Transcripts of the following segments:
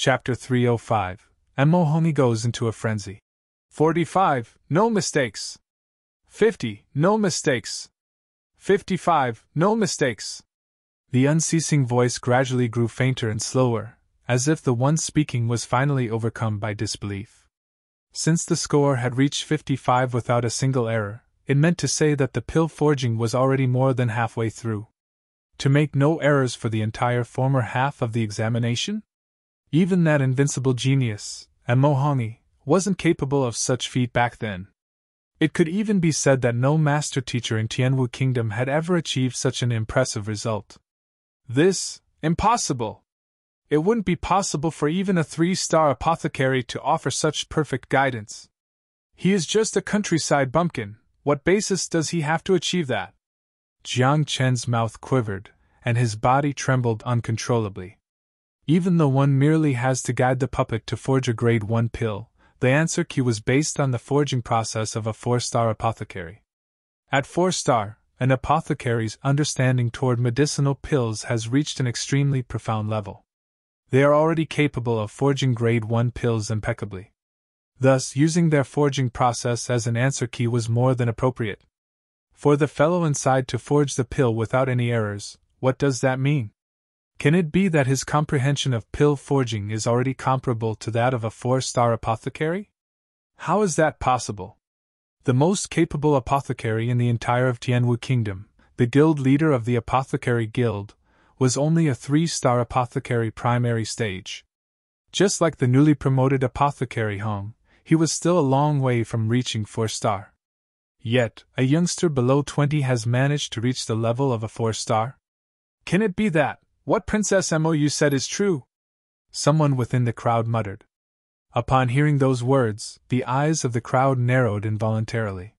Chapter 305. Mo Hongyi goes into a frenzy. 45. No mistakes. 50. No mistakes. 55. No mistakes. The unceasing voice gradually grew fainter and slower, as if the one speaking was finally overcome by disbelief. Since the score had reached 55 without a single error, it meant to say that the pill forging was already more than halfway through. To make no errors for the entire former half of the examination? Even that invincible genius, Mo Hongyi, wasn't capable of such feat back then. It could even be said that no master teacher in Tianwu Kingdom had ever achieved such an impressive result. This, impossible! It wouldn't be possible for even a 3-star apothecary to offer such perfect guidance. He is just a countryside bumpkin. What basis does he have to achieve that? Jiang Chen's mouth quivered, and his body trembled uncontrollably. Even though one merely has to guide the puppet to forge a grade 1 pill, the answer key was based on the forging process of a 4-star apothecary. At 4-star, an apothecary's understanding toward medicinal pills has reached an extremely profound level. They are already capable of forging grade 1 pills impeccably. Thus, using their forging process as an answer key was more than appropriate. For the fellow inside to forge the pill without any errors, what does that mean? Can it be that his comprehension of pill forging is already comparable to that of a 4-star apothecary? How is that possible? The most capable apothecary in the entire of Tianwu Kingdom, the guild leader of the Apothecary Guild, was only a 3-star apothecary primary stage. Just like the newly promoted apothecary Hong, he was still a long way from reaching 4-star. Yet, a youngster below 20 has managed to reach the level of a 4-star? Can it be that what Princess Mou said is true? Someone within the crowd muttered. Upon hearing those words, the eyes of the crowd narrowed involuntarily.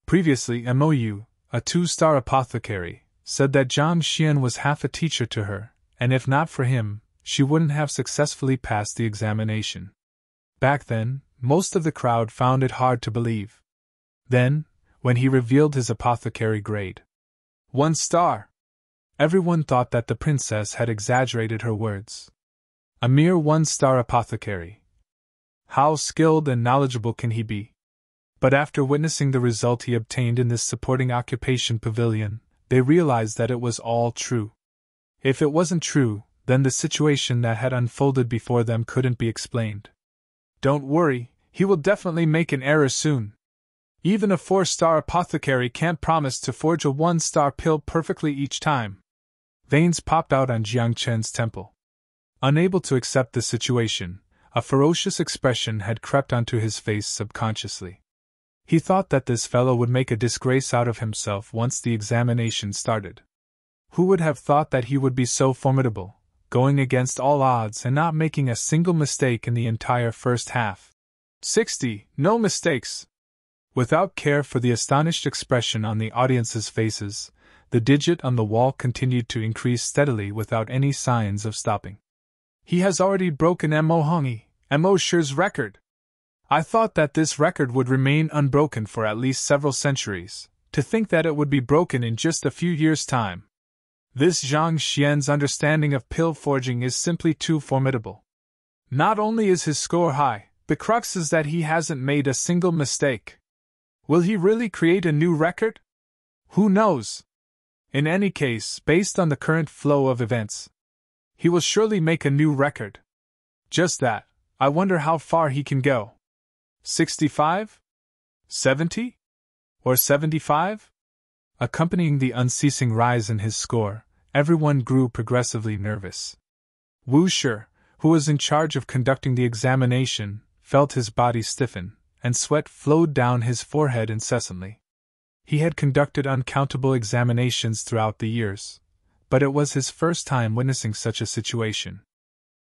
Previously, Mou, a 2-star apothecary, said that Zhang Xian was half a teacher to her, and if not for him, she wouldn't have successfully passed the examination. Back then, most of the crowd found it hard to believe. Then, when he revealed his apothecary grade, 1-star, everyone thought that the princess had exaggerated her words. A mere 1-star apothecary. How skilled and knowledgeable can he be? But after witnessing the result he obtained in this supporting occupation pavilion, they realized that it was all true. If it wasn't true, then the situation that had unfolded before them couldn't be explained. Don't worry, he will definitely make an error soon. Even a 4-star apothecary can't promise to forge a 1-star pill perfectly each time. Veins popped out on Jiang Chen's temple. Unable to accept the situation, a ferocious expression had crept onto his face subconsciously. He thought that this fellow would make a disgrace out of himself once the examination started. Who would have thought that he would be so formidable, going against all odds and not making a single mistake in the entire first half? 60. No mistakes. Without care for the astonished expression on the audience's faces, the digit on the wall continued to increase steadily without any signs of stopping. He has already broken Mo Hongyi, Mo Shi's record. I thought that this record would remain unbroken for at least several centuries. To think that it would be broken in just a few years' time. This Zhang Xian's understanding of pill forging is simply too formidable. Not only is his score high, the crux is that he hasn't made a single mistake. Will he really create a new record? Who knows? In any case, based on the current flow of events, he will surely make a new record. Just that, I wonder how far he can go. 65? 70? Or 75? Accompanying the unceasing rise in his score, everyone grew progressively nervous. Wu Shi, who was in charge of conducting the examination, felt his body stiffen, and sweat flowed down his forehead incessantly. He had conducted uncountable examinations throughout the years, but it was his first time witnessing such a situation.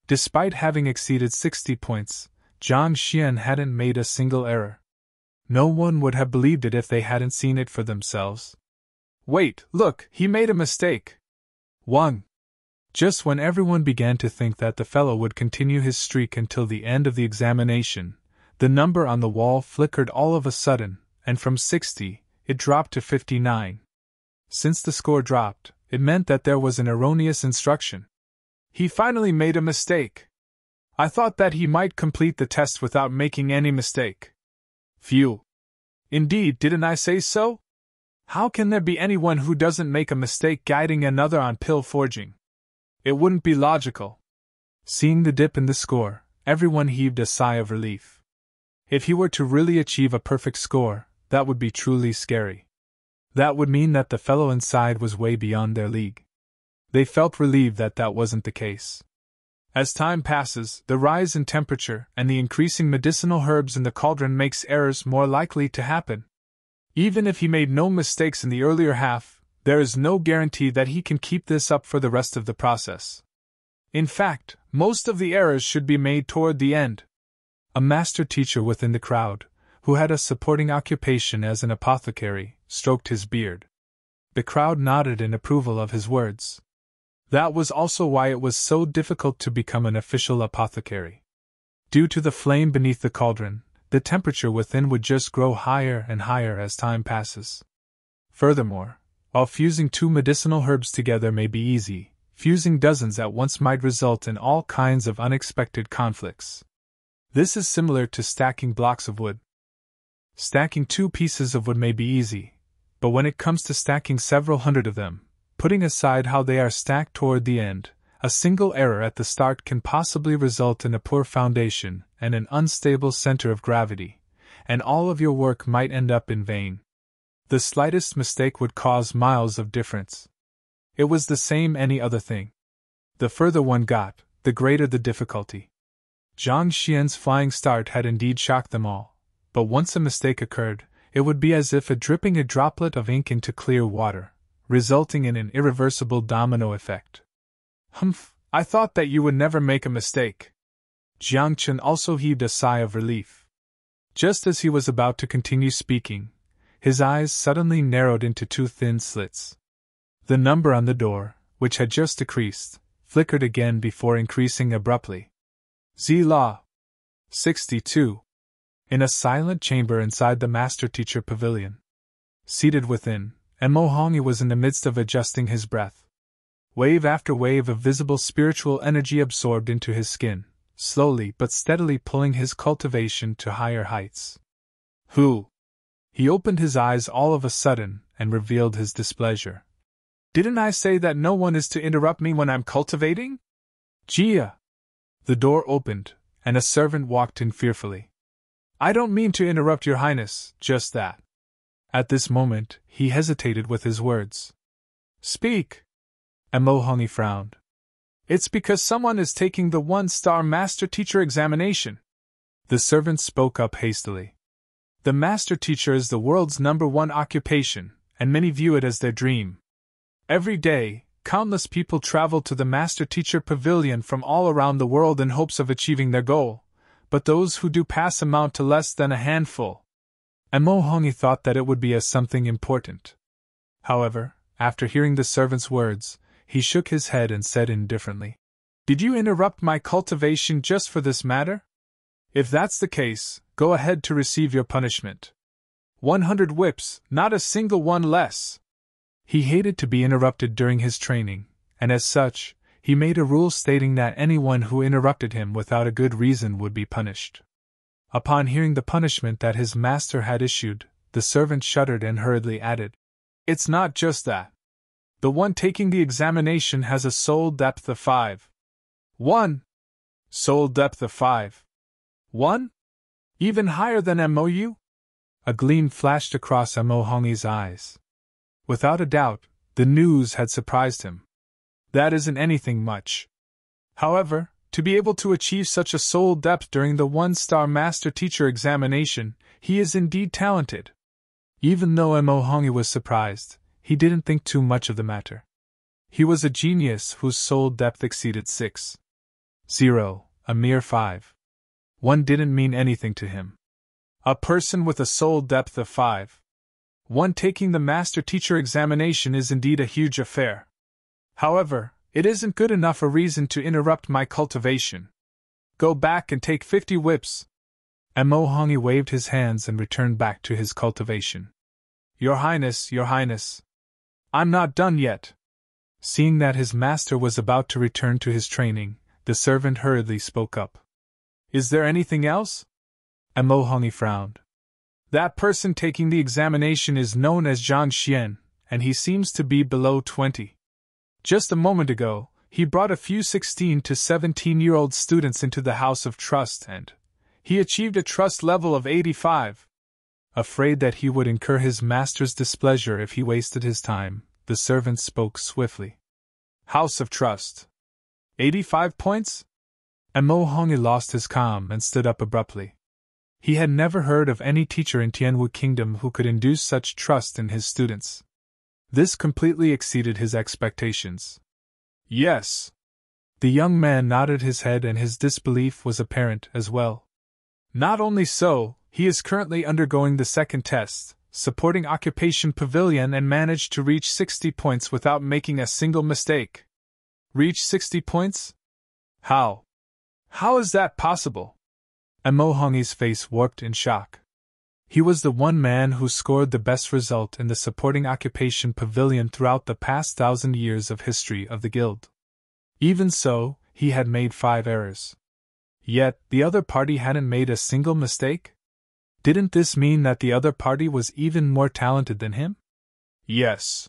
Despite having exceeded 60 points, Zhang Xian hadn't made a single error. No one would have believed it if they hadn't seen it for themselves. Wait, look, he made a mistake. 1. Just when everyone began to think that the fellow would continue his streak until the end of the examination, the number on the wall flickered all of a sudden, and from 60, it dropped to 59. Since the score dropped, it meant that there was an erroneous instruction. He finally made a mistake. I thought that he might complete the test without making any mistake. Phew. Indeed, didn't I say so? How can there be anyone who doesn't make a mistake guiding another on pill forging? It wouldn't be logical. Seeing the dip in the score, everyone heaved a sigh of relief. If he were to really achieve a perfect score, that would be truly scary. That would mean that the fellow inside was way beyond their league. They felt relieved that that wasn't the case. As time passes, the rise in temperature and the increasing medicinal herbs in the cauldron makes errors more likely to happen. Even if he made no mistakes in the earlier half, there is no guarantee that he can keep this up for the rest of the process. In fact, most of the errors should be made toward the end. A master teacher within the crowd, who had a supporting occupation as an apothecary, stroked his beard. The crowd nodded in approval of his words. That was also why it was so difficult to become an official apothecary. Due to the flame beneath the cauldron, the temperature within would just grow higher and higher as time passes. Furthermore, while fusing two medicinal herbs together may be easy, fusing dozens at once might result in all kinds of unexpected conflicts. This is similar to stacking blocks of wood. Stacking 2 pieces of wood may be easy, but when it comes to stacking several hundred of them, putting aside how they are stacked toward the end, a single error at the start can possibly result in a poor foundation and an unstable center of gravity, and all of your work might end up in vain. The slightest mistake would cause miles of difference. It was the same any other thing. The further one got, the greater the difficulty. Zhang Xian's flying start had indeed shocked them all, but once a mistake occurred, it would be as if dripping a droplet of ink into clear water, resulting in an irreversible domino effect. Humph, I thought that you would never make a mistake. Jiang Chen also heaved a sigh of relief. Just as he was about to continue speaking, his eyes suddenly narrowed into 2 thin slits. The number on the door, which had just decreased, flickered again before increasing abruptly. Zila. 62. In a silent chamber inside the Master Teacher Pavilion. Seated within, Mo Hongyi was in the midst of adjusting his breath. Wave after wave of visible spiritual energy absorbed into his skin, slowly but steadily pulling his cultivation to higher heights. Who? He opened his eyes all of a sudden and revealed his displeasure. Didn't I say that no one is to interrupt me when I'm cultivating? Jia! The door opened, and a servant walked in fearfully. I don't mean to interrupt your highness, just that. At this moment, he hesitated with his words. Speak! Mo Hongyi frowned. It's because someone is taking the 1-star master teacher examination. The servant spoke up hastily. The master teacher is the world's #1 occupation, and many view it as their dream. Every day, countless people travel to the master teacher pavilion from all around the world in hopes of achieving their goal, but those who do pass amount to less than a handful. Mo Hongyi thought that it would be something important. However, after hearing the servant's words, he shook his head and said indifferently, Did you interrupt my cultivation just for this matter? If that's the case, go ahead to receive your punishment. 100 whips, not a single one less. He hated to be interrupted during his training, and as such, he made a rule stating that anyone who interrupted him without a good reason would be punished. Upon hearing the punishment that his master had issued, the servant shuddered and hurriedly added, It's not just that. The one taking the examination has a soul depth of 5. 1. Soul depth of 5. 1? Even higher than MOU? A gleam flashed across Mo Hongyi's eyes. Without a doubt, the news had surprised him. That isn't anything much. However, to be able to achieve such a soul depth during the 1-star master teacher examination, he is indeed talented. Even though Mo Hongyi was surprised, he didn't think too much of the matter. He was a genius whose soul depth exceeded 6. 0, a mere 5. 1 didn't mean anything to him. A person with a soul depth of 5. 1 taking the master teacher examination is indeed a huge affair. However, it isn't good enough a reason to interrupt my cultivation. Go back and take 50 whips. Mo Hongyi waved his hands and returned back to his cultivation. Your Highness, Your Highness. I'm not done yet. Seeing that his master was about to return to his training, the servant hurriedly spoke up. Is there anything else? Mo Hongyi frowned. That person taking the examination is known as Zhang Xian, and he seems to be below 20. Just a moment ago, he brought a few 16 to 17-year-old students into the House of Trust and he achieved a trust level of 85. Afraid that he would incur his master's displeasure if he wasted his time, the servant spoke swiftly. House of Trust. 85 points? Mo Hongyi lost his calm and stood up abruptly. He had never heard of any teacher in Tianwu Kingdom who could induce such trust in his students. This completely exceeded his expectations. Yes. The young man nodded his head and his disbelief was apparent as well. Not only so, he is currently undergoing the second test, supporting Occupation Pavilion, and managed to reach 60 points without making a single mistake. Reach 60 points? How? How is that possible? Mo Hongyi's face warped in shock. He was the one man who scored the best result in the supporting Occupation Pavilion throughout the past 1,000 years of history of the guild. Even so, he had made 5 errors. Yet, the other party hadn't made a single mistake? Didn't this mean that the other party was even more talented than him? Yes.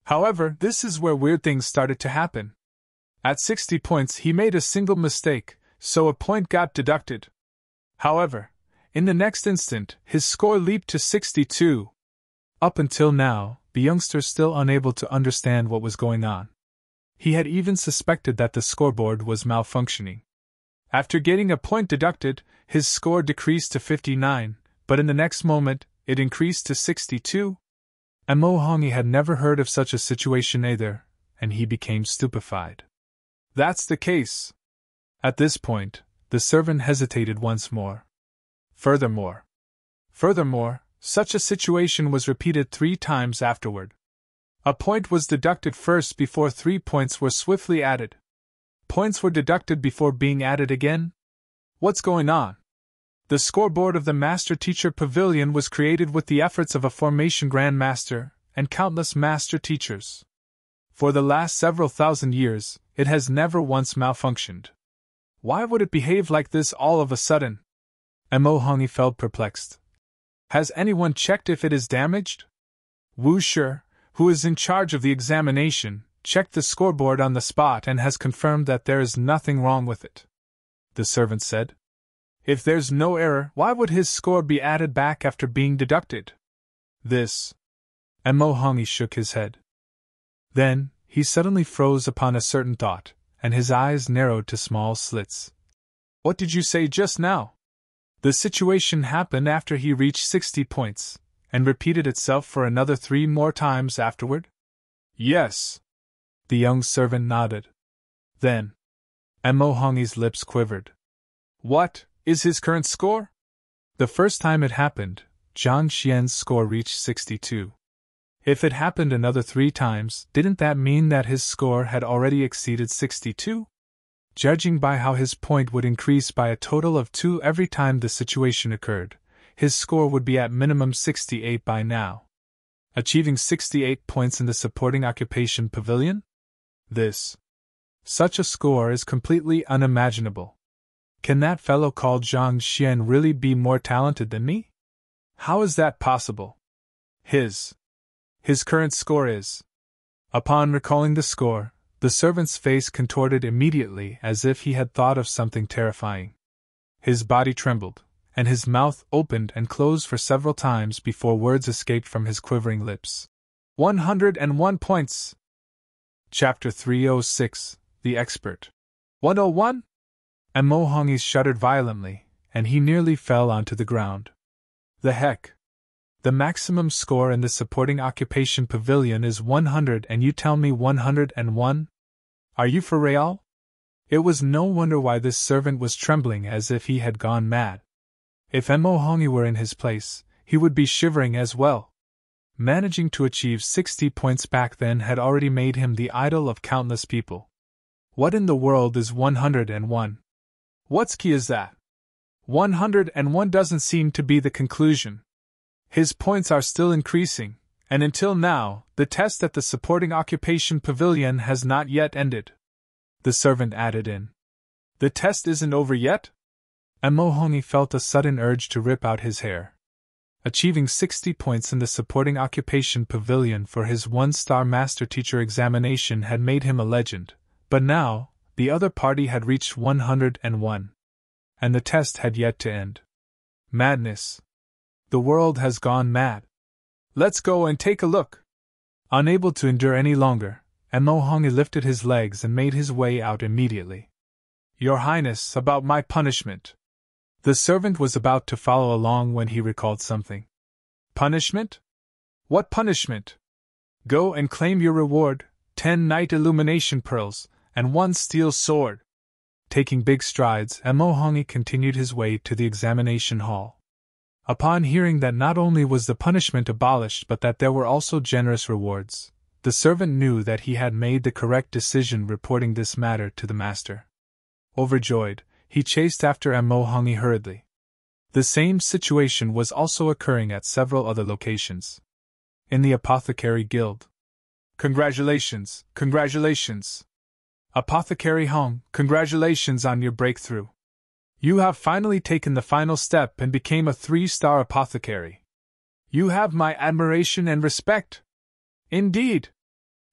However, this is where weird things started to happen. At 60 points he made a single mistake, so a point got deducted. However, in the next instant, his score leaped to 62. Up until now, the youngster still unable to understand what was going on. He had even suspected that the scoreboard was malfunctioning. After getting a point deducted, his score decreased to 59, but in the next moment, it increased to 62. Mo Hongyi had never heard of such a situation either, and he became stupefied. That's the case. At this point, the servant hesitated once more. Furthermore, such a situation was repeated 3 times afterward. A point was deducted first before 3 points were swiftly added. Points were deducted before being added again? What's going on? The scoreboard of the Master Teacher Pavilion was created with the efforts of a formation Grand Master and countless Master Teachers. For the last several thousand years, it has never once malfunctioned. Why would it behave like this all of a sudden? Mo Hongyi felt perplexed. Has anyone checked if it is damaged? Wu Shi, who is in charge of the examination, checked the scoreboard on the spot and has confirmed that there is nothing wrong with it. The servant said. If there's no error, why would his score be added back after being deducted? This. Mo Hongyi shook his head. Then, he suddenly froze upon a certain thought, and his eyes narrowed to small slits. What did you say just now? The situation happened after he reached 60 points, and repeated itself for another 3 more times afterward? Yes. The young servant nodded. Then, Mo Hongyi's lips quivered. What is his current score? The first time it happened, Zhang Xian's score reached 62. If it happened another 3 times, didn't that mean that his score had already exceeded 62? Judging by how his point would increase by a total of 2 every time the situation occurred, his score would be at minimum 68 by now. Achieving 68 points in the supporting Occupation Pavilion? Such a score is completely unimaginable. Can that fellow called Zhang Xian really be more talented than me? How is that possible? His current score is. Upon recalling the score, the servant's face contorted immediately as if he had thought of something terrifying. His body trembled, and his mouth opened and closed for several times before words escaped from his quivering lips. 101 points! Chapter 306, The Expert. 101? Mo Hongyi shuddered violently, and he nearly fell onto the ground. The heck? The maximum score in the supporting Occupation Pavilion is 100 and you tell me 101? Are you for real? It was no wonder why this servant was trembling as if he had gone mad. If Mo Hongyi were in his place, he would be shivering as well. Managing to achieve 60 points back then had already made him the idol of countless people. What in the world is 101? What's key is that? 101 doesn't seem to be the conclusion. His points are still increasing, and until now, the test at the supporting Occupation Pavilion has not yet ended. The servant added in. The test isn't over yet? Mohongi felt a sudden urge to rip out his hair. Achieving 60 points in the supporting occupation pavilion for his 1-star master teacher examination had made him a legend, but now, the other party had reached 101. And the test had yet to end. Madness. The world has gone mad. Let's go and take a look. Unable to endure any longer, Mohongi lifted his legs and made his way out immediately. Your Highness, about my punishment. The servant was about to follow along when he recalled something. Punishment? What punishment? Go and claim your reward, 10 night illumination pearls, and 1 steel sword. Taking big strides, Mohongi continued his way to the examination hall. Upon hearing that not only was the punishment abolished but that there were also generous rewards, the servant knew that he had made the correct decision reporting this matter to the master. Overjoyed, he chased after Mohongi hurriedly. The same situation was also occurring at several other locations. In the Apothecary Guild. Congratulations, congratulations! Apothecary Hong, congratulations on your breakthrough. You have finally taken the final step and became a 3-star apothecary. You have my admiration and respect. Indeed.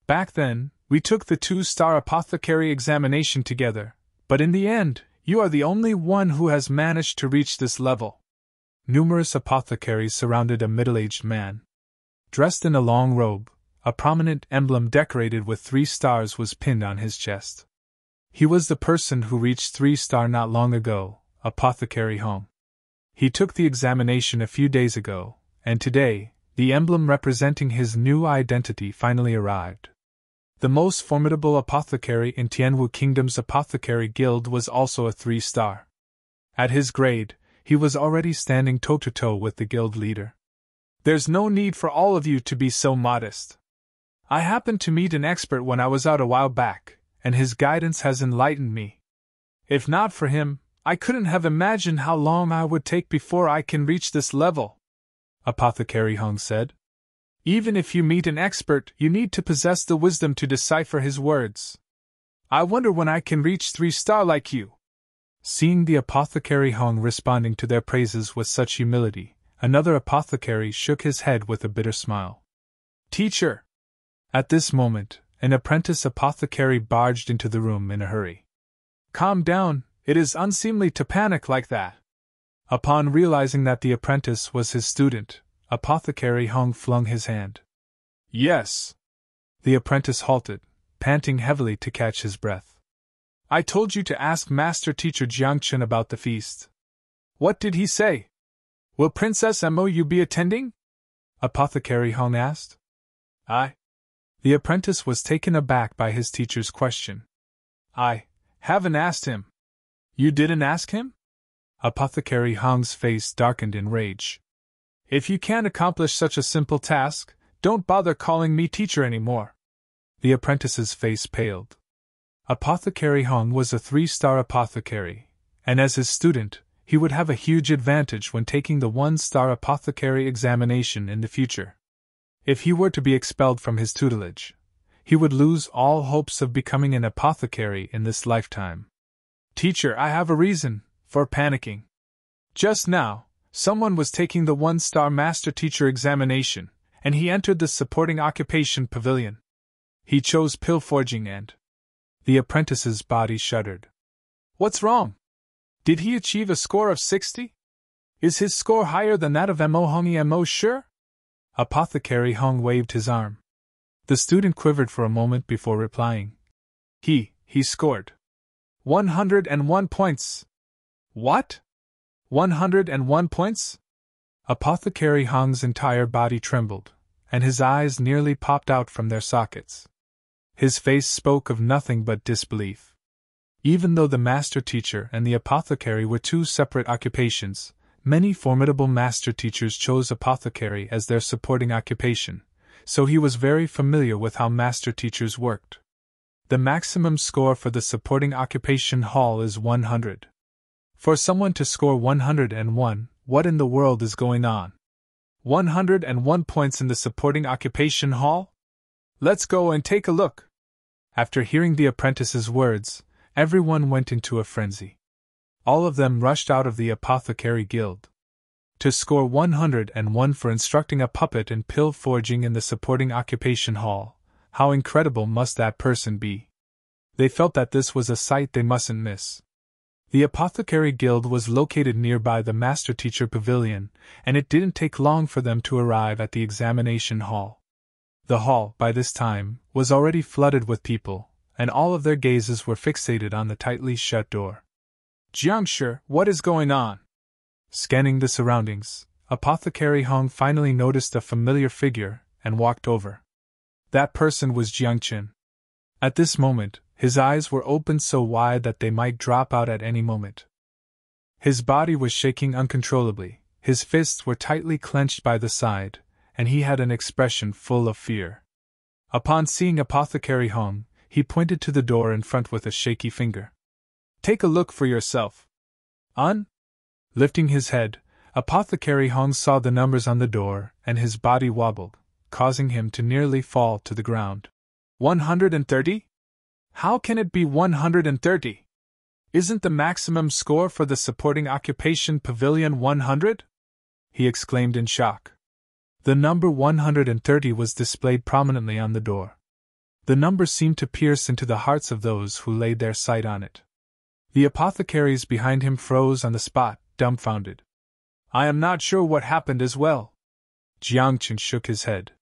Back then, we took the 2-star apothecary examination together, but in the end, you are the only one who has managed to reach this level. Numerous apothecaries surrounded a middle-aged man. Dressed in a long robe, a prominent emblem decorated with 3 stars was pinned on his chest. He was the person who reached 3-star not long ago, Apothecary Hong. He took the examination a few days ago, and today, the emblem representing his new identity finally arrived. The most formidable apothecary in Tianwu Kingdom's Apothecary Guild was also a 3-star. At his grade, he was already standing toe-to-toe with the guild leader. There's no need for all of you to be so modest. I happened to meet an expert when I was out a while back, and his guidance has enlightened me. If not for him, I couldn't have imagined how long I would take before I can reach this level, Apothecary Hong said. Even if you meet an expert, you need to possess the wisdom to decipher his words. I wonder when I can reach 3-star like you. Seeing the Apothecary Hong responding to their praises with such humility, another apothecary shook his head with a bitter smile. Teacher! At this moment, an apprentice apothecary barged into the room in a hurry. Calm down, it is unseemly to panic like that. Upon realizing that the apprentice was his student, Apothecary Hong flung his hand. Yes. The apprentice halted, panting heavily to catch his breath. I told you to ask Master Teacher Jiang Chen about the feast. What did he say? Will Princess Mou be attending? Apothecary Hong asked. The apprentice was taken aback by his teacher's question. I haven't asked him. You didn't ask him? Apothecary Hong's face darkened in rage. If you can't accomplish such a simple task, don't bother calling me teacher anymore. The apprentice's face paled. Apothecary Hong was a 3-star apothecary, and as his student, he would have a huge advantage when taking the 1-star apothecary examination in the future. If he were to be expelled from his tutelage, he would lose all hopes of becoming an apothecary in this lifetime. Teacher, I have a reason for panicking. Just now, someone was taking the 1-star master teacher examination, and he entered the supporting occupation pavilion. He chose pill forging and... The apprentice's body shuddered. What's wrong? Did he achieve a score of 60? Is his score higher than that of Mohongi sure? Apothecary Hong waved his arm. The student quivered for a moment before replying. He scored 101 points. What? 101 points? Apothecary Hong's entire body trembled, and his eyes nearly popped out from their sockets. His face spoke of nothing but disbelief. Even though the master teacher and the apothecary were 2 separate occupations, many formidable master teachers chose apothecary as their supporting occupation, so he was very familiar with how master teachers worked. The maximum score for the supporting occupation hall is 100. For someone to score 101, what in the world is going on? 101 points in the supporting occupation hall? Let's go and take a look. After hearing the apprentice's words, everyone went into a frenzy. All of them rushed out of the Apothecary Guild. To score 101 for instructing a puppet in pill forging in the supporting occupation hall, how incredible must that person be? They felt that this was a sight they mustn't miss. The Apothecary Guild was located nearby the Master Teacher Pavilion, and it didn't take long for them to arrive at the examination hall. The hall, by this time, was already flooded with people, and all of their gazes were fixated on the tightly shut door. "Jiangshi, what is going on?" Scanning the surroundings, Apothecary Hong finally noticed a familiar figure and walked over. That person was Jiang Qin. At this moment, his eyes were opened so wide that they might drop out at any moment. His body was shaking uncontrollably, his fists were tightly clenched by the side, and he had an expression full of fear. Upon seeing Apothecary Hong, he pointed to the door in front with a shaky finger. "Take a look for yourself." Lifting his head, Apothecary Hong saw the numbers on the door, and his body wobbled, causing him to nearly fall to the ground. 130? How can it be 130? Isn't the maximum score for the supporting occupation pavilion 100? He exclaimed in shock. The number 130 was displayed prominently on the door. The number seemed to pierce into the hearts of those who laid their sight on it. The apothecaries behind him froze on the spot, dumbfounded. "I am not sure what happened as well." Jiang Qin shook his head.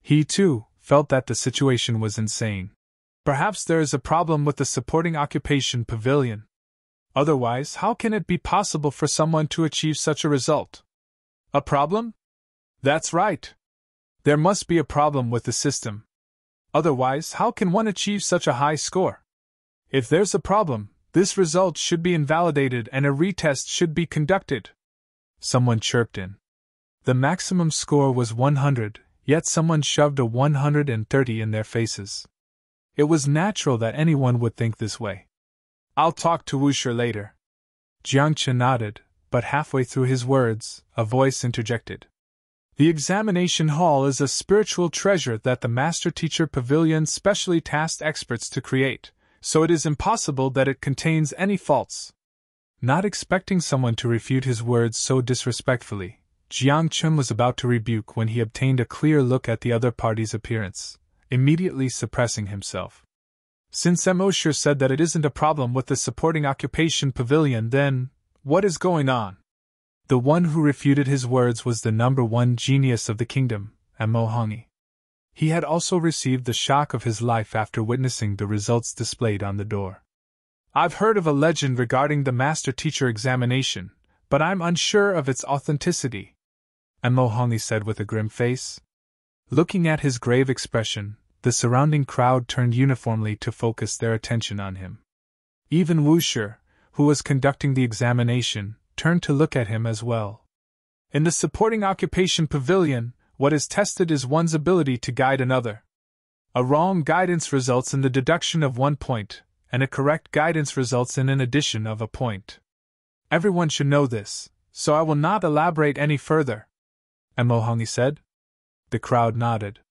He, too, felt that the situation was insane. Perhaps there is a problem with the supporting occupation pavilion. Otherwise, how can it be possible for someone to achieve such a result? A problem? That's right. There must be a problem with the system. Otherwise, how can one achieve such a high score? If there's a problem, this result should be invalidated and a retest should be conducted. Someone chirped in. The maximum score was 100, yet someone shoved a 130 in their faces. It was natural that anyone would think this way. "I'll talk to Wushi later." Jiang Qin nodded, but halfway through his words, a voice interjected. "The examination hall is a spiritual treasure that the Master Teacher Pavilion specially tasked experts to create, so it is impossible that it contains any faults." Not expecting someone to refute his words so disrespectfully, Jiang Qin was about to rebuke when he obtained a clear look at the other party's appearance, immediately suppressing himself. "Since Mosher said that it isn't a problem with the supporting occupation pavilion, then what is going on?" The one who refuted his words was the number one genius of the kingdom, Mo Hongyi. He had also received the shock of his life after witnessing the results displayed on the door. "I've heard of a legend regarding the Master Teacher examination, but I'm unsure of its authenticity," Mo Hongyi said with a grim face. Looking at his grave expression, the surrounding crowd turned uniformly to focus their attention on him. Even Wushi, who was conducting the examination, turned to look at him as well. In the supporting occupation pavilion, what is tested is one's ability to guide another. A wrong guidance results in the deduction of 1 point, and a correct guidance results in an addition of a point. Everyone should know this, so I will not elaborate any further," Mo Hongyi said. The crowd nodded.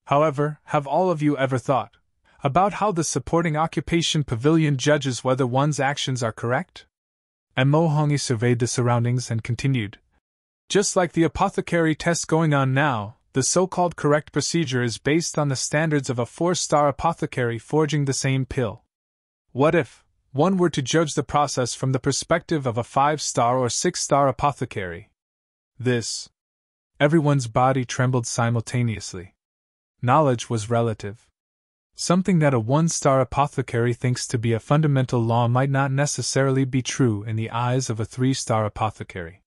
"However, have all of you ever thought about how the supporting occupation pavilion judges whether one's actions are correct?" Mo Hongyi surveyed the surroundings and continued. "Just like the apothecary test going on now, the so-called correct procedure is based on the standards of a 4-star apothecary forging the same pill. What if one were to judge the process from the perspective of a 5-star or 6-star apothecary? Everyone's body trembled simultaneously. Knowledge was relative. Something that a 1-star apothecary thinks to be a fundamental law might not necessarily be true in the eyes of a 3-star apothecary.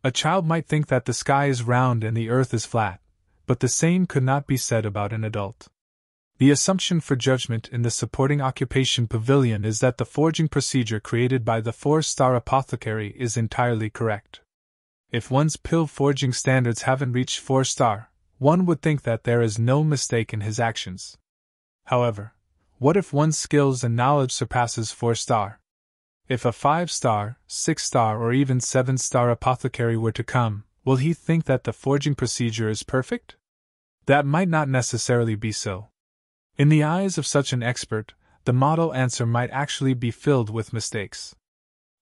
A child might think that the sky is round and the earth is flat, but the same could not be said about an adult. The assumption for judgment in the supporting occupation pavilion is that the forging procedure created by the 4-star apothecary is entirely correct. If one's pill forging standards haven't reached 4-star, one would think that there is no mistake in his actions. However, what if one's skills and knowledge surpasses 4-star? If a 5-star, 6-star, or even 7-star apothecary were to come, will he think that the forging procedure is perfect? That might not necessarily be so. In the eyes of such an expert, the model answer might actually be filled with mistakes.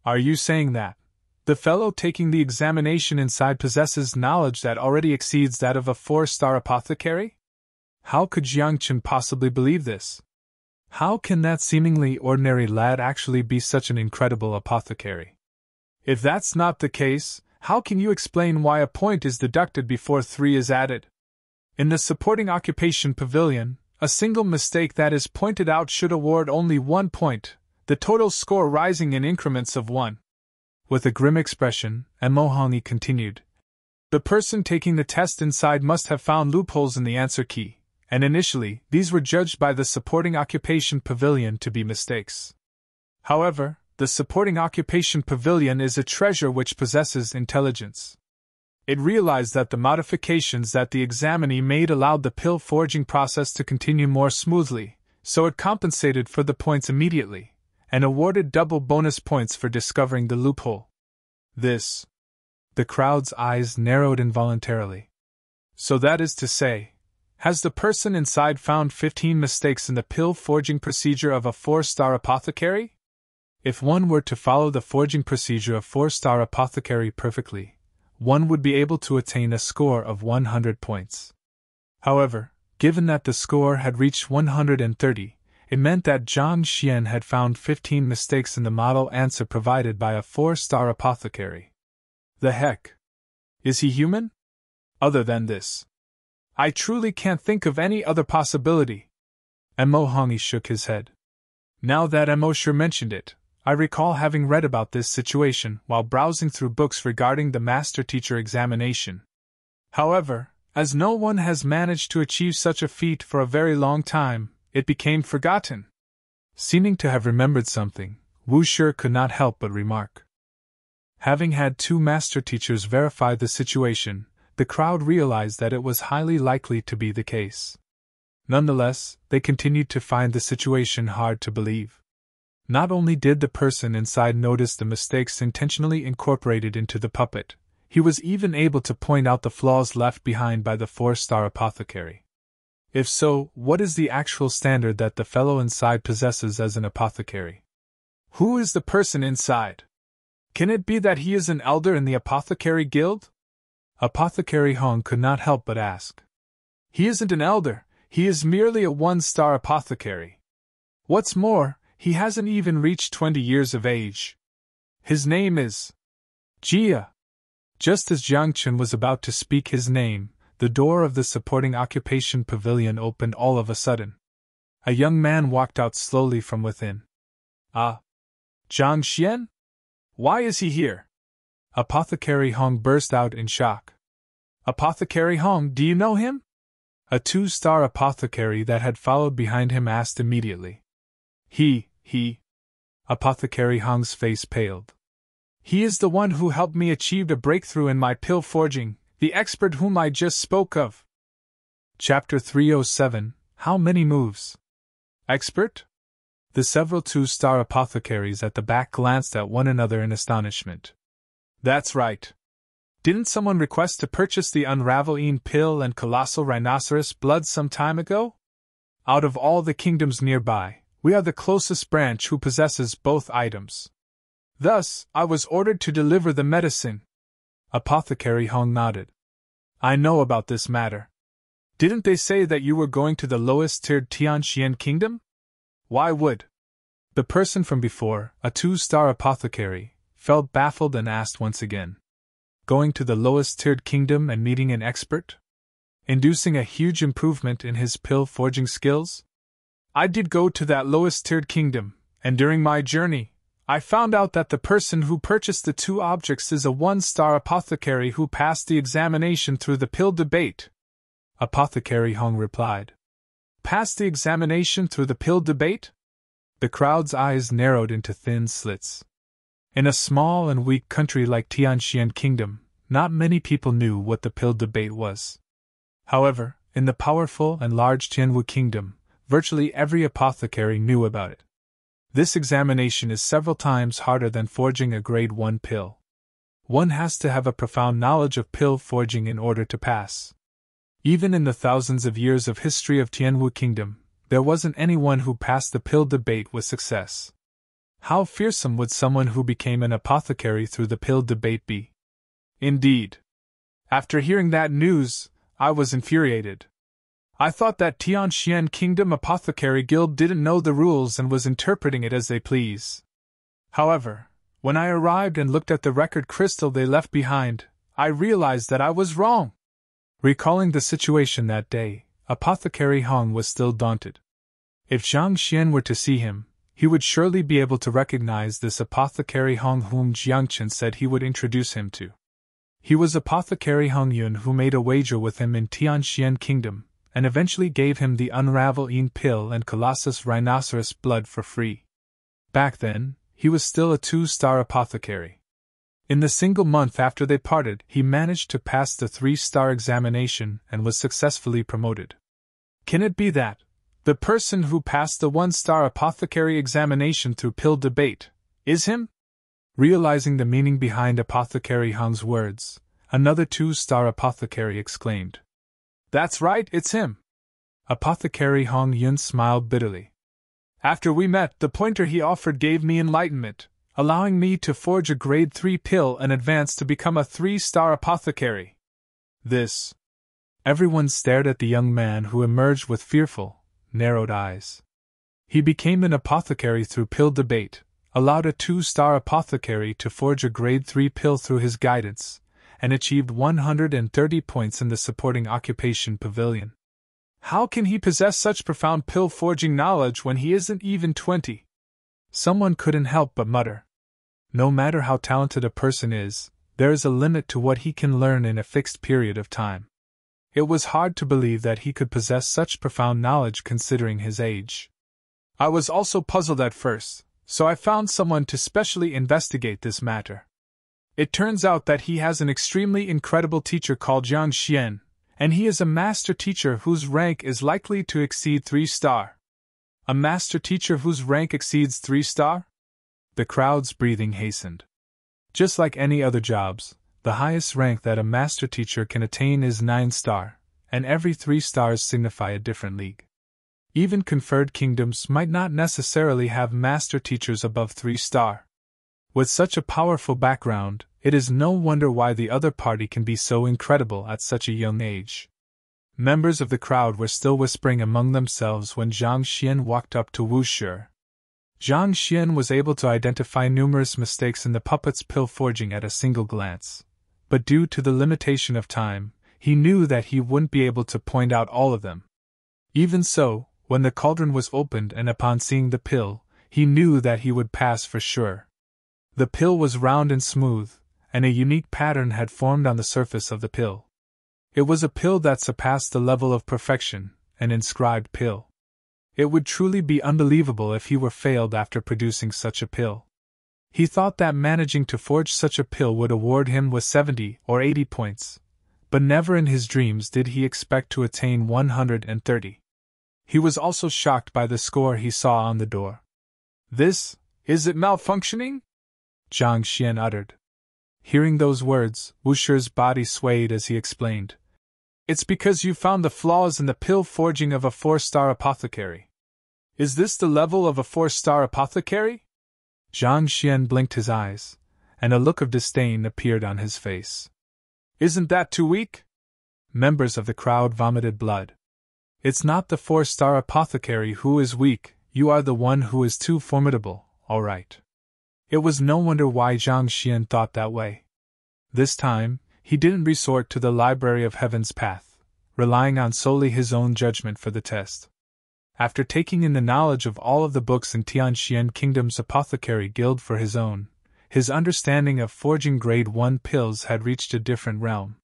Are you saying that the fellow taking the examination inside possesses knowledge that already exceeds that of a 4-star apothecary? How could Jiang Chen possibly believe this? How can that seemingly ordinary lad actually be such an incredible apothecary? If that's not the case, how can you explain why a point is deducted before 3 is added? In the supporting occupation pavilion, a single mistake that is pointed out should award only 1 point, the total score rising in increments of 1. With a grim expression, Mo Hongyi continued. The person taking the test inside must have found loopholes in the answer key, and initially, these were judged by the supporting occupation pavilion to be mistakes. However, the supporting occupation pavilion is a treasure which possesses intelligence. It realized that the modifications that the examinee made allowed the pill forging process to continue more smoothly, so it compensated for the points immediately, and awarded double bonus points for discovering the loophole. This. The crowd's eyes narrowed involuntarily. So that is to say, has the person inside found 15 mistakes in the pill forging procedure of a 4-star apothecary? If one were to follow the forging procedure of 4-star apothecary perfectly, one would be able to attain a score of 100 points. However, given that the score had reached 130, it meant that Zhang Xian had found 15 mistakes in the model answer provided by a 4-star apothecary. The heck? Is he human? Other than this, I truly can't think of any other possibility. Mo Hongyi shook his head. Now that Mo sure mentioned it, I recall having read about this situation while browsing through books regarding the master-teacher examination. However, as no one has managed to achieve such a feat for a very long time, it became forgotten. Seeming to have remembered something, Wu Shi could not help but remark. Having had 2 master-teachers verify the situation, the crowd realized that it was highly likely to be the case. Nonetheless, they continued to find the situation hard to believe. Not only did the person inside notice the mistakes intentionally incorporated into the puppet, he was even able to point out the flaws left behind by the 4-star apothecary. If so, what is the actual standard that the fellow inside possesses as an apothecary? Who is the person inside? Can it be that he is an elder in the apothecary guild? Apothecary Hong could not help but ask. He isn't an elder, he is merely a 1-star apothecary. What's more, he hasn't even reached 20 years of age. His name is Jia. Just as Jiang Chen was about to speak his name, the door of the supporting occupation pavilion opened all of a sudden. A young man walked out slowly from within. Ah! Zhang Xian? Why is he here? Apothecary Hong burst out in shock. Apothecary Hong, do you know him? A 2-star apothecary that had followed behind him asked immediately. He. Apothecary Hong's face paled. He is the one who helped me achieve a breakthrough in my pill forging, the expert whom I just spoke of. Chapter 307, How Many Moves? Expert? The several 2-star apothecaries at the back glanced at one another in astonishment. That's right. Didn't someone request to purchase the Unravel-Een pill and Colossal Rhinoceros blood some time ago? Out of all the kingdoms nearby, we are the closest branch who possesses both items. Thus, I was ordered to deliver the medicine. Apothecary Hong nodded. I know about this matter. Didn't they say that you were going to the lowest-tiered Tianxian kingdom? Why would the person from before, a 2-star apothecary, felt baffled and asked once again. Going to the lowest-tiered kingdom and meeting an expert? Inducing a huge improvement in his pill-forging skills? I did go to that lowest-tiered kingdom, and during my journey, I found out that the person who purchased the 2 objects is a 1-star apothecary who passed the examination through the pill debate. Apothecary Hong replied. Passed the examination through the pill debate? The crowd's eyes narrowed into thin slits. In a small and weak country like Tianxian Kingdom, not many people knew what the pill debate was. However, in the powerful and large Tianwu Kingdom, virtually every apothecary knew about it. This examination is several times harder than forging a grade 1 pill. One has to have a profound knowledge of pill forging in order to pass. Even in the thousands of years of history of Tianwu Kingdom, there wasn't anyone who passed the pill debate with success. How fearsome would someone who became an apothecary through the pill debate be? Indeed. After hearing that news, I was infuriated. I thought that Tianxian Kingdom Apothecary Guild didn't know the rules and was interpreting it as they please. However, when I arrived and looked at the record crystal they left behind, I realized that I was wrong. Recalling the situation that day, Apothecary Hong was still daunted. If Zhang Xian were to see him, he would surely be able to recognize this Apothecary Hong whom Jiang Chen said he would introduce him to. He was Apothecary Hong Yun who made a wager with him in Tianxian Kingdom, and eventually gave him the Unravel-Yin pill and Colossus Rhinoceros blood for free. Back then, he was still a 2-star apothecary. In the single month after they parted, he managed to pass the 3-star examination and was successfully promoted. Can it be that the person who passed the 1-star apothecary examination through pill debate is him? Realizing the meaning behind Apothecary Hong's words, another 2-star apothecary exclaimed, "That's right, it's him." Apothecary Hong Yun smiled bitterly. After we met, the pointer he offered gave me enlightenment, allowing me to forge a grade 3 pill and advance to become a 3-star apothecary. This. Everyone stared at the young man who emerged with fearful, narrowed eyes. He became an apothecary through pill debate, allowed a 2-star apothecary to forge a grade 3 pill through his guidance, and achieved 130 points in the supporting occupation pavilion. How can he possess such profound pill-forging knowledge when he isn't even 20? Someone couldn't help but mutter. No matter how talented a person is, there is a limit to what he can learn in a fixed period of time. It was hard to believe that he could possess such profound knowledge considering his age. I was also puzzled at first, so I found someone to specially investigate this matter. It turns out that he has an extremely incredible teacher called Zhang Xian, and he is a master teacher whose rank is likely to exceed 3-star. A master teacher whose rank exceeds 3-star? The crowd's breathing hastened. Just like any other jobs, the highest rank that a master teacher can attain is 9-star, and every 3 stars signify a different league. Even conferred kingdoms might not necessarily have master teachers above 3-star. With such a powerful background, it is no wonder why the other party can be so incredible at such a young age. Members of the crowd were still whispering among themselves when Zhang Xian walked up to Wu Shi. Zhang Xian was able to identify numerous mistakes in the puppet's pill forging at a single glance, but due to the limitation of time, he knew that he wouldn't be able to point out all of them. Even so, when the cauldron was opened and upon seeing the pill, he knew that he would pass for sure. The pill was round and smooth, and a unique pattern had formed on the surface of the pill. It was a pill that surpassed the level of perfection, an inscribed pill. It would truly be unbelievable if he were failed after producing such a pill. He thought that managing to forge such a pill would award him with 70 or 80 points, but never in his dreams did he expect to attain 130. He was also shocked by the score he saw on the door. Is it malfunctioning?" Zhang Xian uttered. Hearing those words, Wu Shi's body swayed as he explained. "It's because you found the flaws in the pill forging of a 4-star apothecary." "Is this the level of a 4-star apothecary?" Zhang Xian blinked his eyes, and a look of disdain appeared on his face. "Isn't that too weak?" Members of the crowd vomited blood. "It's not the 4-star apothecary who is weak, you are the one who is too formidable, all right." It was no wonder why Zhang Xian thought that way. This time, he didn't resort to the Library of Heaven's Path, relying on solely his own judgment for the test. After taking in the knowledge of all of the books in Tianxian Kingdom's Apothecary Guild for his own, his understanding of forging grade 1 pills had reached a different realm.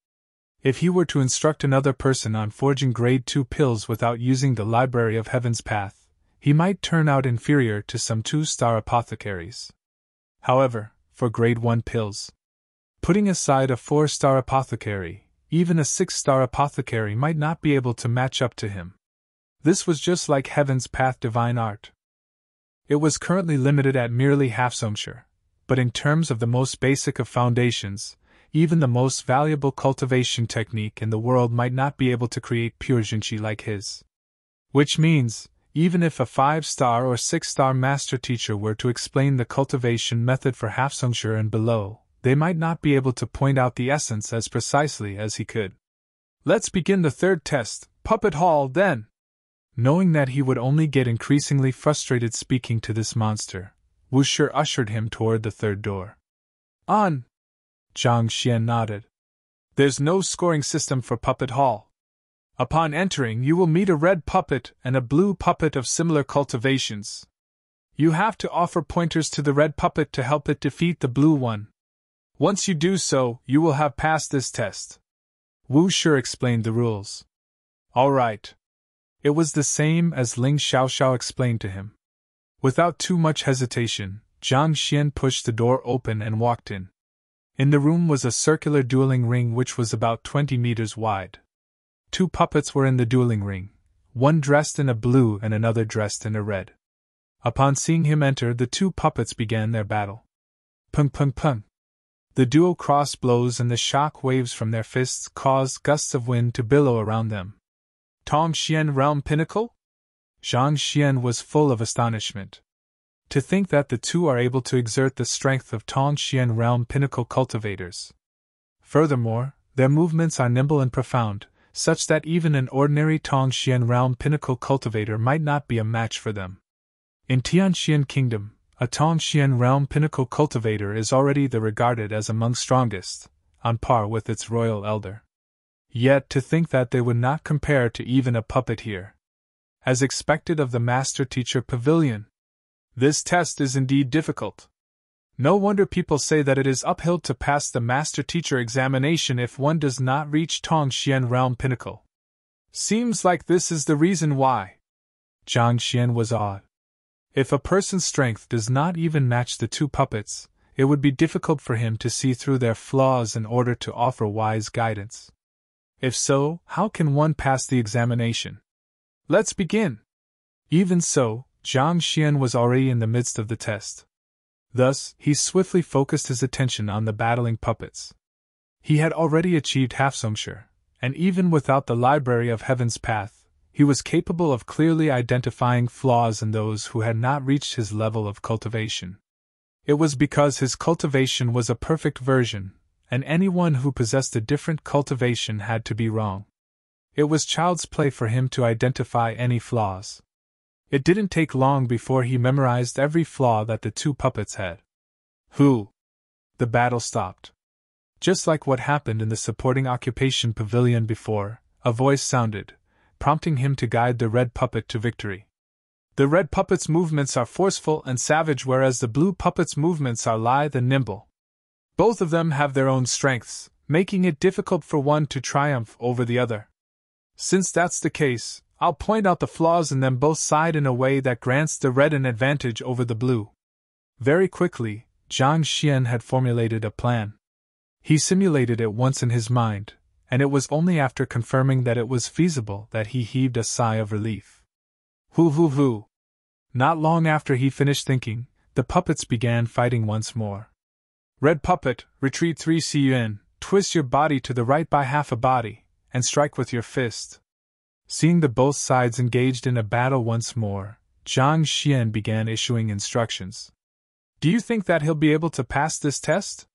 If he were to instruct another person on forging grade 2 pills without using the Library of Heaven's Path, he might turn out inferior to some 2-star apothecaries. However, for grade 1 pills, putting aside a 4-star apothecary, even a 6-star apothecary might not be able to match up to him. This was just like Heaven's Path divine art. It was currently limited at merely half Zhongshi, but in terms of the most basic of foundations, even the most valuable cultivation technique in the world might not be able to create pure Jinqi like his. Which means, Even if a 5-star or 6-star master teacher were to explain the cultivation method for Hafsungsher and below, they might not be able to point out the essence as precisely as he could. Let's begin the third test, Puppet Hall, then. Knowing that he would only get increasingly frustrated speaking to this monster, Wu Shi ushered him toward the third door. On! Zhang Xian nodded. There's no scoring system for Puppet Hall. Upon entering, you will meet a red puppet and a blue puppet of similar cultivations. You have to offer pointers to the red puppet to help it defeat the blue one. Once you do so, you will have passed this test. Wu Shi explained the rules. All right. It was the same as Ling Xiaoxiao explained to him. Without too much hesitation, Zhang Xian pushed the door open and walked in. In the room was a circular dueling ring which was about 20 meters wide. 2 puppets were in the dueling ring, one dressed in a blue and another dressed in a red. Upon seeing him enter, the 2 puppets began their battle. Pung pung pung. The duo crossed blows and the shock waves from their fists caused gusts of wind to billow around them. Tongxian Realm Pinnacle? Zhang Xian was full of astonishment. To think that the 2 are able to exert the strength of Tongxian Realm Pinnacle cultivators. Furthermore, their movements are nimble and profound, such that even an ordinary Tongxian Realm Pinnacle cultivator might not be a match for them. In Tianxian Kingdom, a Tongxian Realm Pinnacle cultivator is already regarded as among strongest, on par with its royal elder. Yet to think that they would not compare to even a puppet here. As expected of the Master Teacher Pavilion. This test is indeed difficult. No wonder people say that it is uphill to pass the Master Teacher examination if one does not reach Tongxian Realm Pinnacle. Seems like this is the reason why. Zhang Xian was awed. If a person's strength does not even match the 2 puppets, it would be difficult for him to see through their flaws in order to offer wise guidance. If so, how can one pass the examination? Let's begin. Even so, Zhang Xian was already in the midst of the test. Thus, he swiftly focused his attention on the battling puppets. He had already achieved Hafsungsher, and even without the Library of Heaven's Path, he was capable of clearly identifying flaws in those who had not reached his level of cultivation. It was because his cultivation was a perfect version, and anyone who possessed a different cultivation had to be wrong. It was child's play for him to identify any flaws. It didn't take long before he memorized every flaw that the 2 puppets had. Who? The battle stopped. Just like what happened in the supporting occupation pavilion before, a voice sounded, prompting him to guide the red puppet to victory. The red puppet's movements are forceful and savage, whereas the blue puppet's movements are lithe and nimble. Both of them have their own strengths, making it difficult for one to triumph over the other. Since that's the case, I'll point out the flaws in them both sides in a way that grants the red an advantage over the blue. Very quickly, Zhang Xian had formulated a plan. He simulated it once in his mind, and it was only after confirming that it was feasible that he heaved a sigh of relief. Hoo hoo hoo! Not long after he finished thinking, the puppets began fighting once more. Red puppet, retreat 3 cun, twist your body to the right by half a body, and strike with your fist. Seeing the both sides engaged in a battle once more, Zhang Xian began issuing instructions. Do you think that he'll be able to pass this test?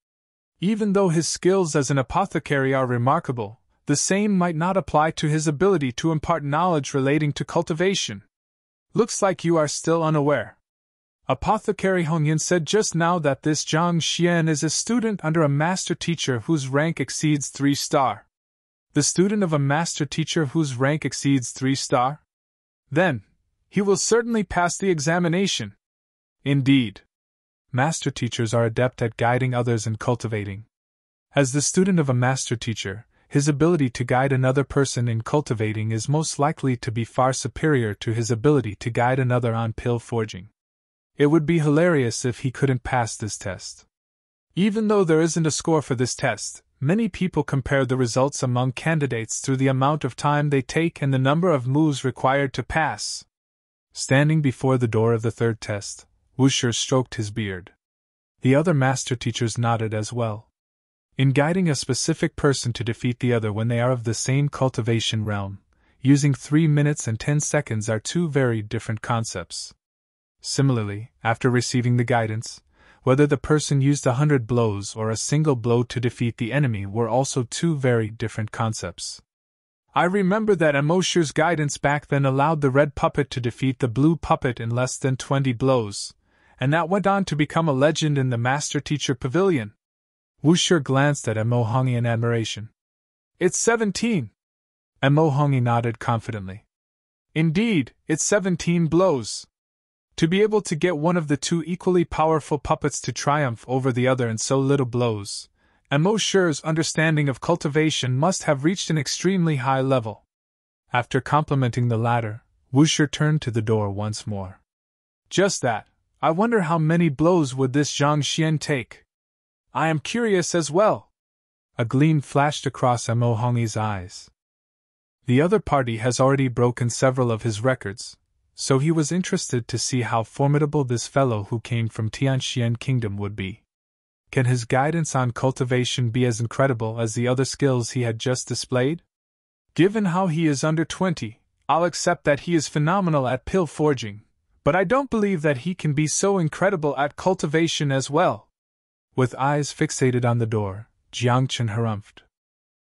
Even though his skills as an apothecary are remarkable, the same might not apply to his ability to impart knowledge relating to cultivation. Looks like you are still unaware. Apothecary Hongyan said just now that this Zhang Xian is a student under a master teacher whose rank exceeds 3-star. The student of a master teacher whose rank exceeds 3-star? Then, he will certainly pass the examination. Indeed. Master teachers are adept at guiding others and cultivating. As the student of a master teacher, his ability to guide another person in cultivating is most likely to be far superior to his ability to guide another on pill forging. It would be hilarious if he couldn't pass this test. Even though there isn't a score for this test, many people compare the results among candidates through the amount of time they take and the number of moves required to pass. Standing before the door of the third test, Wu Shi stroked his beard. The other master teachers nodded as well. In guiding a specific person to defeat the other when they are of the same cultivation realm, using 3 minutes and 10 seconds are two very different concepts. Similarly, after receiving the guidance, whether the person used 100 blows or a single blow to defeat the enemy were also two very different concepts. I remember that Mosher's guidance back then allowed the red puppet to defeat the blue puppet in less than 20 blows, and that went on to become a legend in the Master-Teacher Pavilion. Wusher glanced at Mohongi in admiration. It's 17. Mohongi nodded confidently. Indeed, it's 17 blows. To be able to get one of the two equally powerful puppets to triumph over the other in so little blows, Mosher's understanding of cultivation must have reached an extremely high level. After complimenting the latter, Wusher turned to the door once more. Just that, I wonder how many blows would this Zhang Xian take? I am curious as well. A gleam flashed across Mohongi's eyes. The other party has already broken several of his records, so he was interested to see how formidable this fellow who came from Tianxian Kingdom would be. Can his guidance on cultivation be as incredible as the other skills he had just displayed? Given how he is under 20, I'll accept that he is phenomenal at pill forging, but I don't believe that he can be so incredible at cultivation as well. With eyes fixated on the door, Jiang Chen harumphed.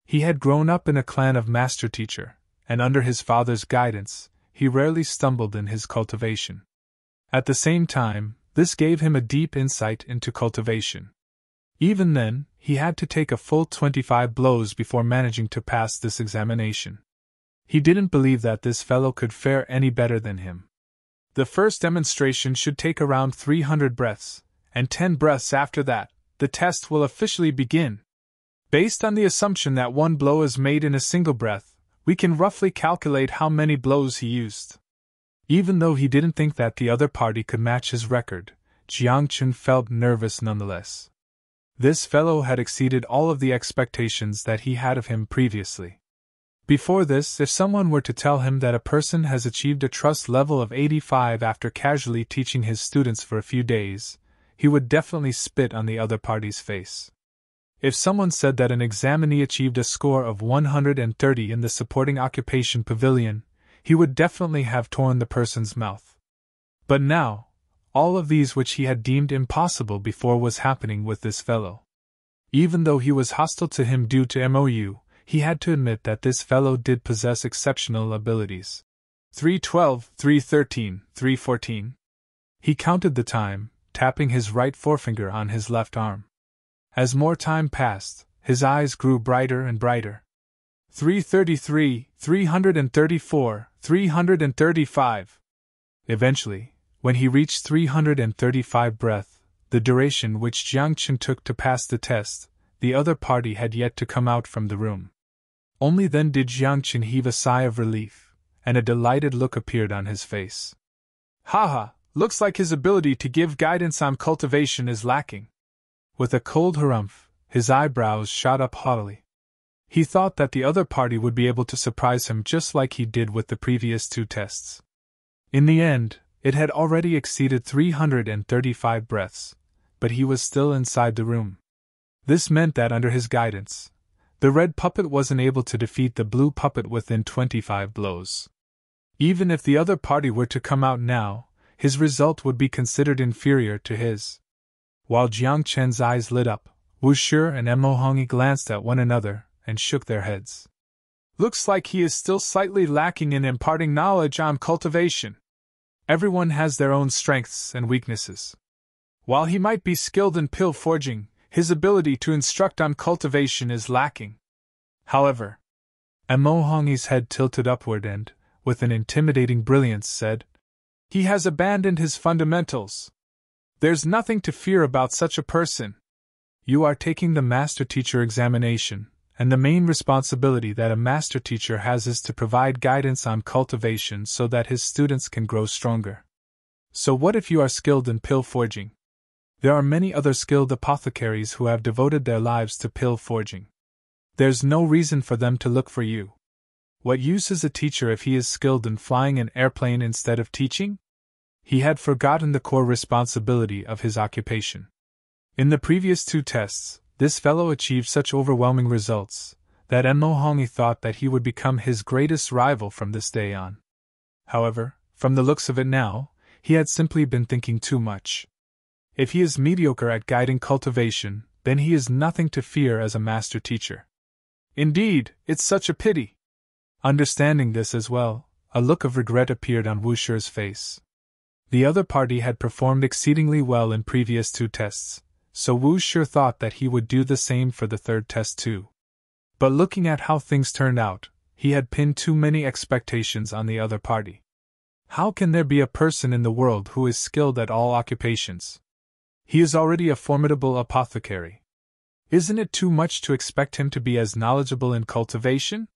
He had grown up in a clan of master-teacher, and under his father's guidance, he rarely stumbled in his cultivation. At the same time, this gave him a deep insight into cultivation. Even then, he had to take a full 25 blows before managing to pass this examination. He didn't believe that this fellow could fare any better than him. The first demonstration should take around 300 breaths, and 10 breaths after that, the test will officially begin. Based on the assumption that one blow is made in a single breath, we can roughly calculate how many blows he used. Even though he didn't think that the other party could match his record, Jiang Chen felt nervous nonetheless. This fellow had exceeded all of the expectations that he had of him previously. Before this, if someone were to tell him that a person has achieved a trust level of 85 after casually teaching his students for a few days, he would definitely spit on the other party's face. If someone said that an examinee achieved a score of 130 in the supporting occupation pavilion, he would definitely have torn the person's mouth. But now, all of these which he had deemed impossible before was happening with this fellow. Even though he was hostile to him due to MOU, he had to admit that this fellow did possess exceptional abilities. 312, 313, 314. He counted the time, tapping his right forefinger on his left arm. As more time passed, his eyes grew brighter and brighter. 333, 334, 335. Eventually, when he reached 335 breath, the duration which Jiang Chen took to pass the test, the other party had yet to come out from the room. Only then did Jiang Chen heave a sigh of relief, and a delighted look appeared on his face. Haha, looks like his ability to give guidance on cultivation is lacking. With a cold harumph, his eyebrows shot up haughtily. He thought that the other party would be able to surprise him just like he did with the previous two tests. In the end, it had already exceeded 335 breaths, but he was still inside the room. This meant that under his guidance, the red puppet wasn't able to defeat the blue puppet within 25 blows. Even if the other party were to come out now, his result would be considered inferior to his. While Jiang Chen's eyes lit up, Wusher and Mohongi glanced at one another and shook their heads. Looks like he is still slightly lacking in imparting knowledge on cultivation. Everyone has their own strengths and weaknesses. While he might be skilled in pill forging, his ability to instruct on cultivation is lacking. However, Mohongi's head tilted upward and, with an intimidating brilliance, said, "He has abandoned his fundamentals. There's nothing to fear about such a person. You are taking the master-teacher examination, and the main responsibility that a master-teacher has is to provide guidance on cultivation so that his students can grow stronger. So what if you are skilled in pill forging? There are many other skilled apothecaries who have devoted their lives to pill forging. There's no reason for them to look for you. What use is a teacher if he is skilled in flying an airplane instead of teaching?" He had forgotten the core responsibility of his occupation. In the previous two tests, this fellow achieved such overwhelming results that Enmo Hongi thought that he would become his greatest rival from this day on. However, from the looks of it now, he had simply been thinking too much. If he is mediocre at guiding cultivation, then he is nothing to fear as a master teacher. Indeed, it's such a pity. Understanding this as well, a look of regret appeared on Wu Shi's face. The other party had performed exceedingly well in previous 2 tests, so Wu Shi thought that he would do the same for the 3rd test too. But looking at how things turned out, he had pinned too many expectations on the other party. How can there be a person in the world who is skilled at all occupations? He is already a formidable apothecary. Isn't it too much to expect him to be as knowledgeable in cultivation?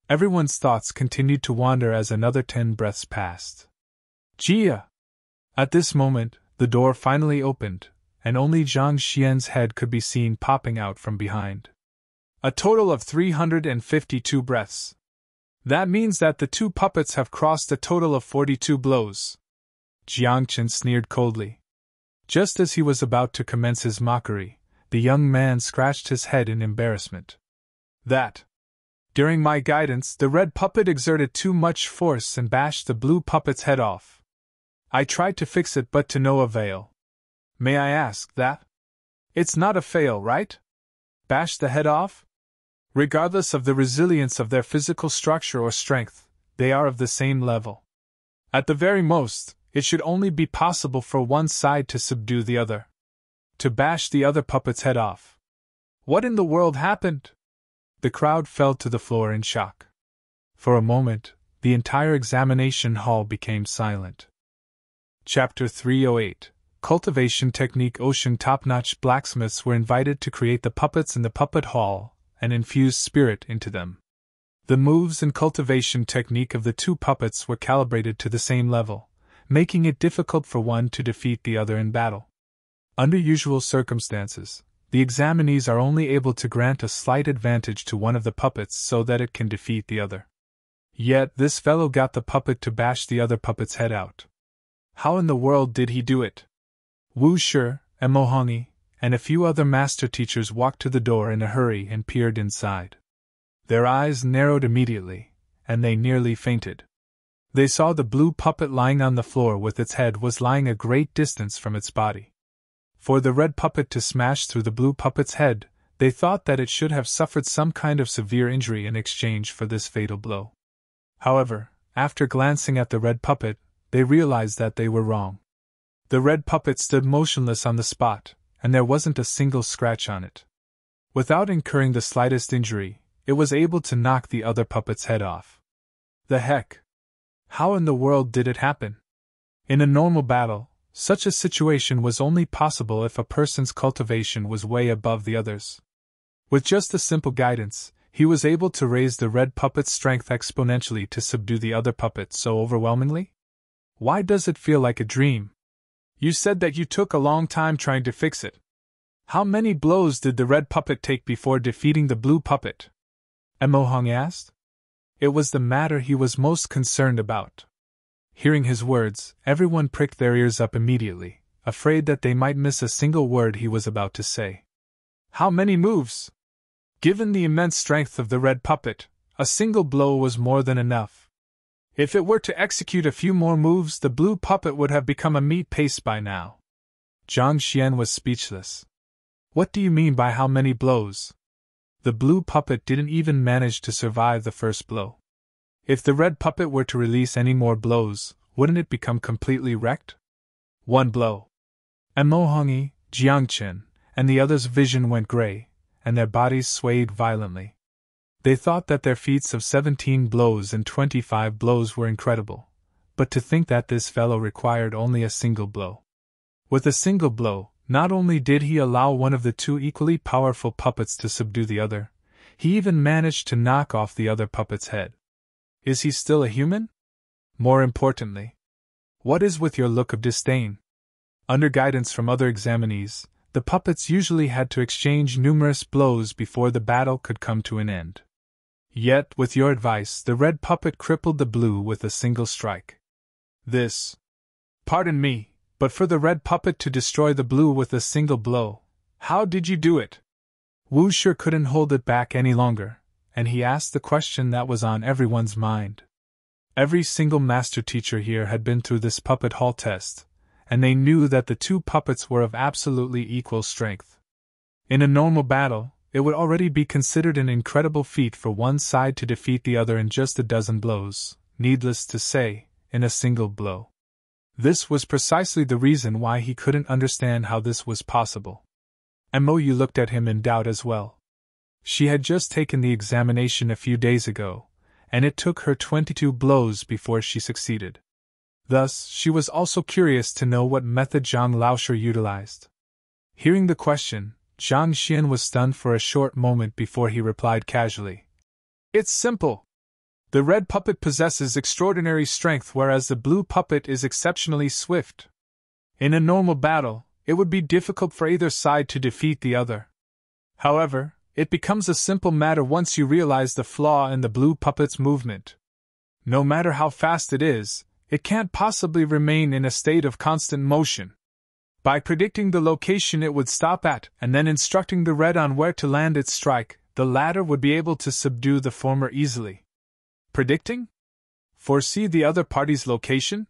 Everyone's thoughts continued to wander as another 10 breaths passed. Jia! At this moment, the door finally opened, and only Zhang Xian's head could be seen popping out from behind. A total of 352 breaths. That means that the 2 puppets have crossed a total of 42 blows. Jiang Chen sneered coldly. Just as he was about to commence his mockery, the young man scratched his head in embarrassment. That. During my guidance, the red puppet exerted too much force and bashed the blue puppet's head off. I tried to fix it but to no avail. May I ask that? It's not a fail, right? Bash the head off? Regardless of the resilience of their physical structure or strength, they are of the same level. At the very most, it should only be possible for one side to subdue the other. To bash the other puppet's head off. What in the world happened? The crowd fell to the floor in shock. For a moment, the entire examination hall became silent. Chapter 308 Cultivation Technique. Ocean top-notch blacksmiths were invited to create the puppets in the puppet hall and infuse spirit into them. The moves and cultivation technique of the 2 puppets were calibrated to the same level, making it difficult for one to defeat the other in battle. Under usual circumstances, the examinees are only able to grant a slight advantage to one of the puppets so that it can defeat the other. Yet this fellow got the puppet to bash the other puppet's head out. How in the world did he do it? Wu Shi, Enmo Hongi, and a few other master teachers walked to the door in a hurry and peered inside. Their eyes narrowed immediately, and they nearly fainted. They saw the blue puppet lying on the floor with its head was lying a great distance from its body. For the red puppet to smash through the blue puppet's head, they thought that it should have suffered some kind of severe injury in exchange for this fatal blow. However, after glancing at the red puppet, they realized that they were wrong. The red puppet stood motionless on the spot, and there wasn't a single scratch on it. Without incurring the slightest injury, it was able to knock the other puppet's head off. The heck? How in the world did it happen? In a normal battle, such a situation was only possible if a person's cultivation was way above the others. With just a simple guidance, he was able to raise the red puppet's strength exponentially to subdue the other puppet so overwhelmingly? Why does it feel like a dream? You said that you took a long time trying to fix it. How many blows did the red puppet take before defeating the blue puppet? Enmo Hongi asked. It was the matter he was most concerned about. Hearing his words, everyone pricked their ears up immediately, afraid that they might miss a single word he was about to say. How many moves? Given the immense strength of the red puppet, a single blow was more than enough. If it were to execute a few more moves, the blue puppet would have become a meat paste by now. Zhang Xian was speechless. What do you mean by how many blows? The blue puppet didn't even manage to survive the first blow. If the red puppet were to release any more blows, wouldn't it become completely wrecked? 1 blow. Enmo Hongi, Jiang Chen, and the others' vision went gray, and their bodies swayed violently. They thought that their feats of 17 blows and 25 blows were incredible, but to think that this fellow required only a single blow. With a single blow, not only did he allow one of the 2 equally powerful puppets to subdue the other, he even managed to knock off the other puppet's head. Is he still a human? More importantly, what is with your look of disdain? Under guidance from other examinees, the puppets usually had to exchange numerous blows before the battle could come to an end. Yet, with your advice, the red puppet crippled the blue with a single strike. This. Pardon me, but for the red puppet to destroy the blue with a single blow, how did you do it? Wu Shi couldn't hold it back any longer, and he asked the question that was on everyone's mind. Every single master teacher here had been through this puppet hall test, and they knew that the two puppets were of absolutely equal strength. In a normal battle, it would already be considered an incredible feat for one side to defeat the other in just a dozen blows, needless to say, in a single blow. This was precisely the reason why he couldn't understand how this was possible. Mo.U looked at him in doubt as well. She had just taken the examination a few days ago, and it took her 22 blows before she succeeded. Thus, she was also curious to know what method Zhang Laoshi utilized. Hearing the question, Zhang Xian was stunned for a short moment before he replied casually. It's simple. The red puppet possesses extraordinary strength, whereas the blue puppet is exceptionally swift. In a normal battle, it would be difficult for either side to defeat the other. However, it becomes a simple matter once you realize the flaw in the blue puppet's movement. No matter how fast it is, it can't possibly remain in a state of constant motion. By predicting the location it would stop at and then instructing the red on where to land its strike, the latter would be able to subdue the former easily. Predicting? Foresee the other party's location?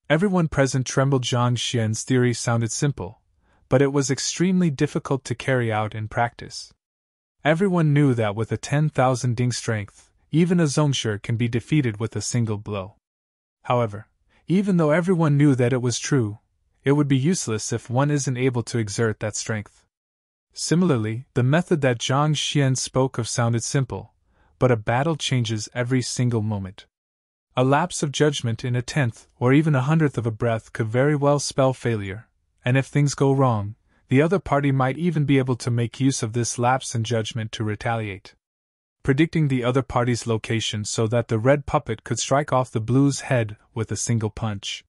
Everyone present trembled. Zhang Xian's theory sounded simple, but it was extremely difficult to carry out in practice. Everyone knew that with a 10,000 ding strength, even a Zongshi can be defeated with a single blow. However, even though everyone knew that it was true, it would be useless if one isn't able to exert that strength. Similarly, the method that Zhang Xian spoke of sounded simple, but a battle changes every single moment. A lapse of judgment in a tenth or even 100th of a breath could very well spell failure, and if things go wrong, the other party might even be able to make use of this lapse in judgment to retaliate. Predicting the other party's location so that the red puppet could strike off the blue's head with a single punch.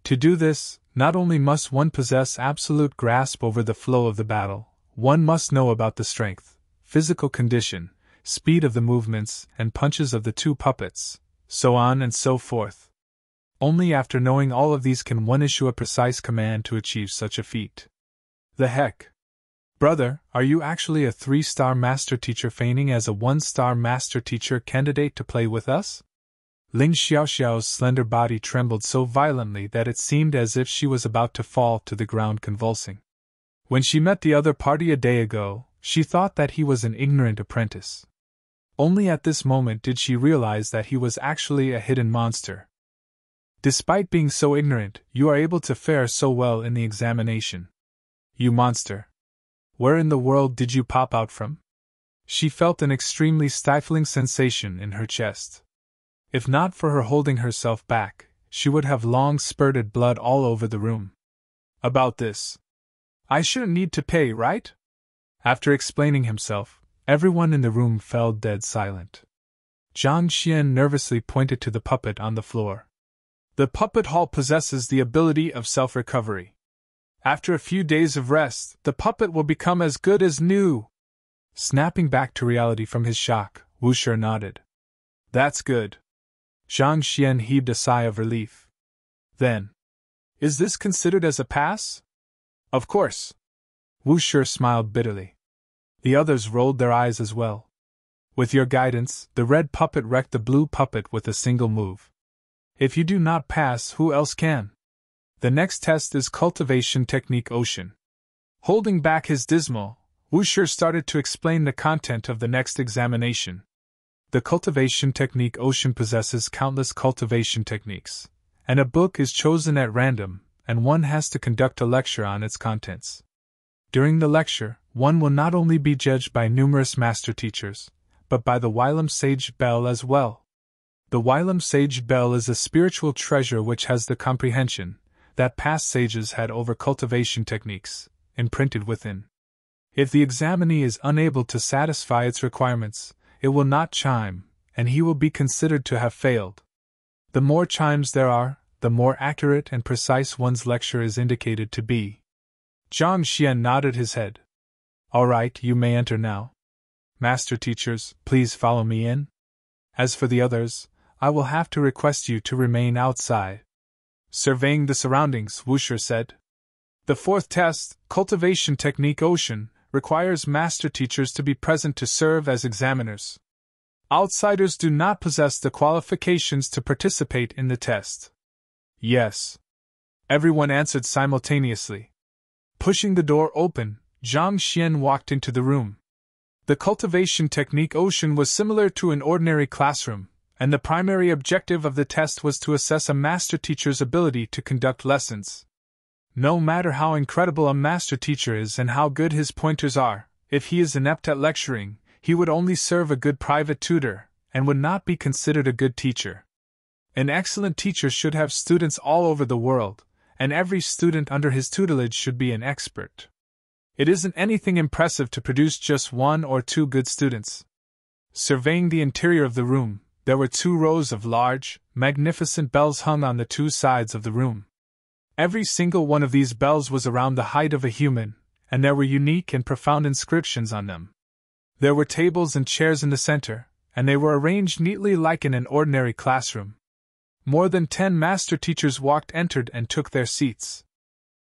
To do this, not only must one possess absolute grasp over the flow of the battle, one must know about the strength, physical condition, speed of the movements and punches of the two puppets, so on and so forth. Only after knowing all of these can one issue a precise command to achieve such a feat. The heck? Brother, are you actually a 3-star master teacher feigning as a 1-star master teacher candidate to play with us? Ling Xiaoxiao's slender body trembled so violently that it seemed as if she was about to fall to the ground convulsing. When she met the other party a day ago, she thought that he was an ignorant apprentice. Only at this moment did she realize that he was actually a hidden monster. Despite being so ignorant, you are able to fare so well in the examination. You monster! Where in the world did you pop out from? She felt an extremely stifling sensation in her chest. If not for her holding herself back, she would have long spurted blood all over the room. About this. I shouldn't need to pay, right? After explaining himself, everyone in the room fell dead silent. Zhang Xian nervously pointed to the puppet on the floor. The puppet hall possesses the ability of self-recovery. After a few days of rest, the puppet will become as good as new. Snapping back to reality from his shock, Wu Shi nodded. That's good. Zhang Xian heaved a sigh of relief. Then, is this considered as a pass? Of course. Wu Shi smiled bitterly. The others rolled their eyes as well. With your guidance, the red puppet wrecked the blue puppet with a single move. If you do not pass, who else can? The next test is Cultivation Technique Ocean. Holding back his dismal, Wu Shi started to explain the content of the next examination. The Cultivation Technique Ocean possesses countless cultivation techniques, and a book is chosen at random, and one has to conduct a lecture on its contents. During the lecture, one will not only be judged by numerous master teachers, but by the Wylam Sage Bell as well. The Wylam Sage Bell is a spiritual treasure which has the comprehension that past sages had over cultivation techniques, imprinted within. If the examinee is unable to satisfy its requirements, it will not chime, and he will be considered to have failed. The more chimes there are, the more accurate and precise one's lecture is indicated to be. Zhang Xian nodded his head. All right, you may enter now. Master teachers, please follow me in. As for the others, I will have to request you to remain outside. Surveying the surroundings, Wu Shi said. The fourth test, Cultivation Technique Ocean, requires master teachers to be present to serve as examiners. Outsiders do not possess the qualifications to participate in the test. Yes. Everyone answered simultaneously. Pushing the door open, Zhang Xian walked into the room. The cultivation technique ocean was similar to an ordinary classroom, and the primary objective of the test was to assess a master teacher's ability to conduct lessons. No matter how incredible a master teacher is and how good his pointers are, if he is inept at lecturing, he would only serve a good private tutor, and would not be considered a good teacher. An excellent teacher should have students all over the world, and every student under his tutelage should be an expert. It isn't anything impressive to produce just 1 or 2 good students. Surveying the interior of the room, there were 2 rows of large, magnificent bells hung on the 2 sides of the room. Every single one of these bells was around the height of a human, and there were unique and profound inscriptions on them. There were tables and chairs in the center, and they were arranged neatly like in an ordinary classroom. More than 10 master teachers entered and took their seats.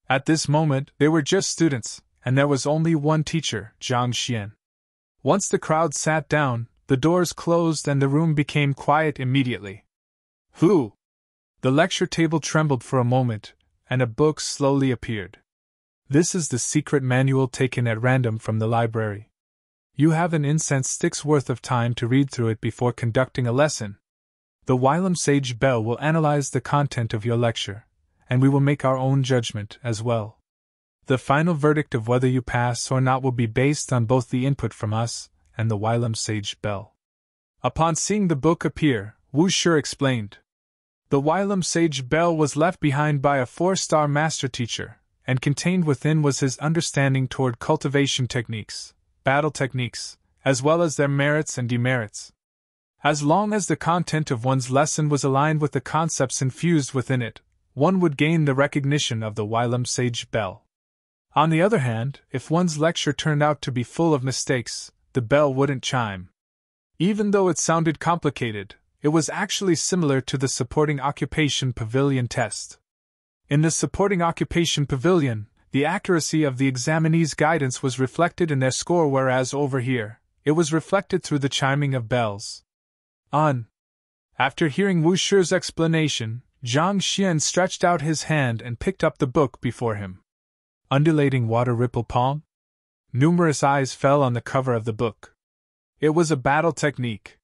At this moment, they were just students, and there was only one teacher, Zhang Xian. Once the crowd sat down, the doors closed and the room became quiet immediately. Who? The lecture table trembled for a moment, and a book slowly appeared. This is the secret manual taken at random from the library. You have an incense stick's worth of time to read through it before conducting a lesson. The Wylam Sage Bell will analyze the content of your lecture, and we will make our own judgment as well. The final verdict of whether you pass or not will be based on both the input from us and the Wylam Sage Bell. Upon seeing the book appear, Wu Shi explained. The Wylam Sage Bell was left behind by a 4-star master teacher, and contained within was his understanding toward cultivation techniques, battle techniques, as well as their merits and demerits. As long as the content of one's lesson was aligned with the concepts infused within it, one would gain the recognition of the Wylam Sage Bell. On the other hand, if one's lecture turned out to be full of mistakes, the bell wouldn't chime. Even though it sounded complicated, it was actually similar to the Supporting Occupation Pavilion test. In the Supporting Occupation Pavilion, the accuracy of the examinee's guidance was reflected in their score, whereas over here, it was reflected through the chiming of bells. After hearing Wu Shi's explanation, Zhang Xian stretched out his hand and picked up the book before him. Undulating Water Ripple Palm? Numerous eyes fell on the cover of the book. It was a battle technique.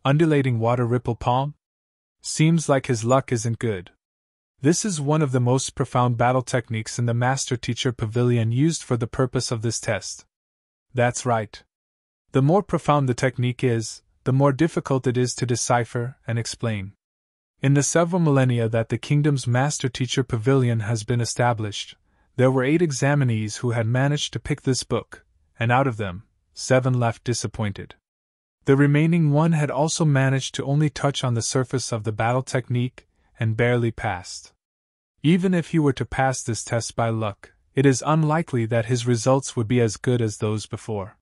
Undulating Water Ripple Palm? Seems like his luck isn't good. This is one of the most profound battle techniques in the Master Teacher Pavilion used for the purpose of this test. That's right. The more profound the technique is, the more difficult it is to decipher and explain. In the several millennia that the kingdom's Master Teacher Pavilion has been established, there were 8 examinees who had managed to pick this book, and out of them, 7 left disappointed. The remaining 1 had also managed to only touch on the surface of the battle technique and barely passed. Even if he were to pass this test by luck, it is unlikely that his results would be as good as those before.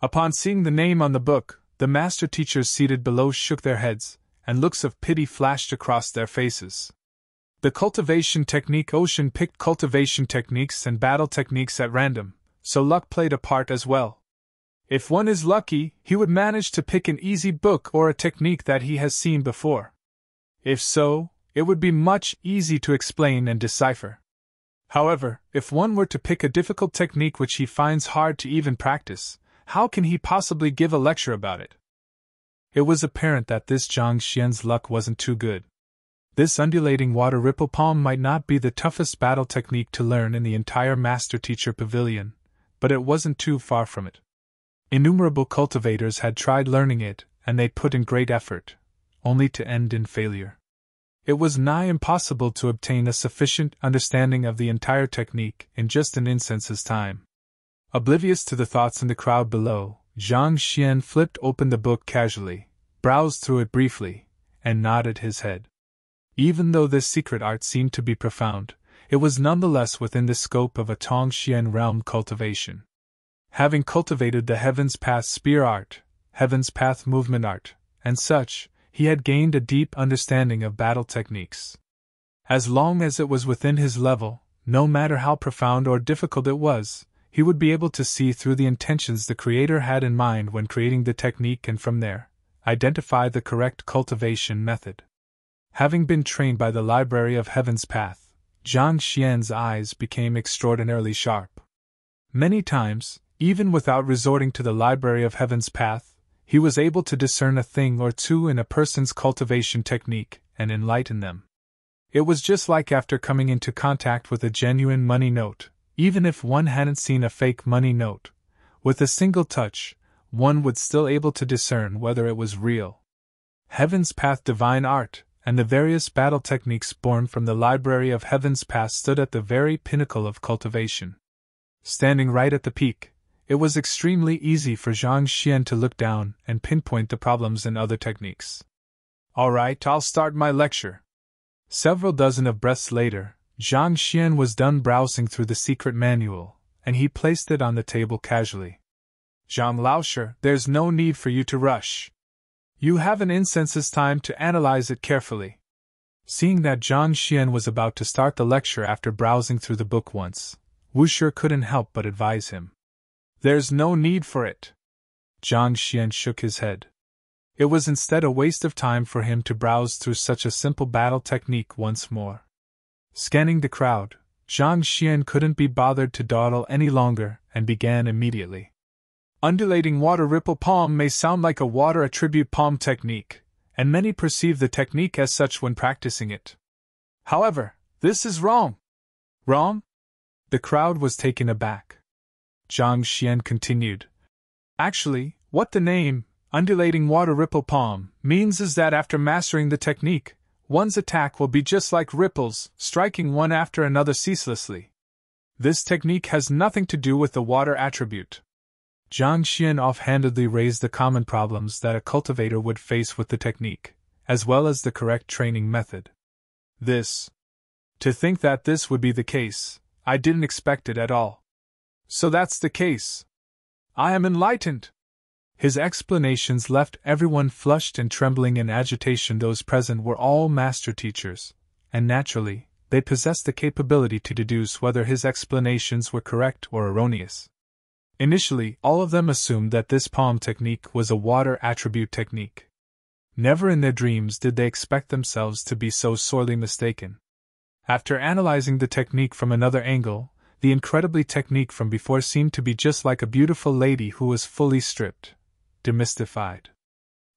Upon seeing the name on the book, the master teachers seated below shook their heads, and looks of pity flashed across their faces. The cultivation technique ocean picked cultivation techniques and battle techniques at random, so luck played a part as well. If one is lucky, he would manage to pick an easy book or a technique that he has seen before. If so, it would be much easier to explain and decipher. However, if one were to pick a difficult technique which he finds hard to even practice, how can he possibly give a lecture about it? It was apparent that this Zhang Xian's luck wasn't too good. This undulating water ripple palm might not be the toughest battle technique to learn in the entire Master Teacher Pavilion, but it wasn't too far from it. Innumerable cultivators had tried learning it, and they'd put in great effort, only to end in failure. It was nigh impossible to obtain a sufficient understanding of the entire technique in just an instant's time. Oblivious to the thoughts in the crowd below, Zhang Xian flipped open the book casually, browsed through it briefly, and nodded his head. Even though this secret art seemed to be profound, it was nonetheless within the scope of a Tongxian realm cultivation. Having cultivated the Heaven's Path spear art, Heaven's Path movement art, and such, he had gained a deep understanding of battle techniques. As long as it was within his level, no matter how profound or difficult it was, he would be able to see through the intentions the creator had in mind when creating the technique, and from there, identify the correct cultivation method. Having been trained by the Library of Heaven's Path, Zhang Xian's eyes became extraordinarily sharp. Many times, even without resorting to the Library of Heaven's Path, he was able to discern a thing or two in a person's cultivation technique and enlighten them. It was just like after coming into contact with a genuine money note, even if one hadn't seen a fake money note. With a single touch, one would still able to discern whether it was real. Heaven's Path Divine Art and the various battle techniques born from the Library of Heaven's Path stood at the very pinnacle of cultivation. Standing right at the peak, it was extremely easy for Zhang Xian to look down and pinpoint the problems in other techniques. All right, I'll start my lecture. Several dozen of breaths later, Zhang Xian was done browsing through the secret manual, and he placed it on the table casually. Zhang Laoshe, there's no need for you to rush. You have an incense's time to analyze it carefully. Seeing that Zhang Xian was about to start the lecture after browsing through the book once, Wu Shi couldn't help but advise him. There's no need for it. Zhang Xian shook his head. It was instead a waste of time for him to browse through such a simple battle technique once more. Scanning the crowd, Zhang Xian couldn't be bothered to dawdle any longer and began immediately. Undulating water ripple palm may sound like a water attribute palm technique, and many perceive the technique as such when practicing it. However, this is wrong. Wrong? The crowd was taken aback. Zhang Xian continued. Actually, what the name, undulating water ripple palm, means is that after mastering the technique, one's attack will be just like ripples, striking one after another ceaselessly. This technique has nothing to do with the water attribute. Zhang Xian offhandedly raised the common problems that a cultivator would face with the technique, as well as the correct training method. To think that this would be the case, I didn't expect it at all. So that's the case. I am enlightened. His explanations left everyone flushed and trembling in agitation. Those present were all master teachers, and naturally, they possessed the capability to deduce whether his explanations were correct or erroneous. Initially, all of them assumed that this palm technique was a water attribute technique. Never in their dreams did they expect themselves to be so sorely mistaken. After analyzing the technique from another angle, the incredibly technique from before seemed to be just like a beautiful lady who was fully stripped, demystified.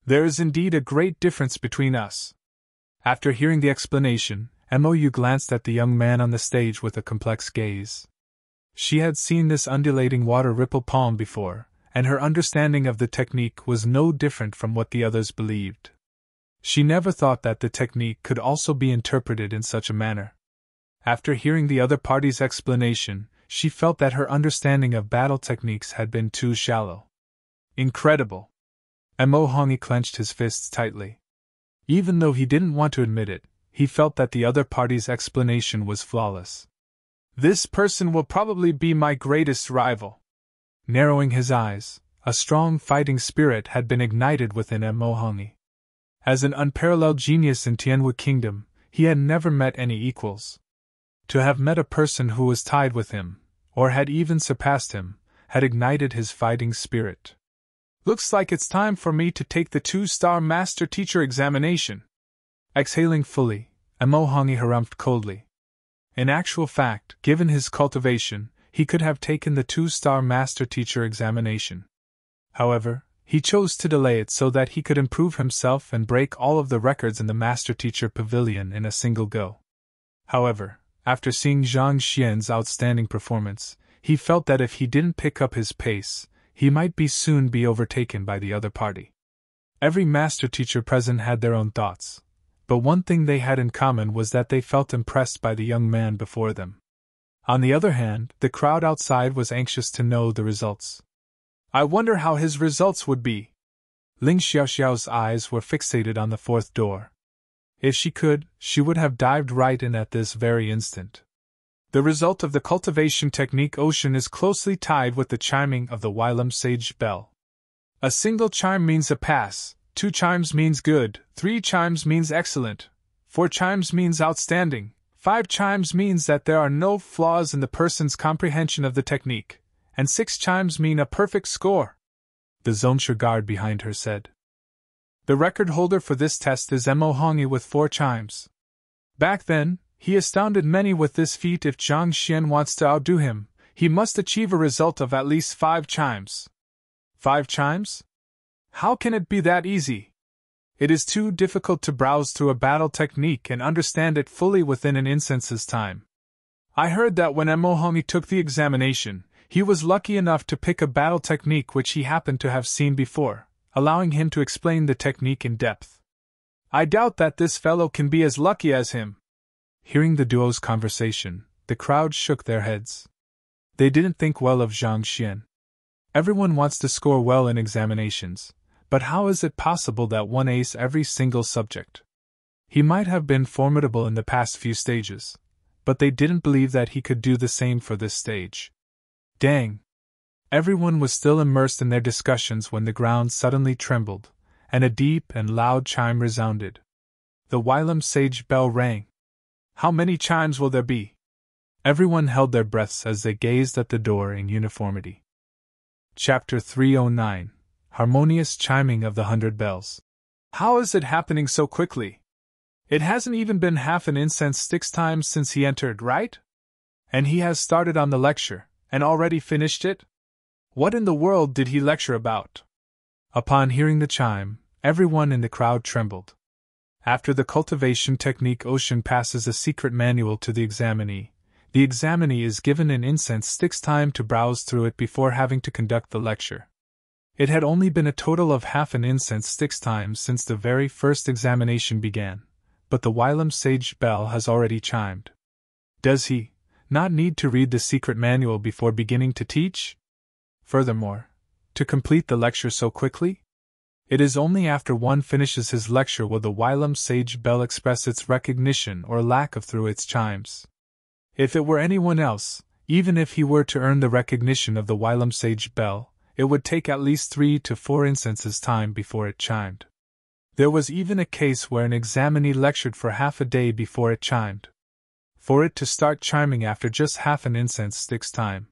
There is indeed a great difference between us. After hearing the explanation, Mou glanced at the young man on the stage with a complex gaze. She had seen this undulating water ripple palm before, and her understanding of the technique was no different from what the others believed. She never thought that the technique could also be interpreted in such a manner. After hearing the other party's explanation, she felt that her understanding of battle techniques had been too shallow. Incredible! Mo Hongyi clenched his fists tightly. Even though he didn't want to admit it, he felt that the other party's explanation was flawless. This person will probably be my greatest rival. Narrowing his eyes, a strong fighting spirit had been ignited within Mo Hongyi. As an unparalleled genius in Tianwu Kingdom, he had never met any equals. To have met a person who was tied with him, or had even surpassed him, had ignited his fighting spirit. Looks like it's time for me to take the 2-star Master Teacher examination. Exhaling fully, Mo Hongyi harumphed coldly. In actual fact, given his cultivation, he could have taken the 2-star Master Teacher examination. However, he chose to delay it so that he could improve himself and break all of the records in the Master Teacher Pavilion in a single go. However, after seeing Zhang Xian's outstanding performance, he felt that if he didn't pick up his pace, he might soon be overtaken by the other party. Every Master Teacher present had their own thoughts, but one thing they had in common was that they felt impressed by the young man before them. On the other hand, the crowd outside was anxious to know the results. I wonder how his results would be. Ling Xiaoxiao's eyes were fixated on the 4th door. If she could, she would have dived right in at this very instant. The result of the cultivation technique ocean is closely tied with the chiming of the Wylam Sage Bell. A single chime means a pass, 2 chimes means good, 3 chimes means excellent, 4 chimes means outstanding, 5 chimes means that there are no flaws in the person's comprehension of the technique, and 6 chimes mean a perfect score, the Zhongshu guard behind her said. The record holder for this test is Mo Hongyi with 4 chimes. Back then, he astounded many with this feat. If Zhang Xian wants to outdo him, he must achieve a result of at least 5 chimes. 5 chimes? How can it be that easy? It is too difficult to browse through a battle technique and understand it fully within an instance's time. I heard that when Mo Hongyi took the examination, he was lucky enough to pick a battle technique which he happened to have seen before, allowing him to explain the technique in depth. I doubt that this fellow can be as lucky as him. Hearing the duo's conversation, the crowd shook their heads. They didn't think well of Zhang Xian. Everyone wants to score well in examinations, but how is it possible that one ace every single subject? He might have been formidable in the past few stages, but they didn't believe that he could do the same for this stage. Dang! Everyone was still immersed in their discussions when the ground suddenly trembled, and a deep and loud chime resounded. The Wylam Sage bell rang. How many chimes will there be? Everyone held their breaths as they gazed at the door in uniformity. Chapter 309 Harmonious Chiming of the 100 Bells. How is it happening so quickly? It hasn't even been half an incense stick's time since he entered, right? And he has started on the lecture, and already finished it? What in the world did he lecture about? Upon hearing the chime, everyone in the crowd trembled. After the cultivation technique, Ocean passes a secret manual to the examinee. The examinee is given an incense stick's time to browse through it before having to conduct the lecture. It had only been a total of half an incense stick's time since the very first examination began, but the Wylam Sage bell has already chimed. Does he not need to read the secret manual before beginning to teach? Furthermore, to complete the lecture so quickly? It is only after one finishes his lecture will the Wylam Sage bell express its recognition or lack of through its chimes. If it were anyone else, even if he were to earn the recognition of the Wylam Sage bell, it would take at least 3 to 4 instances time before it chimed. There was even a case where an examinee lectured for half a day before it chimed. For it to start chiming after just half an incense stick's time.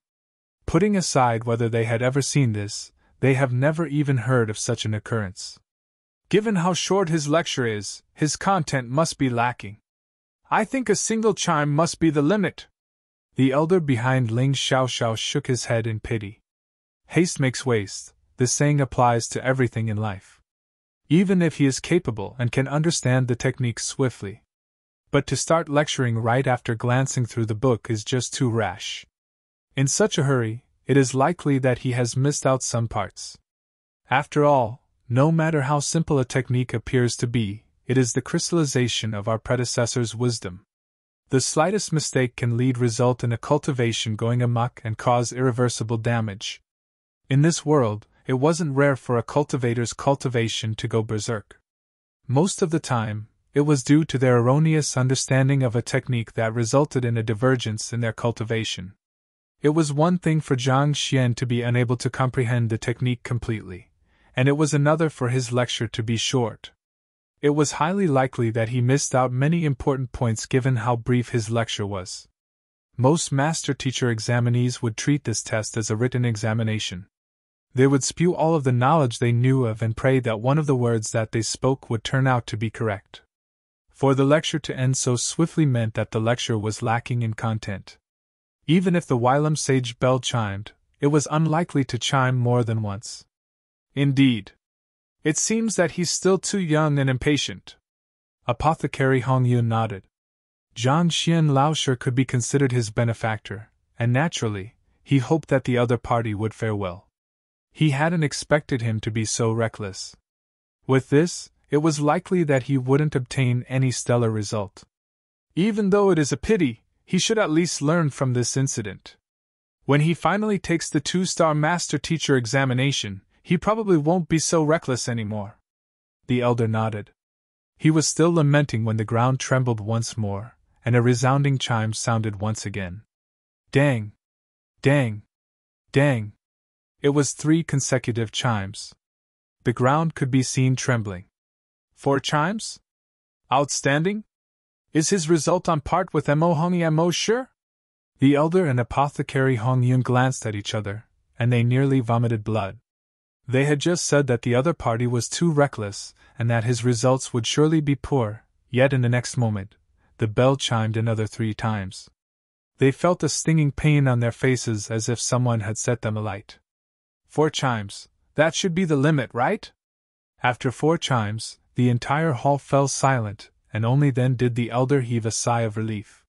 Putting aside whether they had ever seen this, they have never even heard of such an occurrence. Given how short his lecture is, his content must be lacking. I think a single chime must be the limit. The elder behind Ling Xiaoxiao shook his head in pity. Haste makes waste, this saying applies to everything in life. Even if he is capable and can understand the technique swiftly. But to start lecturing right after glancing through the book is just too rash. In such a hurry, it is likely that he has missed out some parts. After all, no matter how simple a technique appears to be, it is the crystallization of our predecessors' wisdom. The slightest mistake can result in a cultivation going amok and cause irreversible damage. In this world, it wasn't rare for a cultivator's cultivation to go berserk. Most of the time, it was due to their erroneous understanding of a technique that resulted in a divergence in their cultivation. It was one thing for Zhang Xian to be unable to comprehend the technique completely, and it was another for his lecture to be short. It was highly likely that he missed out many important points given how brief his lecture was. Most master-teacher examinees would treat this test as a written examination. They would spew all of the knowledge they knew of and pray that one of the words that they spoke would turn out to be correct. For the lecture to end so swiftly meant that the lecture was lacking in content. Even if the Wylam Sage bell chimed, it was unlikely to chime more than once. Indeed. It seems that he's still too young and impatient. Apothecary Hong Yun nodded. Zhang Xian Laosher could be considered his benefactor, and naturally, he hoped that the other party would fare well. He hadn't expected him to be so reckless. With this, it was likely that he wouldn't obtain any stellar result. Even though it is a pity, he should at least learn from this incident. When he finally takes the 2-star master-teacher examination, he probably won't be so reckless anymore. The elder nodded. He was still lamenting when the ground trembled once more, and a resounding chime sounded once again. Dang! Dang! Dang! It was 3 consecutive chimes. The ground could be seen trembling. 4 chimes? Outstanding? Is his result on par with Mo Hongyi? Mo sure? The elder and Apothecary Hong Yun glanced at each other, and they nearly vomited blood. They had just said that the other party was too reckless, and that his results would surely be poor, yet in the next moment, the bell chimed another 3 times. They felt a stinging pain on their faces as if someone had set them alight. 4 chimes, that should be the limit, right? After 4 chimes, the entire hall fell silent, and only then did the elder heave a sigh of relief.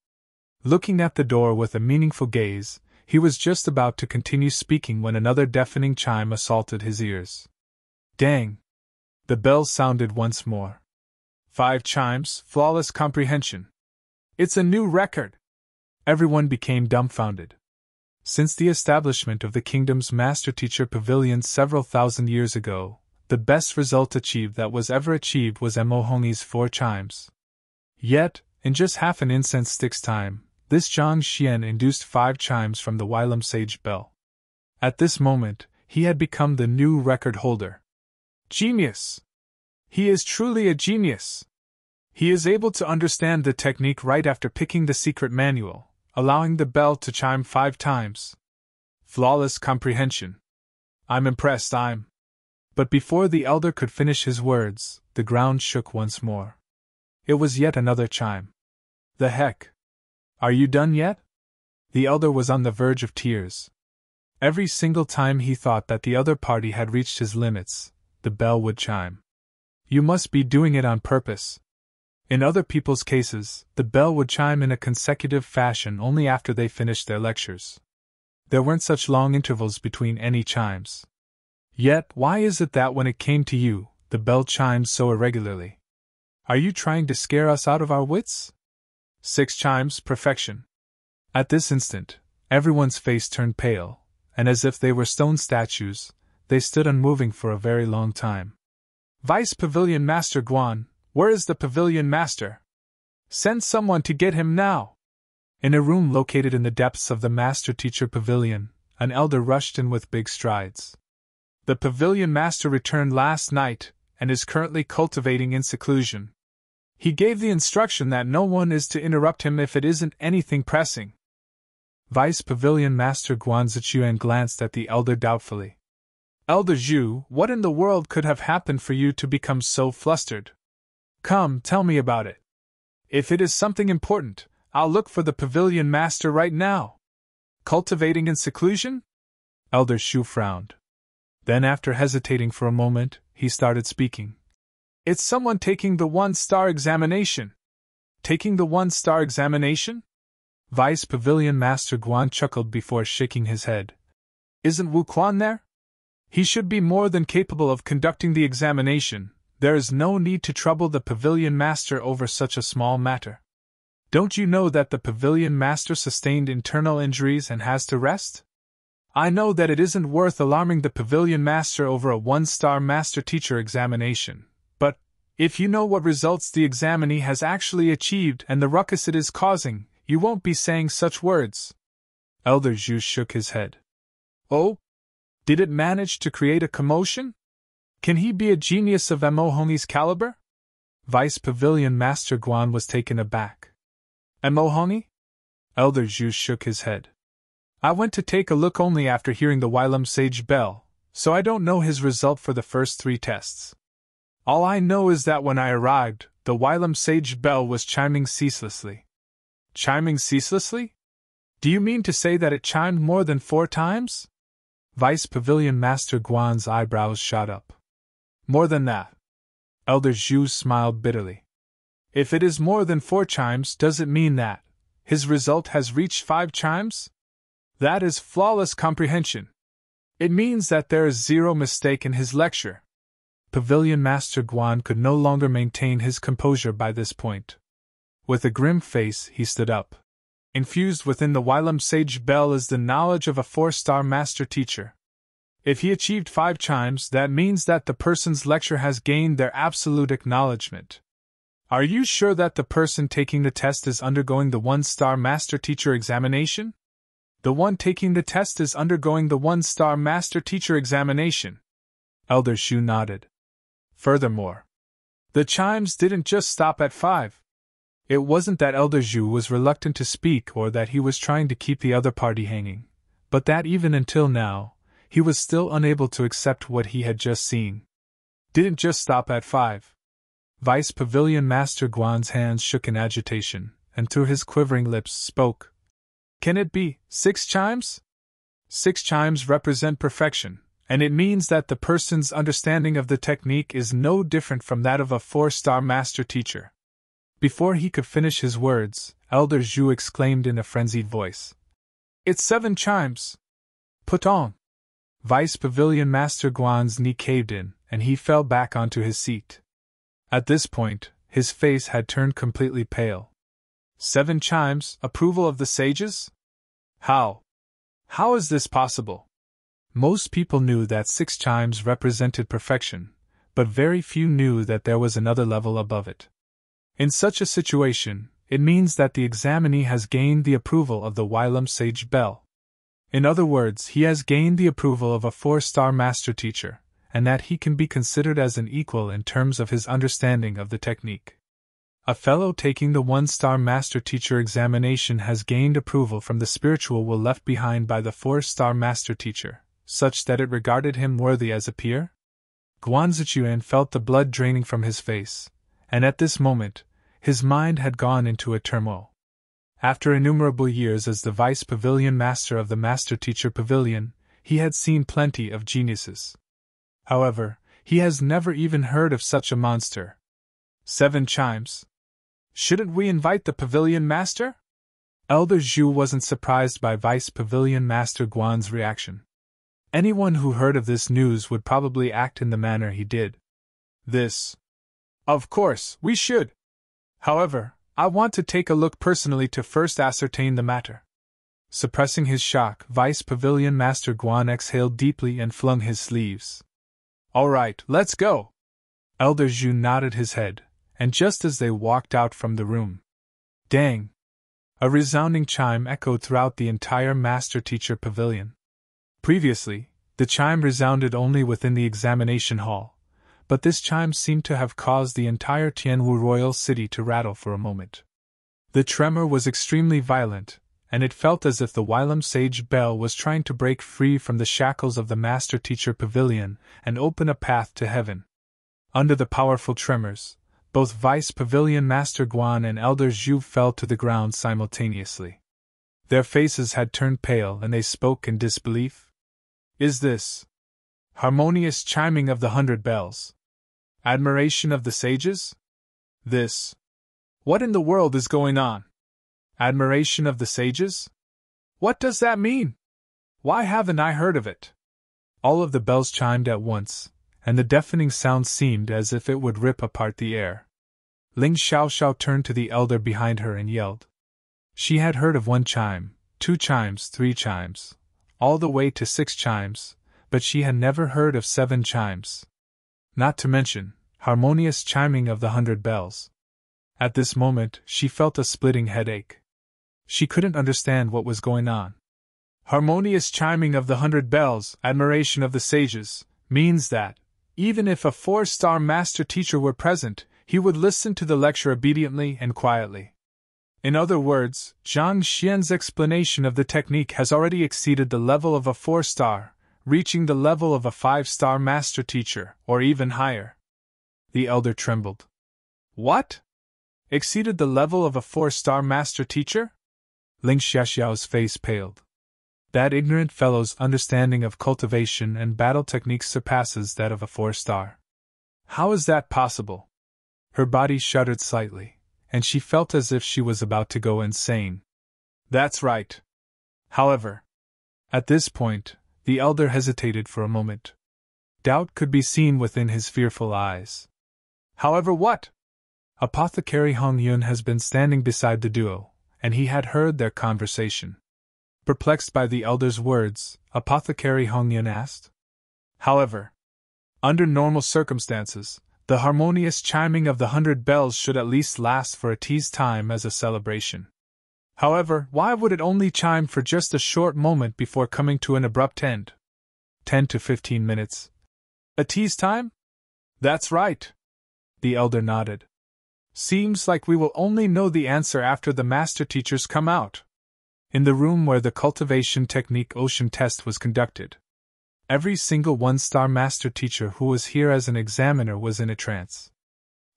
Looking at the door with a meaningful gaze, he was just about to continue speaking when another deafening chime assaulted his ears. Dang! The bell sounded once more. 5 chimes, flawless comprehension. It's a new record! Everyone became dumbfounded. Since the establishment of the kingdom's master-teacher pavilion several thousand years ago, the best result achieved that was ever achieved was Emohoni's 4 chimes. Yet, in just half an incense stick's time, this Zhang Xian induced 5 chimes from the Wylam Sage Bell. At this moment, he had become the new record holder. Genius! He is truly a genius! He is able to understand the technique right after picking the secret manual, allowing the bell to chime 5 times. Flawless comprehension. I'm impressed, But before the elder could finish his words, the ground shook once more. It was yet another chime. The heck? Are you done yet? The elder was on the verge of tears. Every single time he thought that the other party had reached his limits, the bell would chime. You must be doing it on purpose. In other people's cases, the bell would chime in a consecutive fashion only after they finished their lectures. There weren't such long intervals between any chimes. Yet, why is it that when it came to you, the bell chimed so irregularly? Are you trying to scare us out of our wits? 6 chimes, perfection. At this instant, everyone's face turned pale, and as if they were stone statues, they stood unmoving for a very long time. Vice Pavilion Master Guan, where is the Pavilion Master? Send someone to get him now! In a room located in the depths of the Master-Teacher Pavilion, an elder rushed in with big strides. The Pavilion Master returned last night, and is currently cultivating in seclusion. He gave the instruction that no one is to interrupt him if it isn't anything pressing. Vice Pavilion Master Guan Zichuan glanced at the elder doubtfully. Elder Zhu, what in the world could have happened for you to become so flustered? Come, tell me about it. If it is something important, I'll look for the Pavilion Master right now. Cultivating in seclusion? Elder Zhu frowned. Then, after hesitating for a moment, he started speaking. It's someone taking the 1-star examination. Taking the 1-star examination? Vice Pavilion Master Guan chuckled before shaking his head. Isn't Wu Quan there? He should be more than capable of conducting the examination. There is no need to trouble the Pavilion Master over such a small matter. Don't you know that the Pavilion Master sustained internal injuries and has to rest? I know that it isn't worth alarming the Pavilion Master over a 1-star Master-Teacher examination. If you know what results the examinee has actually achieved and the ruckus it is causing, you won't be saying such words. Elder Zhu shook his head. Oh? Did it manage to create a commotion? Can he be a genius of Emohoni's caliber? Vice Pavilion Master Guan was taken aback. Emohoni? Elder Zhu shook his head. I went to take a look only after hearing the Wylam Sage Bell, so I don't know his result for the first 3 tests. All I know is that when I arrived, the Wylam Sage Bell was chiming ceaselessly. Chiming ceaselessly? Do you mean to say that it chimed more than 4 times? Vice Pavilion Master Guan's eyebrows shot up. More than that. Elder Zhu smiled bitterly. If it is more than 4 chimes, does it mean that his result has reached 5 chimes? That is flawless comprehension. It means that there is 0 mistake in his lecture. Pavilion Master Guan could no longer maintain his composure by this point. With a grim face, he stood up. Infused within the Wylam Sage Bell is the knowledge of a 4-star master teacher. If he achieved 5 chimes, that means that the person's lecture has gained their absolute acknowledgement. Are you sure that the person taking the test is undergoing the 1-star master teacher examination? The one taking the test is undergoing the 1-star master teacher examination. Elder Zhu nodded. Furthermore, the chimes didn't just stop at 5. It wasn't that Elder Zhu was reluctant to speak or that he was trying to keep the other party hanging, but that even until now, he was still unable to accept what he had just seen. Didn't just stop at 5. Vice Pavilion Master Guan's hands shook in agitation, and through his quivering lips spoke. Can it be 6 chimes? 6 chimes represent perfection, and it means that the person's understanding of the technique is no different from that of a 4-star master teacher. Before he could finish his words, Elder Zhu exclaimed in a frenzied voice. It's 7 chimes! Putong! Vice Pavilion Master Guan's knee caved in, and he fell back onto his seat. At this point, his face had turned completely pale. 7 chimes, approval of the sages? How? How is this possible? Most people knew that 6 chimes represented perfection, but very few knew that there was another level above it. In such a situation, it means that the examinee has gained the approval of the Wylam Sage Bell. In other words, he has gained the approval of a 4-star master teacher, and that he can be considered as an equal in terms of his understanding of the technique. A fellow taking the 1-star master teacher examination has gained approval from the spiritual will left behind by the 4-star master teacher, such that it regarded him worthy as a peer? Guan Zichuan felt the blood draining from his face, and at this moment, his mind had gone into a turmoil. After innumerable years as the Vice Pavilion Master of the Master Teacher Pavilion, he had seen plenty of geniuses. However, he has never even heard of such a monster. 7 chimes. Shouldn't we invite the Pavilion Master? Elder Zhu wasn't surprised by Vice Pavilion Master Guan's reaction. Anyone who heard of this news would probably act in the manner he did. This. Of course, we should. However, I want to take a look personally to first ascertain the matter. Suppressing his shock, Vice Pavilion Master Guan exhaled deeply and flung his sleeves. All right, let's go. Elder Zhu nodded his head, and just as they walked out from the room, dang! A resounding chime echoed throughout the entire Master-Teacher Pavilion. Previously, the chime resounded only within the examination hall, but this chime seemed to have caused the entire Tianwu royal city to rattle for a moment. The tremor was extremely violent, and it felt as if the Wylam Sage Bell was trying to break free from the shackles of the Master-Teacher Pavilion and open a path to heaven. Under the powerful tremors, both Vice Pavilion Master Guan and Elder Zhu fell to the ground simultaneously. Their faces had turned pale and they spoke in disbelief. Is this harmonious chiming of the 100 bells? Admiration of the sages? This. What in the world is going on? Admiration of the sages? What does that mean? Why haven't I heard of it? All of the bells chimed at once, and the deafening sound seemed as if it would rip apart the air. Ling Xiaoxiao turned to the elder behind her and yelled. She had heard of 1 chime, 2 chimes, 3 chimes, all the way to 6 chimes, but she had never heard of 7 chimes. Not to mention, harmonious chiming of the 100 bells. At this moment, she felt a splitting headache. She couldn't understand what was going on. Harmonious chiming of the 100 bells, admiration of the sages, means that, even if a 4-star master teacher were present, he would listen to the lecture obediently and quietly. In other words, Zhang Xian's explanation of the technique has already exceeded the level of a 4-star, reaching the level of a 5-star master teacher, or even higher. The elder trembled. What? Exceeded the level of a 4-star master teacher? Ling Xiaoxiao's face paled. That ignorant fellow's understanding of cultivation and battle techniques surpasses that of a 4-star. How is that possible? Her body shuddered slightly, and she felt as if she was about to go insane. That's right. However, at this point, the elder hesitated for a moment. Doubt could be seen within his fearful eyes. However, what? Apothecary Hong Yun has been standing beside the duo, and he had heard their conversation. Perplexed by the elder's words, Apothecary Hong Yun asked. However, under normal circumstances, the harmonious chiming of the 100 bells should at least last for a tea's time as a celebration. However, why would it only chime for just a short moment before coming to an abrupt end? 10 to 15 minutes. A tea's time? That's right. The elder nodded. Seems like we will only know the answer after the master teachers come out. In the room where the cultivation technique ocean test was conducted, Every single one-star master teacher who was here as an examiner was in a trance.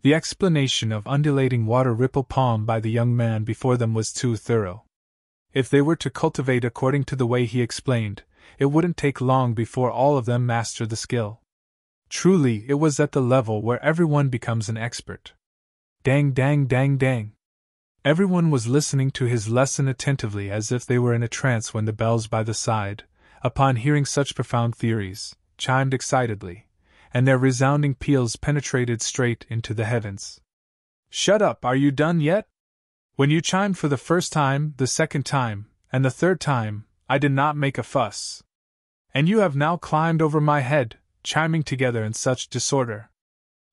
The explanation of undulating water ripple palm by the young man before them was too thorough. If they were to cultivate according to the way he explained, it wouldn't take long before all of them mastered the skill. Truly, it was at the level where everyone becomes an expert. Dang, dang, dang, dang. Everyone was listening to his lesson attentively as if they were in a trance when the bells by the side, upon hearing such profound theories, chimed excitedly, and their resounding peals penetrated straight into the heavens. "Shut up, are you done yet? When you chimed for the first time, the second time, and the third time, I did not make a fuss. And you have now climbed over my head, chiming together in such disorder.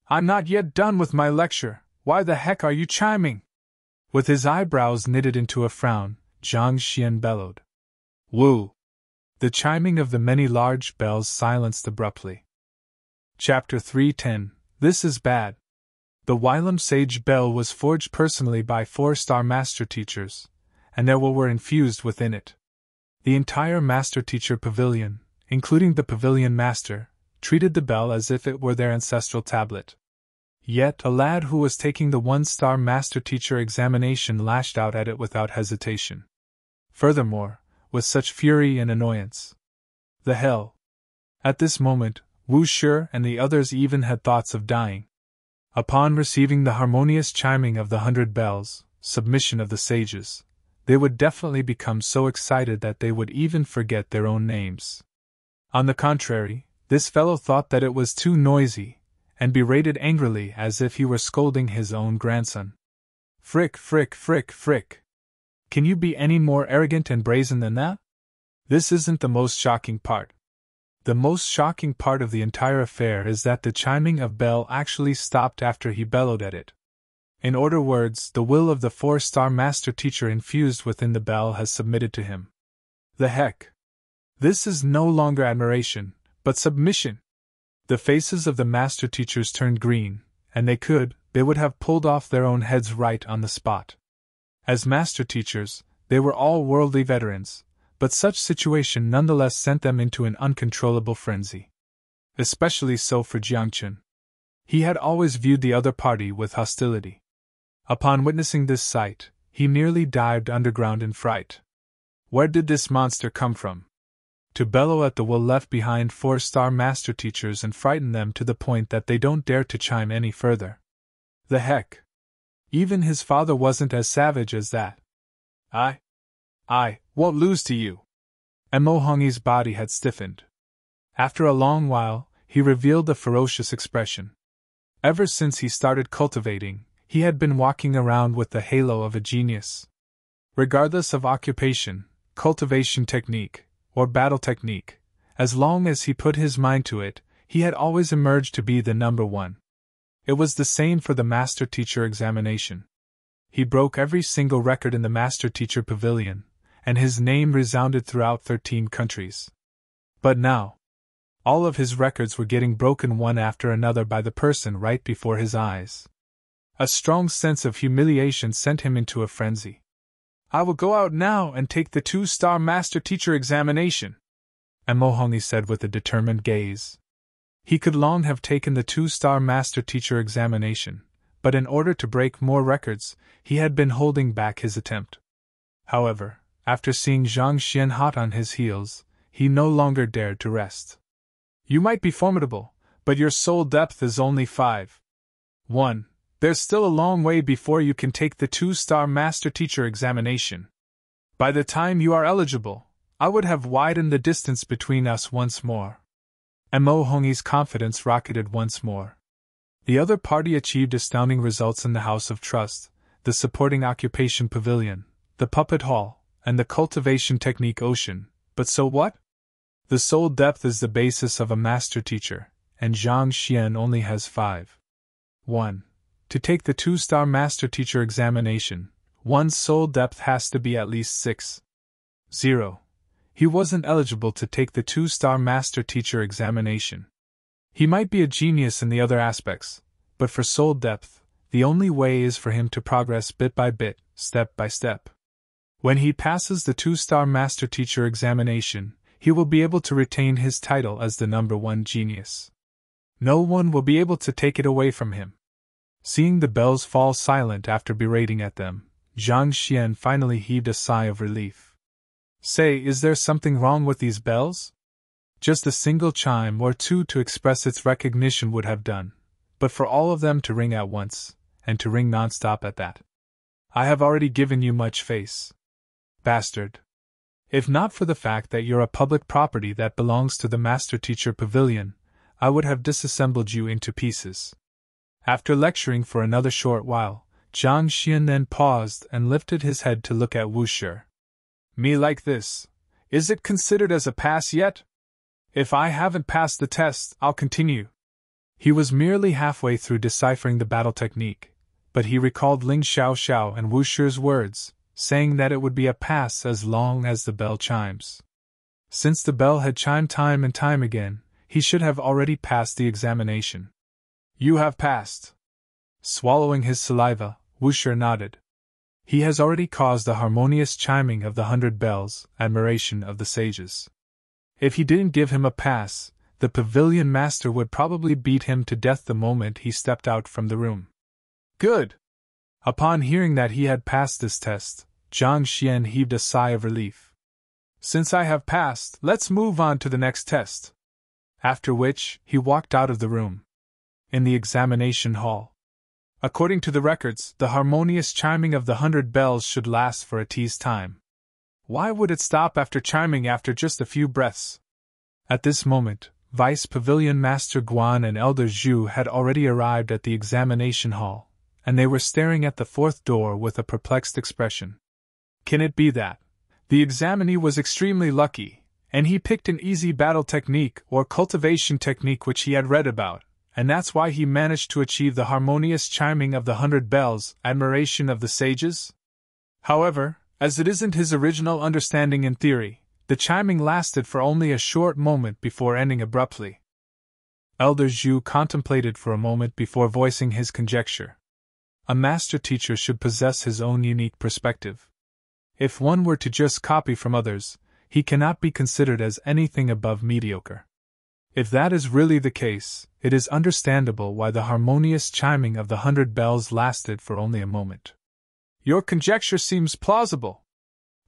I'm not yet done with my lecture, why the heck are you chiming?" With his eyebrows knitted into a frown, Zhang Xian bellowed. "Woo!" The chiming of the many large bells silenced abruptly. Chapter 310. This is bad. The Wylam Sage Bell was forged personally by 4-star master teachers, and there were infused within it. The entire master teacher pavilion, including the pavilion master, treated the bell as if it were their ancestral tablet. Yet a lad who was taking the 1-star master teacher examination lashed out at it without hesitation. Furthermore, with such fury and annoyance. The hell! At this moment, Wu Shi and the others even had thoughts of dying. Upon receiving the harmonious chiming of the 100 bells, submission of the sages, they would definitely become so excited that they would even forget their own names. On the contrary, this fellow thought that it was too noisy, and berated angrily as if he were scolding his own grandson. Frick, frick, frick, frick. Can you be any more arrogant and brazen than that? This isn't the most shocking part. The most shocking part of the entire affair is that the chiming of bell actually stopped after he bellowed at it. In other words, the will of the 4-star master teacher infused within the bell has submitted to him. The heck! This is no longer admiration, but submission. The faces of the master teachers turned green, and they would have pulled off their own heads right on the spot. As master teachers, they were all worldly veterans, but such situation nonetheless sent them into an uncontrollable frenzy. Especially so for Jiangchen. He had always viewed the other party with hostility. Upon witnessing this sight, he nearly dived underground in fright. Where did this monster come from? To bellow at the will left behind 4-star master teachers and frighten them to the point that they don't dare to chime any further. The heck! Even his father wasn't as savage as that. I won't lose to you. Mo Hongyi's body had stiffened. After a long while, he revealed a ferocious expression. Ever since he started cultivating, he had been walking around with the halo of a genius. Regardless of occupation, cultivation technique, or battle technique, as long as he put his mind to it, he had always emerged to be the number one. It was the same for the master teacher examination. He broke every single record in the master teacher pavilion, and his name resounded throughout 13 countries. But now, all of his records were getting broken one after another by the person right before his eyes. A strong sense of humiliation sent him into a frenzy. "I will go out now and take the 2-star master teacher examination," Mo Hongyi said with a determined gaze. He could long have taken the 2-star master teacher examination, but in order to break more records, he had been holding back his attempt. However, after seeing Zhang Xian hot on his heels, he no longer dared to rest. "You might be formidable, but your soul depth is only 5.1. There's still a long way before you can take the 2-star master teacher examination. By the time you are eligible, I would have widened the distance between us once more." Mo Hongyi's confidence rocketed once more. The other party achieved astounding results in the House of Trust, the supporting occupation pavilion, the puppet hall, and the cultivation technique ocean, but so what? The soul depth is the basis of a master teacher, and Zhang Xian only has 5.1. To take the 2-star master teacher examination, one's soul depth has to be at least 6.0. He wasn't eligible to take the 2-star master teacher examination. He might be a genius in the other aspects, but for soul depth, the only way is for him to progress bit by bit, step by step. When he passes the 2-star master teacher examination, he will be able to retain his title as the #1 genius. No one will be able to take it away from him. Seeing the bells fall silent after berating at them, Zhang Xian finally heaved a sigh of relief. Say, is there something wrong with these bells? Just a single chime or two to express its recognition would have done, but for all of them to ring at once, and to ring non-stop at that. I have already given you much face. Bastard. If not for the fact that you're a public property that belongs to the Master-Teacher Pavilion, I would have disassembled you into pieces. After lecturing for another short while, Zhang Xian then paused and lifted his head to look at Wu Shi. Me like this. Is it considered as a pass yet? If I haven't passed the test, I'll continue. He was merely halfway through deciphering the battle technique, but he recalled Ling Xiao and Wu Shi's words, saying that it would be a pass as long as the bell chimes. Since the bell had chimed time and time again, he should have already passed the examination. You have passed. Swallowing his saliva, Wu Shi nodded. He has already caused the harmonious chiming of the 100 bells, admiration of the sages. If he didn't give him a pass, the pavilion master would probably beat him to death the moment he stepped out from the room. Good! Upon hearing that he had passed this test, Zhang Xian heaved a sigh of relief. Since I have passed, let's move on to the next test. After which, he walked out of the room. In the examination hall. According to the records, the harmonious chiming of the 100 bells should last for a tea's time. Why would it stop after chiming after just a few breaths? At this moment, Vice Pavilion Master Guan and Elder Zhu had already arrived at the examination hall, and they were staring at the fourth door with a perplexed expression. Can it be that the examinee was extremely lucky, and he picked an easy battle technique or cultivation technique which he had read about, and that's why he managed to achieve the harmonious chiming of the 100 bells, admiration of the sages? However, as it isn't his original understanding in theory, the chiming lasted for only a short moment before ending abruptly. Elder Zhu contemplated for a moment before voicing his conjecture. A master teacher should possess his own unique perspective. If one were to just copy from others, he cannot be considered as anything above mediocre. If that is really the case, it is understandable why the harmonious chiming of the 100 bells lasted for only a moment. Your conjecture seems plausible.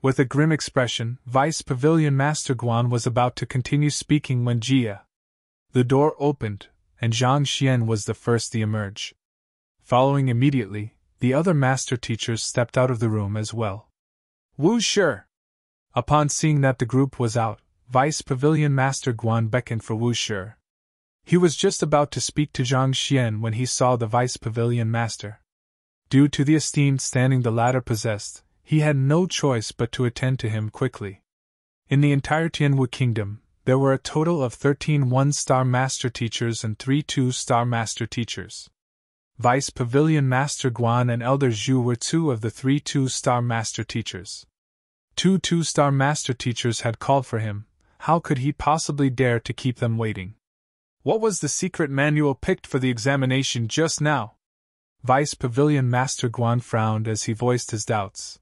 With a grim expression, Vice Pavilion Master Guan was about to continue speaking when the door opened, and Zhang Xian was the first to emerge. Following immediately, the other master teachers stepped out of the room as well. Wu Shi. Upon seeing that the group was out, Vice Pavilion Master Guan beckoned for Wu Shi. He was just about to speak to Zhang Xian when he saw the Vice Pavilion Master. Due to the esteemed standing the latter possessed, he had no choice but to attend to him quickly. In the entire Tianwu Kingdom, there were a total of 13 one-star master teachers and 3 two-star master teachers. Vice Pavilion Master Guan and Elder Zhu were 2 of the 3 two-star master teachers. 2 two-star master teachers had called for him. How could he possibly dare to keep them waiting? What was the secret manual picked for the examination just now? Vice Pavilion Master Guan frowned as he voiced his doubts.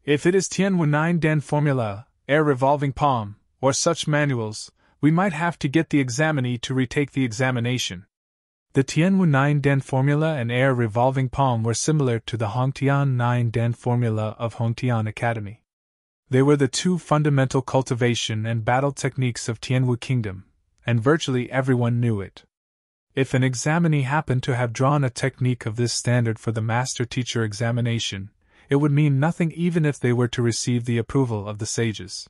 If it is Tianwu 9 Den Formula, Air Revolving Palm, or such manuals, we might have to get the examinee to retake the examination. The Tianwu 9 Den Formula and Air Revolving Palm were similar to the Hongtian 9 Den Formula of Hongtian Academy. They were the 2 fundamental cultivation and battle techniques of Tianwu Kingdom, and virtually everyone knew it. If an examinee happened to have drawn a technique of this standard for the master-teacher examination, it would mean nothing even if they were to receive the approval of the sages.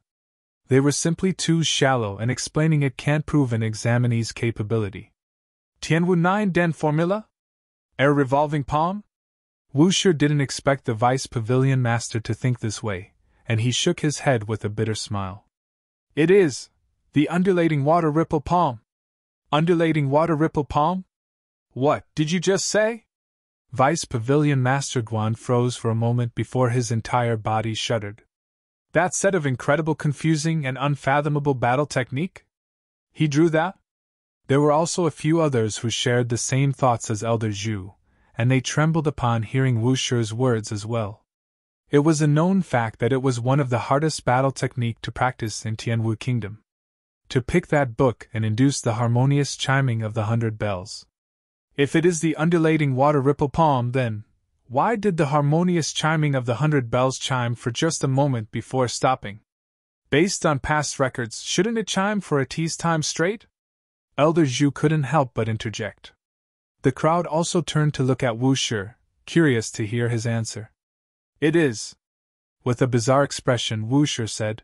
They were simply too shallow, and explaining it can't prove an examinee's capability. Tianwu 9 Den Formula? Air Revolving Palm? Wu Shi didn't expect the Vice Pavilion Master to think this way, and he shook his head with a bitter smile. It is the Undulating Water Ripple Palm. Undulating Water Ripple Palm? What did you just say? Vice Pavilion Master Guan froze for a moment before his entire body shuddered. That set of incredible, confusing, and unfathomable battle technique? He drew that? There were also a few others who shared the same thoughts as Elder Zhu, and they trembled upon hearing Wu Shi's words as well. It was a known fact that it was one of the hardest battle technique to practice in Tianwu Kingdom. to pick that book and induce the harmonious chiming of the 100 bells. If it is the undulating water ripple palm, then why did the harmonious chiming of the 100 bells chime for just a moment before stopping? Based on past records, shouldn't it chime for a tea's time straight? Elder Zhu couldn't help but interject. The crowd also turned to look at Wu Shi, curious to hear his answer. It is. With a bizarre expression, Wu Shi said,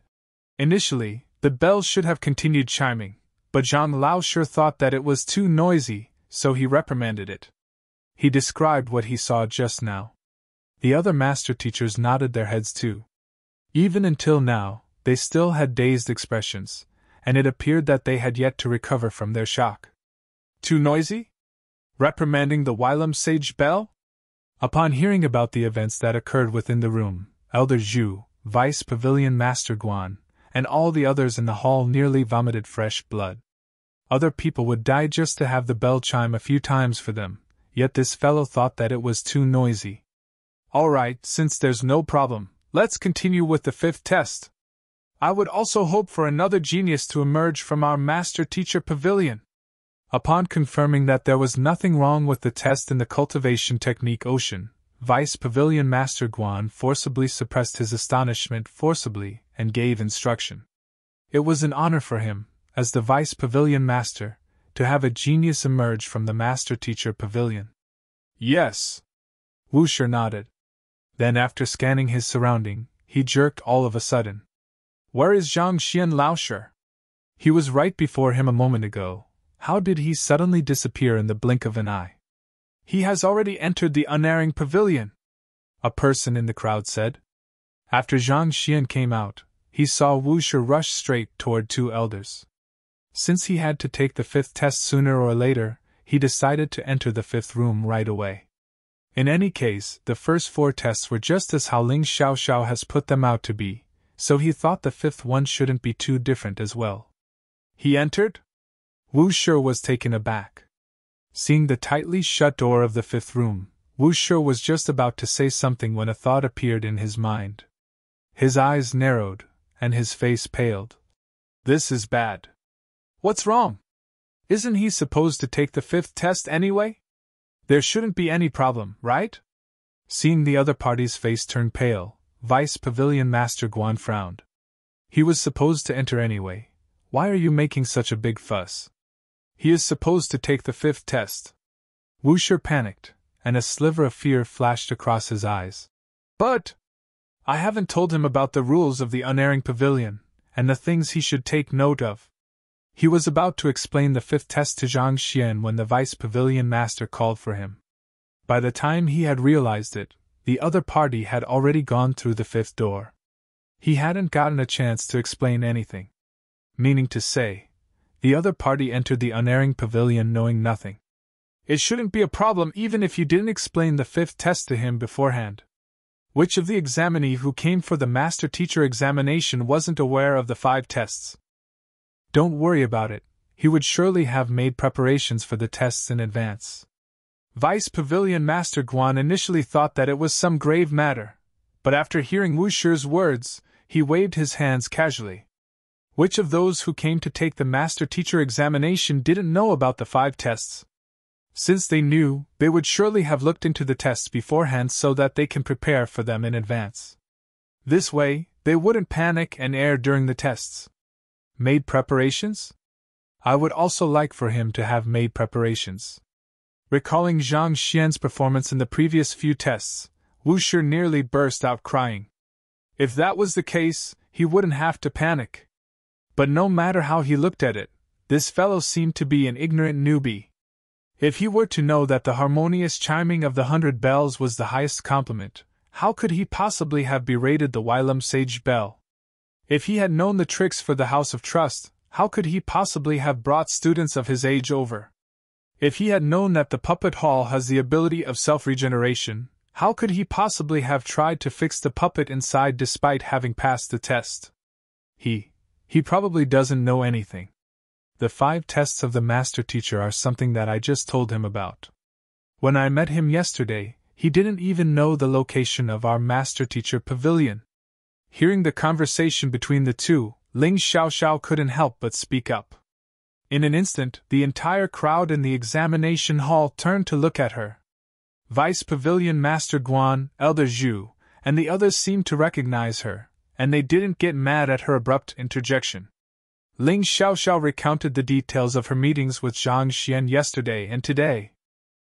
initially, the bells should have continued chiming, but Zhang Laoshi thought that it was too noisy, so he reprimanded it. He described what he saw just now. The other master teachers nodded their heads too. Even until now, they still had dazed expressions, and it appeared that they had yet to recover from their shock. Too noisy? Reprimanding the Wylam Sage Bell? Upon hearing about the events that occurred within the room, Elder Zhu, Vice Pavilion Master Guan, and all the others in the hall nearly vomited fresh blood. Other people would die just to have the bell chime a few times for them, yet this fellow thought that it was too noisy. All right, since there's no problem, let's continue with the 5th test. I would also hope for another genius to emerge from our Master Teacher Pavilion. Upon confirming that there was nothing wrong with the test in the cultivation technique ocean, Vice Pavilion Master Guan forcibly suppressed his astonishment and gave instruction. It was an honor for him, as the Vice Pavilion Master, to have a genius emerge from the Master Teacher Pavilion. Yes. Wu Shi nodded. Then after scanning his surrounding, he jerked all of a sudden. Where is Zhang Xian Laoshi? He was right before him a moment ago. How did he suddenly disappear in the blink of an eye? He has already entered the unerring pavilion, a person in the crowd said. After Zhang Xian came out, he saw Wu Shi rush straight toward 2 elders. Since he had to take the 5th test sooner or later, he decided to enter the 5th room right away. In any case, the first 4 tests were just as Haoling Xiaoxiao has put them out to be, so he thought the 5th one shouldn't be too different as well. He entered? Wu Shi was taken aback. Seeing the tightly shut door of the 5th room, Wu Shi was just about to say something when a thought appeared in his mind. His eyes narrowed, and his face paled. This is bad. What's wrong? Isn't he supposed to take the 5th test anyway? There shouldn't be any problem, right? Seeing the other party's face turn pale, Vice Pavilion Master Guan frowned. He was supposed to enter anyway. Why are you making such a big fuss? He is supposed to take the 5th test. Wu Shi panicked, and a sliver of fear flashed across his eyes. But I haven't told him about the rules of the unerring pavilion, and the things he should take note of. He was about to explain the 5th test to Zhang Xian when the Vice Pavilion Master called for him. By the time he had realized it, the other party had already gone through the 5th door. He hadn't gotten a chance to explain anything. Meaning to say, the other party entered the unerring pavilion knowing nothing. It shouldn't be a problem even if you didn't explain the 5th test to him beforehand. Which of the examinee who came for the Master Teacher examination wasn't aware of the 5 tests? Don't worry about it, he would surely have made preparations for the tests in advance. Vice Pavilion Master Guan initially thought that it was some grave matter, but after hearing Wu Shi's words, he waved his hands casually. Which of those who came to take the Master Teacher examination didn't know about the 5 tests? Since they knew, they would surely have looked into the tests beforehand so that they can prepare for them in advance. This way, they wouldn't panic and err during the tests. Made preparations? I would also like for him to have made preparations. Recalling Zhang Xian's performance in the previous few tests, Wu Shi nearly burst out crying. If that was the case, he wouldn't have to panic. But no matter how he looked at it, this fellow seemed to be an ignorant newbie. If he were to know that the harmonious chiming of the 100 bells was the highest compliment, how could he possibly have berated the Wylam Sage Bell? If he had known the tricks for the House of Trust, how could he possibly have brought students of his age over? If he had known that the puppet hall has the ability of self-regeneration, how could he possibly have tried to fix the puppet inside despite having passed the test? He probably doesn't know anything. The 5 tests of the Master Teacher are something that I just told him about. When I met him yesterday, he didn't even know the location of our Master Teacher Pavilion. Hearing the conversation between the two, Ling Xiaoxiao couldn't help but speak up. In an instant, the entire crowd in the examination hall turned to look at her. Vice Pavilion Master Guan, Elder Zhu, and the others seemed to recognize her, and they didn't get mad at her abrupt interjection. Ling Xiaoxiao recounted the details of her meetings with Zhang Xian yesterday and today.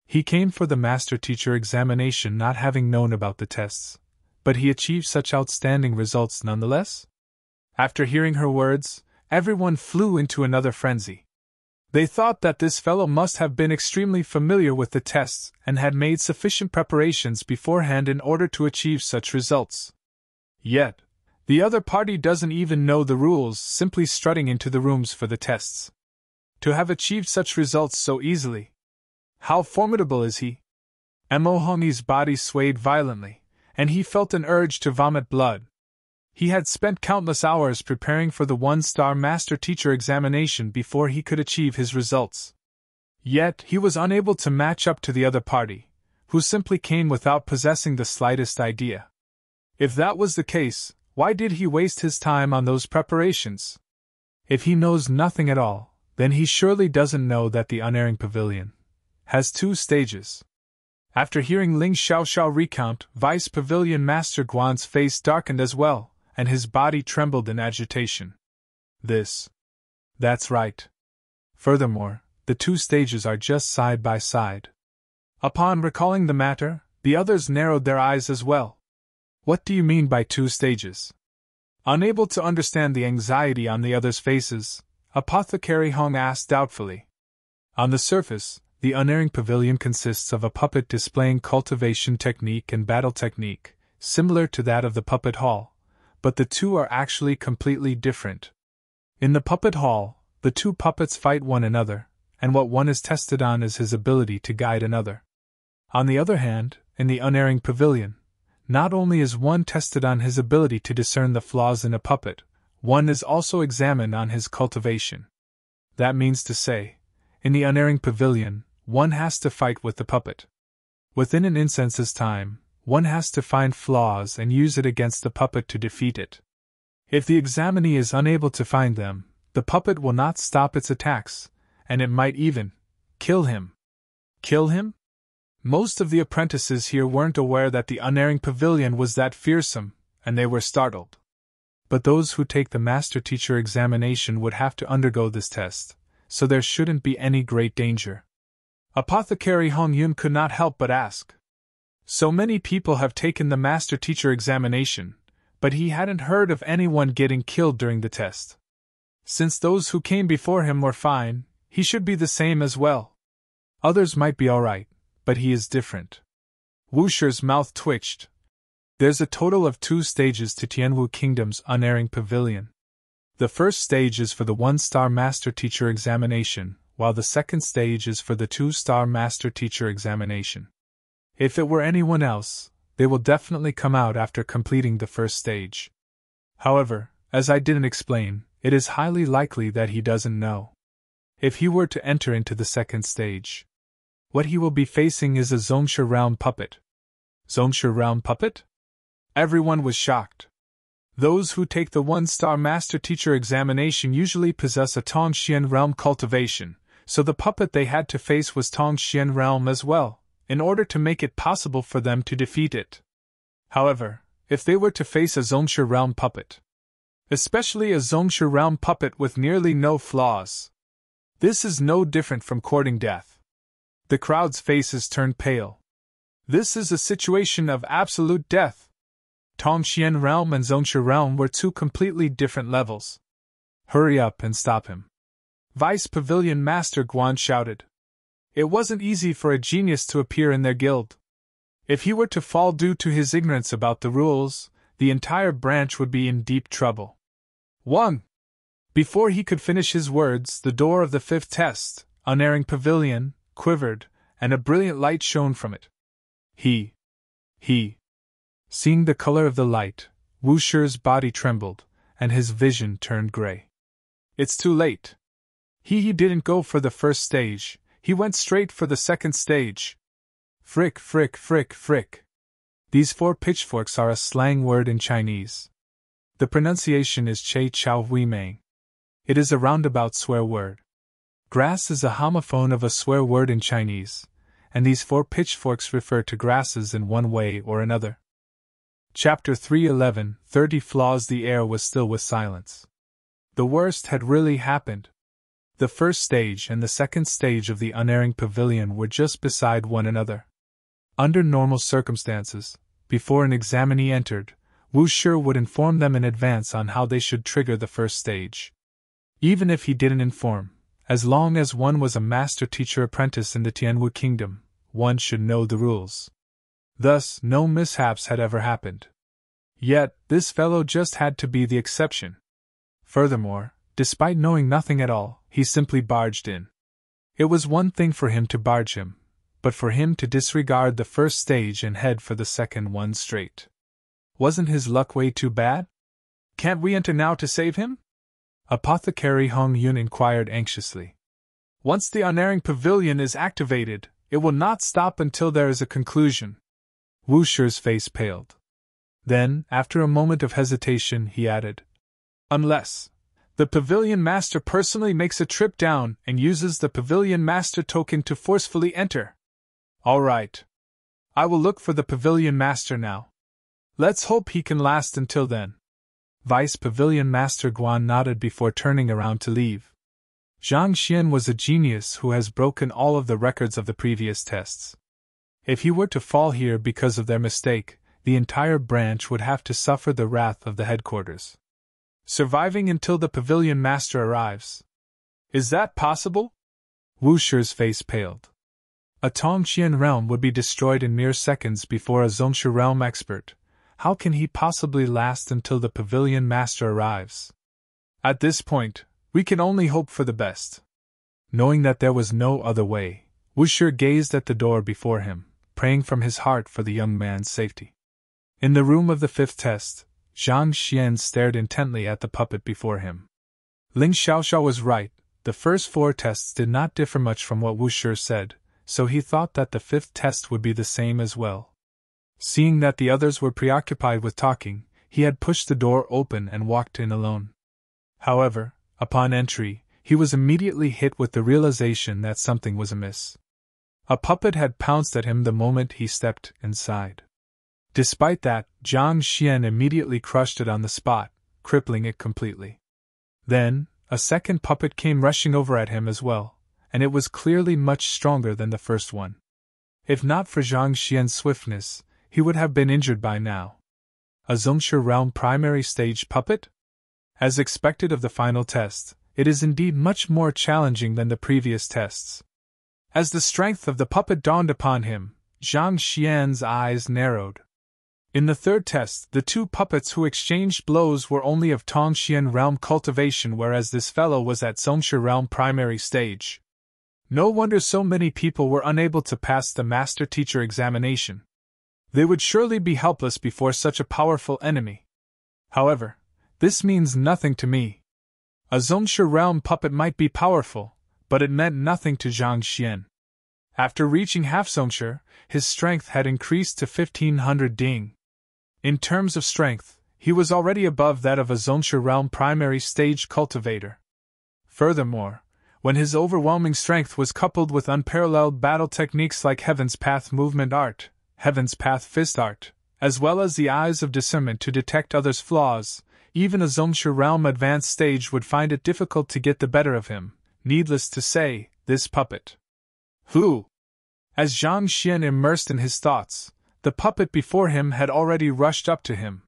He came for the master-teacher examination not having known about the tests, but he achieved such outstanding results nonetheless. After hearing her words, everyone flew into another frenzy. They thought that this fellow must have been extremely familiar with the tests and had made sufficient preparations beforehand in order to achieve such results. Yet, the other party doesn't even know the rules, simply strutting into the rooms for the tests. To have achieved such results so easily. How formidable is he? Mo Hongyi's body swayed violently, and he felt an urge to vomit blood. He had spent countless hours preparing for the one-star master-teacher examination before he could achieve his results. Yet he was unable to match up to the other party, who simply came without possessing the slightest idea. If that was the case, why did he waste his time on those preparations? If he knows nothing at all, then he surely doesn't know that the Unerring Pavilion has 2 stages. After hearing Ling Xiaoxiao recount, Vice Pavilion Master Guan's face darkened as well, and his body trembled in agitation. That's right. Furthermore, the 2 stages are just side by side. Upon recalling the matter, the others narrowed their eyes as well. What do you mean by 2 stages? Unable to understand the anxiety on the others' faces, Apothecary Hong asked doubtfully. On the surface, the Unerring Pavilion consists of a puppet displaying cultivation technique and battle technique, similar to that of the puppet hall, but the 2 are actually completely different. In the puppet hall, the 2 puppets fight one another, and what one is tested on is his ability to guide another. On the other hand, in the Unerring Pavilion, not only is one tested on his ability to discern the flaws in a puppet, one is also examined on his cultivation. That means to say, in the Unerring Pavilion, one has to fight with the puppet. Within an instant's time, one has to find flaws and use it against the puppet to defeat it. If the examinee is unable to find them, the puppet will not stop its attacks, and it might even kill him. Kill him? Most of the apprentices here weren't aware that the Unerring Pavilion was that fearsome, and they were startled. But those who take the master-teacher examination would have to undergo this test, so there shouldn't be any great danger. Apothecary Hong Yun could not help but ask. So many people have taken the master-teacher examination, but he hadn't heard of anyone getting killed during the test. Since those who came before him were fine, he should be the same as well. Others might be alright, but he is different. Wu Shi's mouth twitched. There's a total of 2 stages to Tianwu Kingdom's Unerring Pavilion. The first stage is for the 1-star master-teacher examination, while the second stage is for the 2-star master-teacher examination. If it were anyone else, they will definitely come out after completing the first stage. However, as I didn't explain, it is highly likely that he doesn't know. If he were to enter into the second stage, what he will be facing is a Zhongshe realm puppet. Zhongshe realm puppet? Everyone was shocked. Those who take the 1-star master-teacher examination usually possess a Tongxian realm cultivation, so the puppet they had to face was Tongxian realm as well, in order to make it possible for them to defeat it. However, if they were to face a Zhongshe realm puppet, especially a Zhongshe realm puppet with nearly no flaws, this is no different from courting death. The crowd's faces turned pale. This is a situation of absolute death. Tongxian realm and Zhongshe realm were 2 completely different levels. Hurry up and stop him. Vice Pavilion Master Guan shouted. It wasn't easy for a genius to appear in their guild. If he were to fall due to his ignorance about the rules, the entire branch would be in deep trouble. 1. Before he could finish his words, the door of the 5th test, Unerring Pavilion, quivered, and a brilliant light shone from it. Seeing the color of the light, Wu Shi's body trembled, and his vision turned gray. It's too late. He didn't go for the first stage, he went straight for the second stage. Frick, frick, frick, frick. These 4 pitchforks are a slang word in Chinese. The pronunciation is Che Chao Hui Mang. It is a roundabout swear word. Grass is a homophone of a swear word in Chinese, and these 4 pitchforks refer to grasses in one way or another. Chapter 3:11 30 Flaws. The air was still with silence. The worst had really happened. The first stage and the second stage of the unerring pavilion were just beside one another. Under normal circumstances, before an examinee entered, Wu Shi would inform them in advance on how they should trigger the first stage. Even if he didn't inform, as long as one was a master-teacher apprentice in the Tianwu kingdom, one should know the rules. Thus, no mishaps had ever happened. Yet, this fellow just had to be the exception. Furthermore, despite knowing nothing at all, he simply barged in. It was one thing for him to barge him, but for him to disregard the first stage and head for the second one straight. Wasn't his luck way too bad? Can't we enter now to save him? Apothecary Hong Yun inquired anxiously. Once the unerring pavilion is activated, it will not stop until there is a conclusion. Wu Shi's face paled. Then, after a moment of hesitation, he added, Unless the Pavilion Master personally makes a trip down and uses the Pavilion Master token to forcefully enter. All right. I will look for the Pavilion Master now. Let's hope he can last until then. Vice Pavilion Master Guan nodded before turning around to leave. Zhang Xian was a genius who has broken all of the records of the previous tests. If he were to fall here because of their mistake, the entire branch would have to suffer the wrath of the headquarters. Surviving until the Pavilion Master arrives. Is that possible? Wu Shi's face paled. A Tongxian realm would be destroyed in mere seconds before a Zhongshu realm expert. How can he possibly last until the Pavilion Master arrives? At this point, we can only hope for the best. Knowing that there was no other way, Wu Shi gazed at the door before him, praying from his heart for the young man's safety. In the room of the 5th test, Zhang Xian stared intently at the puppet before him. Ling Xiaoxiao was right, the first 4 tests did not differ much from what Wu Shi said, so he thought that the 5th test would be the same as well. Seeing that the others were preoccupied with talking, he had pushed the door open and walked in alone. However, upon entry, he was immediately hit with the realization that something was amiss. A puppet had pounced at him the moment he stepped inside. Despite that, Zhang Xian immediately crushed it on the spot, crippling it completely. Then, a second puppet came rushing over at him as well, and it was clearly much stronger than the first one. If not for Zhang Xian's swiftness, he would have been injured by now. A Zhongshu realm primary stage puppet? As expected of the final test, it is indeed much more challenging than the previous tests. As the strength of the puppet dawned upon him, Zhang Xian's eyes narrowed. In the 3rd test, the 2 puppets who exchanged blows were only of Tongxian realm cultivation, whereas this fellow was at Zhongshu realm primary stage. No wonder so many people were unable to pass the master-teacher examination. They would surely be helpless before such a powerful enemy. However, this means nothing to me. A Zhongshu realm puppet might be powerful, but it meant nothing to Zhang Xian. After reaching half Zhongshu, his strength had increased to 1500 ding. In terms of strength, he was already above that of a Zhongshu realm primary stage cultivator. Furthermore, when his overwhelming strength was coupled with unparalleled battle techniques like Heaven's Path movement art, Heaven's Path fist art, as well as the eyes of discernment to detect others' flaws, even a Zhongshu realm advanced stage would find it difficult to get the better of him. Needless to say, this puppet. Who? As Zhang Xian immersed in his thoughts, the puppet before him had already rushed up to him.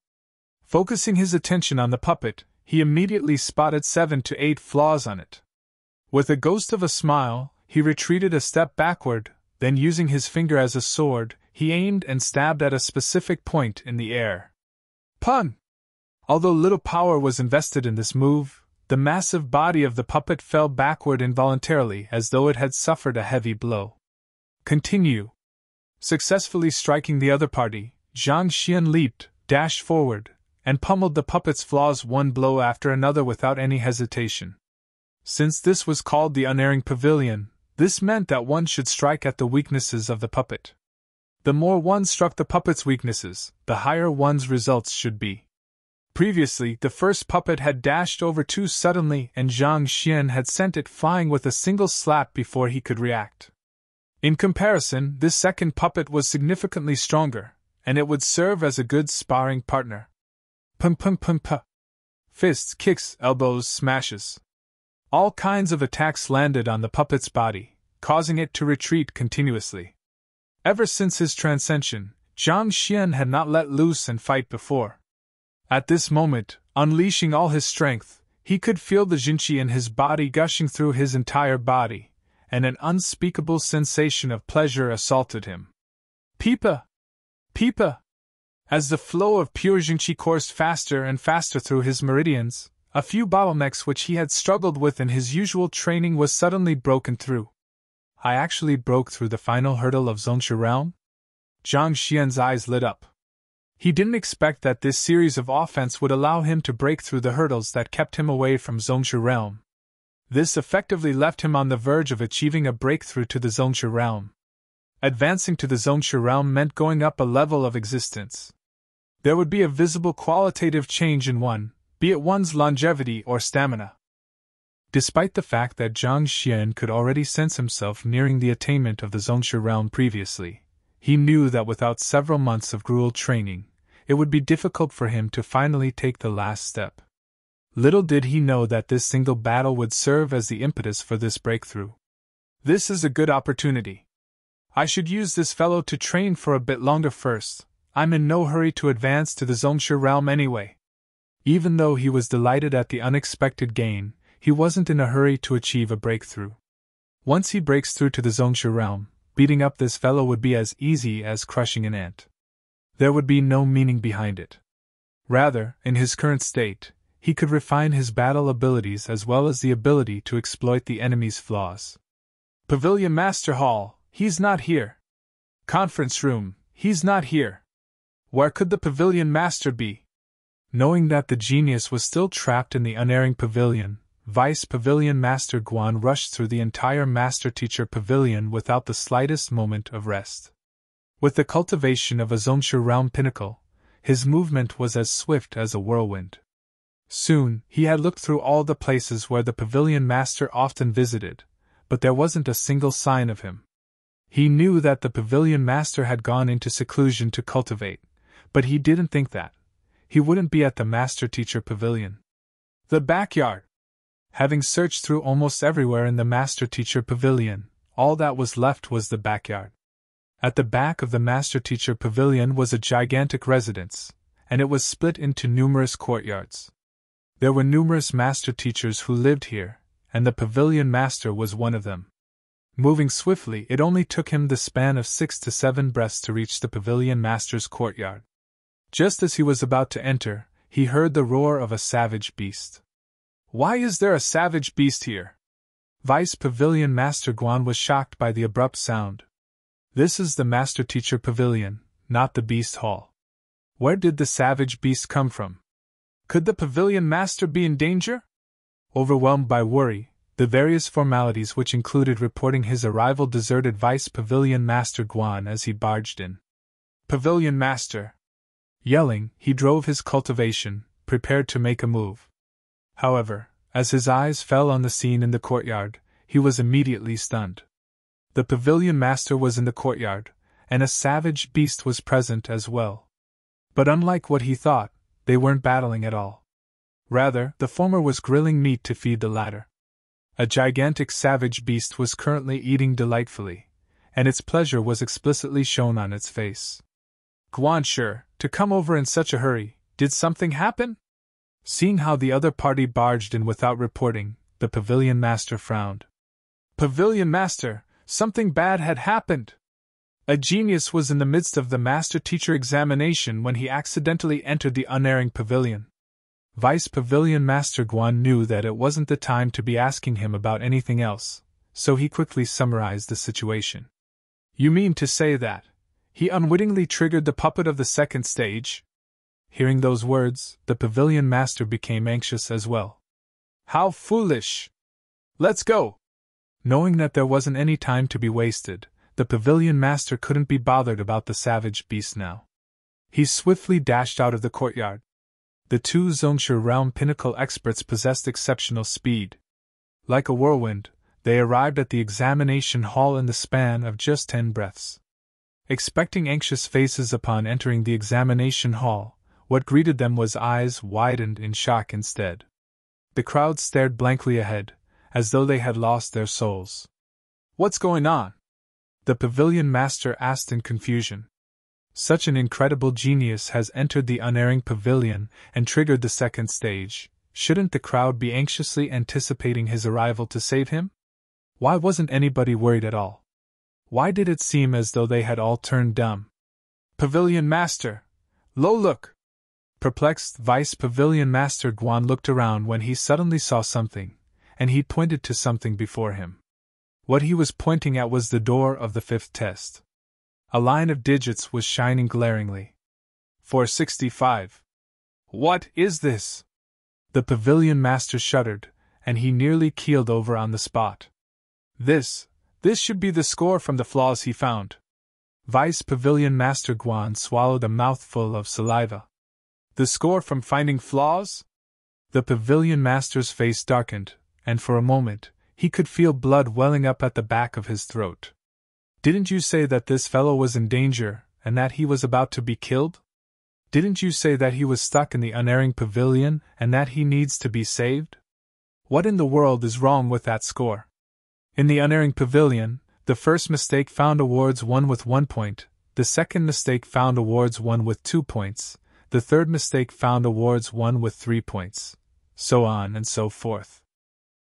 Focusing his attention on the puppet, he immediately spotted 7 to 8 flaws on it. With a ghost of a smile, he retreated a step backward, then using his finger as a sword, he aimed and stabbed at a specific point in the air. Pun! Although little power was invested in this move, the massive body of the puppet fell backward involuntarily as though it had suffered a heavy blow. Continue. Successfully striking the other party, Zhang Xian leaped, dashed forward, and pummeled the puppet's flaws one blow after another without any hesitation. Since this was called the unerring pavilion, this meant that one should strike at the weaknesses of the puppet. The more one struck the puppet's weaknesses, the higher one's results should be. Previously, the first puppet had dashed over too suddenly and Zhang Xian had sent it flying with a single slap before he could react. In comparison, this second puppet was significantly stronger, and it would serve as a good sparring partner. Pum pum pum pum. Fists, kicks, elbows, smashes. All kinds of attacks landed on the puppet's body, causing it to retreat continuously. Ever since his transcension, Zhang Xian had not let loose and fight before. At this moment, unleashing all his strength, he could feel the Jinqi in his body gushing through his entire body, and an unspeakable sensation of pleasure assaulted him. Pipa! Pipa! As the flow of pure Jinqi coursed faster and faster through his meridians, a few bottlenecks which he had struggled with in his usual training was suddenly broken through. I actually broke through the final hurdle of Zongsha realm? Zhang Xian's eyes lit up. He didn't expect that this series of offense would allow him to break through the hurdles that kept him away from Zongsha realm. This effectively left him on the verge of achieving a breakthrough to the Zongsha realm. Advancing to the Zongsha realm meant going up a level of existence. There would be a visible qualitative change in one, be it one's longevity or stamina. Despite the fact that Zhang Xian could already sense himself nearing the attainment of the Zongsha realm previously, he knew that without several months of gruel training, it would be difficult for him to finally take the last step. Little did he know that this single battle would serve as the impetus for this breakthrough. This is a good opportunity. I should use this fellow to train for a bit longer first. I'm in no hurry to advance to the Zongsha realm anyway. Even though he was delighted at the unexpected gain, he wasn't in a hurry to achieve a breakthrough. Once he breaks through to the Zongsha realm, beating up this fellow would be as easy as crushing an ant. There would be no meaning behind it. Rather, in his current state, he could refine his battle abilities as well as the ability to exploit the enemy's flaws. Pavilion Master Hall, he's not here. Conference room, he's not here. Where could the Pavilion Master be? Knowing that the genius was still trapped in the unerring pavilion, Vice Pavilion Master Guan rushed through the entire Master-Teacher Pavilion without the slightest moment of rest. With the cultivation of a Zongsha realm pinnacle, his movement was as swift as a whirlwind. Soon, he had looked through all the places where the Pavilion Master often visited, but there wasn't a single sign of him. He knew that the Pavilion Master had gone into seclusion to cultivate, but he didn't think that he wouldn't be at the Master-Teacher Pavilion. The backyard. Having searched through almost everywhere in the Master-Teacher Pavilion, all that was left was the backyard. At the back of the Master-Teacher Pavilion was a gigantic residence, and it was split into numerous courtyards. There were numerous Master-Teachers who lived here, and the Pavilion Master was one of them. Moving swiftly, it only took him the span of 6 to 7 breaths to reach the Pavilion Master's courtyard. Just as he was about to enter, he heard the roar of a savage beast. Why is there a savage beast here? Vice Pavilion Master Guan was shocked by the abrupt sound. This is the Master-Teacher Pavilion, not the Beast Hall. Where did the savage beast come from? Could the Pavilion Master be in danger? Overwhelmed by worry, the various formalities which included reporting his arrival deserted Vice Pavilion Master Guan as he barged in. Pavilion Master! Yelling, he drove his cultivation, prepared to make a move. However, as his eyes fell on the scene in the courtyard, he was immediately stunned. The Pavilion Master was in the courtyard, and a savage beast was present as well. But unlike what he thought, they weren't battling at all. Rather, the former was grilling meat to feed the latter. A gigantic savage beast was currently eating delightfully, and its pleasure was explicitly shown on its face. Guanshi, to come over in such a hurry, did something happen? Seeing how the other party barged in without reporting, the Pavilion Master frowned. Pavilion Master, something bad had happened. A genius was in the midst of the Master-Teacher examination when he accidentally entered the unerring pavilion. Vice Pavilion Master Guan knew that it wasn't the time to be asking him about anything else, so he quickly summarized the situation. You mean to say that he unwittingly triggered the puppet of the second stage? Hearing those words, the Pavilion Master became anxious as well. How foolish! Let's go! Knowing that there wasn't any time to be wasted, the Pavilion Master couldn't be bothered about the savage beast now. He swiftly dashed out of the courtyard. The two Zhongshe realm pinnacle experts possessed exceptional speed. Like a whirlwind, they arrived at the examination hall in the span of just 10 breaths. Expecting anxious faces upon entering the examination hall, what greeted them was eyes widened in shock instead. The crowd stared blankly ahead, as though they had lost their souls. "What's going on?" the pavilion master asked in confusion. "Such an incredible genius has entered the unerring pavilion and triggered the second stage. Shouldn't the crowd be anxiously anticipating his arrival to save him? Why wasn't anybody worried at all? Why did it seem as though they had all turned dumb?" "Pavilion Master! Lo, look!" Perplexed Vice Pavilion Master Guan looked around when he suddenly saw something, and he pointed to something before him. What he was pointing at was the door of the 5th test. A line of digits was shining glaringly. 465. "What is this?" The Pavilion Master shuddered, and he nearly keeled over on the spot. This should be the score from the flaws he found." Vice Pavilion Master Guan swallowed a mouthful of saliva. "The score from finding flaws?" The Pavilion Master's face darkened, and for a moment, he could feel blood welling up at the back of his throat. "Didn't you say that this fellow was in danger, and that he was about to be killed? Didn't you say that he was stuck in the unerring pavilion, and that he needs to be saved? What in the world is wrong with that score? In the unerring pavilion, the first mistake found awards 1 with 1 point, the second mistake found awards 1 with 2 points, the third mistake found awards 1 with 3 points, so on and so forth.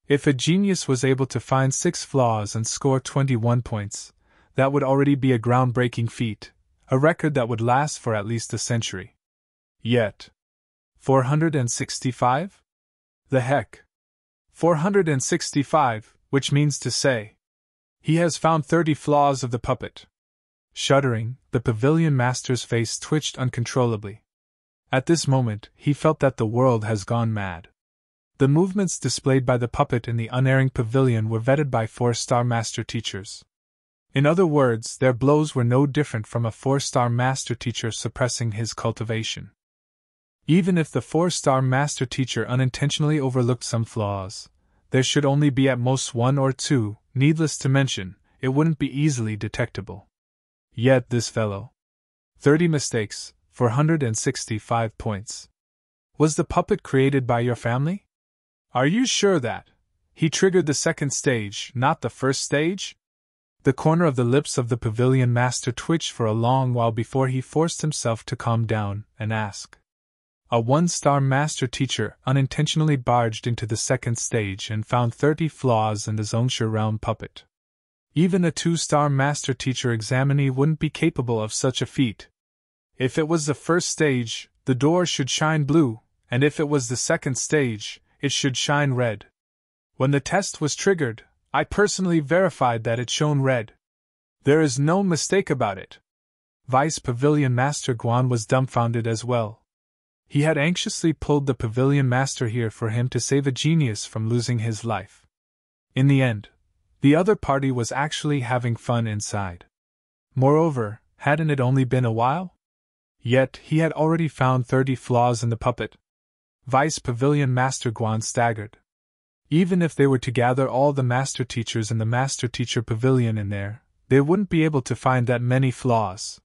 If a genius was able to find 6 flaws and score 21 points, that would already be a groundbreaking feat, a record that would last for at least a century. Yet, 465? The heck? 465, which means to say, he has found 30 flaws of the puppet. Shuddering, the Pavilion Master's face twitched uncontrollably. At this moment, he felt that the world has gone mad. The movements displayed by the puppet in the unerring pavilion were vetted by 4-star master teachers. In other words, their blows were no different from a 4-star master teacher suppressing his cultivation. Even if the 4-star master teacher unintentionally overlooked some flaws, there should only be at most 1 or 2, needless to mention, it wouldn't be easily detectable. Yet this fellow. 30 mistakes, 465 points. Was the puppet created by your family? Are you sure that he triggered the second stage, not the first stage? The corner of the lips of the Pavilion Master twitched for a long while before he forced himself to calm down and ask. A 1-star master teacher unintentionally barged into the second stage and found 30 flaws in the Zhongshe realm puppet. Even a 2-star master teacher examinee wouldn't be capable of such a feat. If it was the first stage, the door should shine blue, and if it was the second stage, it should shine red. When the test was triggered, I personally verified that it shone red. There is no mistake about it. Vice Pavilion Master Guan was dumbfounded as well. He had anxiously pulled the Pavilion Master here for him to save a genius from losing his life. In the end, the other party was actually having fun inside. Moreover, hadn't it only been a while? Yet he had already found 30 flaws in the puppet. Vice Pavilion Master Guan staggered. Even if they were to gather all the master teachers in the Master Teacher Pavilion in there, they wouldn't be able to find that many flaws.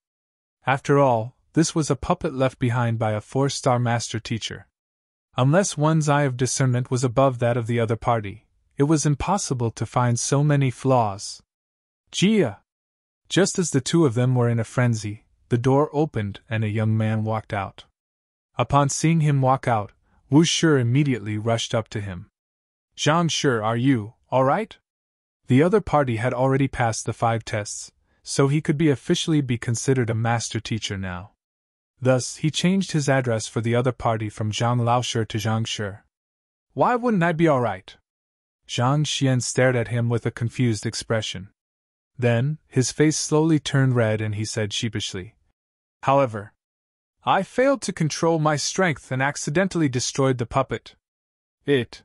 After all, this was a puppet left behind by a 4-star master teacher. Unless one's eye of discernment was above that of the other party, it was impossible to find so many flaws. Jia! Just as the two of them were in a frenzy, the door opened and a young man walked out. Upon seeing him walk out, Wu Shi immediately rushed up to him. Zhang Shi, are you all right? The other party had already passed the 5 tests, so he could officially be considered a master teacher now. Thus, he changed his address for the other party from Zhang Laoshi to Zhang Shi. Why wouldn't I be all right? Zhang Xian stared at him with a confused expression. Then, his face slowly turned red and he said sheepishly, However, I failed to control my strength and accidentally destroyed the puppet. It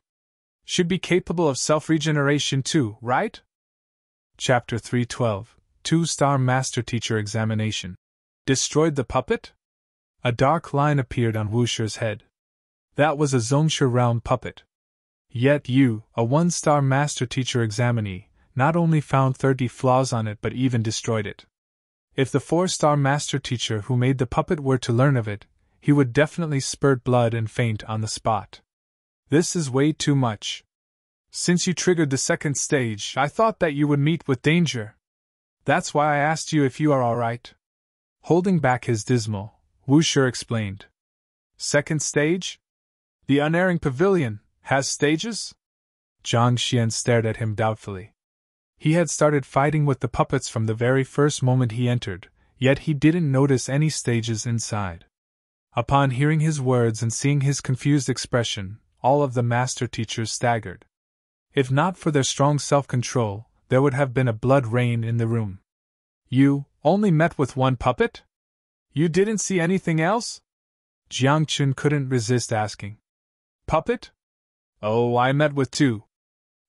should be capable of self-regeneration too, right? Chapter 312, 2-Star Master Teacher Examination. Destroyed the puppet? A dark line appeared on Wu Shi's head. That was a Zhongshe realm puppet. Yet you, a one-star master teacher examinee, not only found 30 flaws on it but even destroyed it. If the 4-star master teacher who made the puppet were to learn of it, he would definitely spurt blood and faint on the spot. This is way too much. Since you triggered the second stage, I thought that you would meet with danger. That's why I asked you if you are alright. Holding back his dismal, Wu Shi explained. Second stage? The unerring pavilion has stages? Jiang Xian stared at him doubtfully. He had started fighting with the puppets from the very first moment he entered, yet he didn't notice any stages inside. Upon hearing his words and seeing his confused expression, all of the master teachers staggered. If not for their strong self-control, there would have been a blood rain in the room. You only met with one puppet? You didn't see anything else? Jiang Chun couldn't resist asking. Puppet? Oh, I met with 2.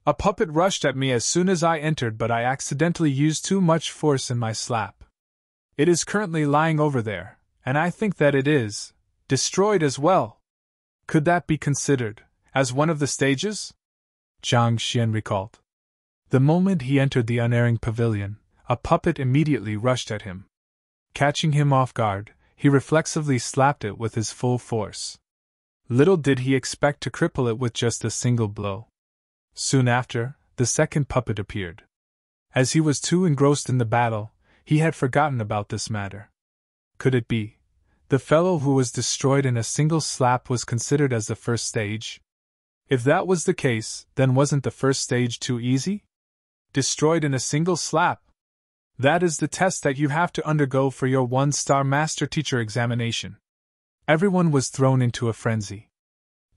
A puppet rushed at me as soon as I entered, but I accidentally used too much force in my slap. It is currently lying over there, and I think that it is destroyed as well. Could that be considered as one of the stages? Jiang Xian recalled. The moment he entered the unerring pavilion, a puppet immediately rushed at him. Catching him off guard, he reflexively slapped it with his full force. Little did he expect to cripple it with just a single blow. Soon after, the second puppet appeared. As he was too engrossed in the battle, he had forgotten about this matter. Could it be the fellow who was destroyed in a single slap was considered as the first stage? If that was the case, then wasn't the first stage too easy? Destroyed in a single slap? That is the test that you have to undergo for your one-star master teacher examination. Everyone was thrown into a frenzy.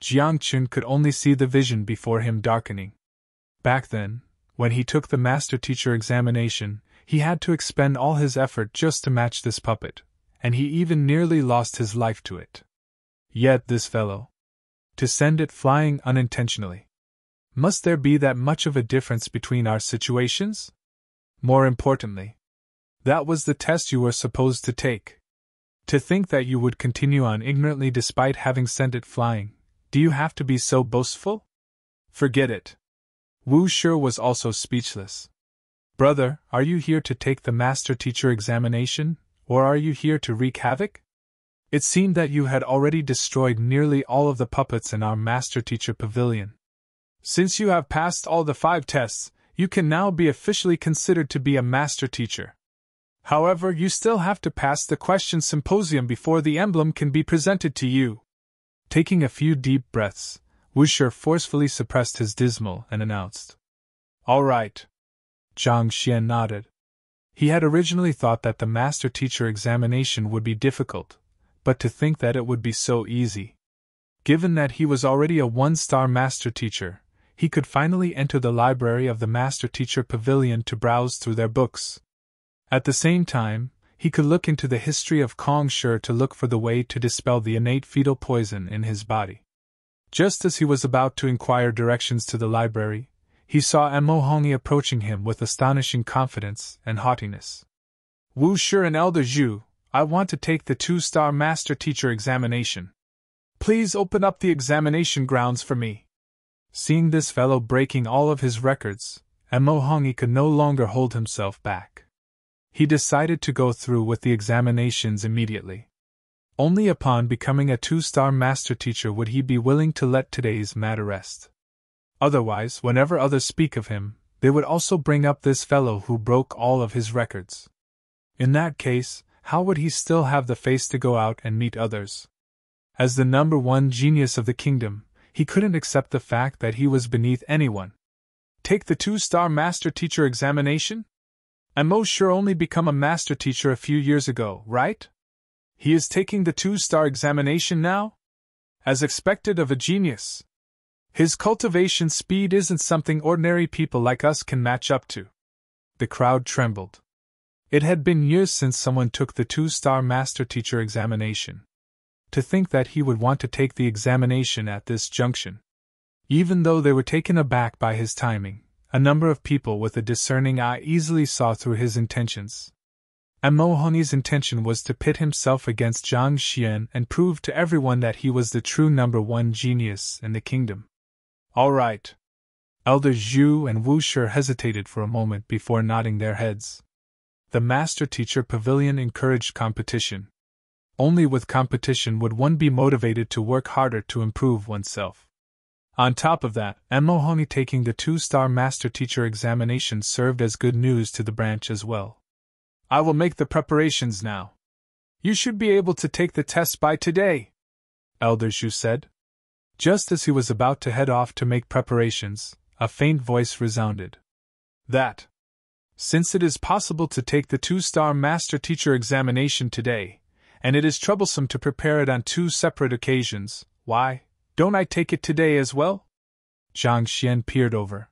Jiang Chun could only see the vision before him darkening. Back then, when he took the master teacher examination, he had to expend all his effort just to match this puppet, and he even nearly lost his life to it. Yet this fellow, to send it flying unintentionally. Must there be that much of a difference between our situations? More importantly, that was the test you were supposed to take. To think that you would continue on ignorantly despite having sent it flying, do you have to be so boastful? Forget it. Wu Shi was also speechless. Brother, are you here to take the master teacher examination, or are you here to wreak havoc? It seemed that you had already destroyed nearly all of the puppets in our master teacher pavilion. Since you have passed all the 5 tests, you can now be officially considered to be a master teacher. However, you still have to pass the question symposium before the emblem can be presented to you. Taking a few deep breaths, Wu Shi forcefully suppressed his dismal and announced, All right. Jiang Xian nodded. He had originally thought that the master teacher examination would be difficult, but to think that it would be so easy. Given that he was already a one-star master teacher, he could finally enter the library of the master teacher pavilion to browse through their books. At the same time, he could look into the history of Kong Shi to look for the way to dispel the innate fetal poison in his body. Just as he was about to inquire directions to the library, he saw Mo Hongyi approaching him with astonishing confidence and haughtiness. Wu Shi and Elder Zhu, I want to take the 2-star master teacher examination. Please open up the examination grounds for me. Seeing this fellow breaking all of his records, Mo Hongyi could no longer hold himself back. He decided to go through with the examinations immediately. Only upon becoming a 2-star master teacher would he be willing to let today's matter rest. Otherwise, whenever others speak of him, they would also bring up this fellow who broke all of his records. In that case, how would he still have the face to go out and meet others? As the number 1 genius of the kingdom, he couldn't accept the fact that he was beneath anyone. Take the 2-star master teacher examination? Mo sure only become a master teacher a few years ago, right? He is taking the 2-star examination now? As expected of a genius. His cultivation speed isn't something ordinary people like us can match up to. The crowd trembled. It had been years since someone took the 2-star master teacher examination. To think that he would want to take the examination at this junction. Even though they were taken aback by his timing, a number of people with a discerning eye easily saw through his intentions. and Mo Hongyi's intention was to pit himself against Jiang Xian and prove to everyone that he was the true #1 genius in the kingdom. All right. Elders Zhu and Wu Shi hesitated for a moment before nodding their heads. The master-teacher pavilion encouraged competition. Only with competition would one be motivated to work harder to improve oneself. On top of that, Mo Hongyi taking the 2-star master-teacher examination served as good news to the branch as well. I will make the preparations now. You should be able to take the test by today, Elder Zhu said. Just as he was about to head off to make preparations, a faint voice resounded. That, since it is possible to take the 2-star master-teacher examination today, and it is troublesome to prepare it on 2 separate occasions, why, don't I take it today as well? Jiang Xian peered over.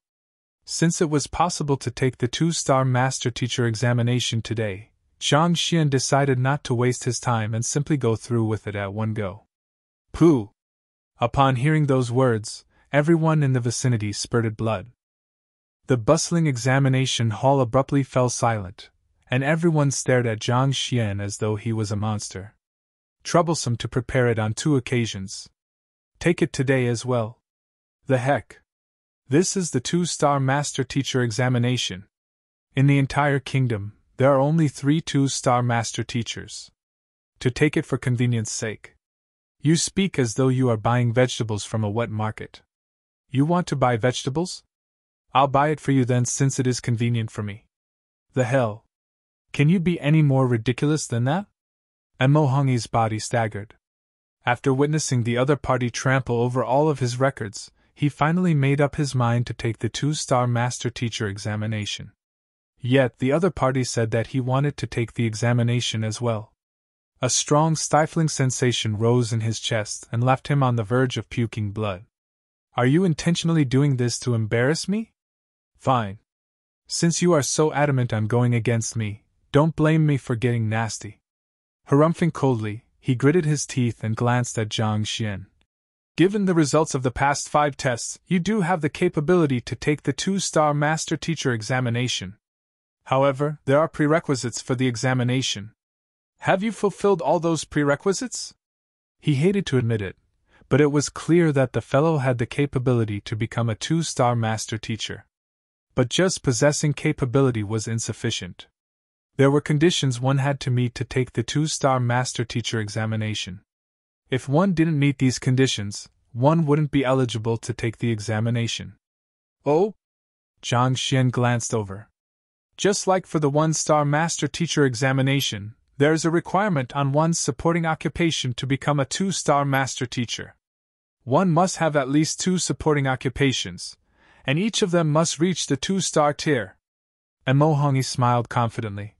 Since it was possible to take the 2-star master-teacher examination today, Jiang Xian decided not to waste his time and simply go through with it at one go. Pooh! Upon hearing those words, everyone in the vicinity spurted blood. The bustling examination hall abruptly fell silent, and everyone stared at Jiang Xian as though he was a monster. Troublesome to prepare it on 2 occasions. Take it today as well. The heck! This is the 2-star master-teacher examination. In the entire kingdom, there are only 3 2-star master-teachers. To take it for convenience sake. You speak as though you are buying vegetables from a wet market. You want to buy vegetables? I'll buy it for you then, since it is convenient for me. The hell! Can you be any more ridiculous than that? Mo Hongyi's body staggered. After witnessing the other party trample over all of his records, he finally made up his mind to take the 2-star master-teacher examination. Yet the other party said that he wanted to take the examination as well. A strong stifling sensation rose in his chest and left him on the verge of puking blood. Are you intentionally doing this to embarrass me? Fine. Since you are so adamant on going against me, don't blame me for getting nasty. Harumphing coldly, he gritted his teeth and glanced at Jiang Xian. Given the results of the past 5 tests, you do have the capability to take the 2-star master-teacher examination. However, there are prerequisites for the examination. Have you fulfilled all those prerequisites? He hated to admit it, but it was clear that the fellow had the capability to become a 2-star master-teacher. But just possessing capability was insufficient. There were conditions one had to meet to take the 2-star master-teacher examination. If one didn't meet these conditions, one wouldn't be eligible to take the examination. Oh? Jiang Xian glanced over. Just like for the 1-star master-teacher examination, there is a requirement on one's supporting occupation to become a 2-star master-teacher. One must have at least 2 supporting occupations, and each of them must reach the 2-star tier. Mo Hongyi smiled confidently.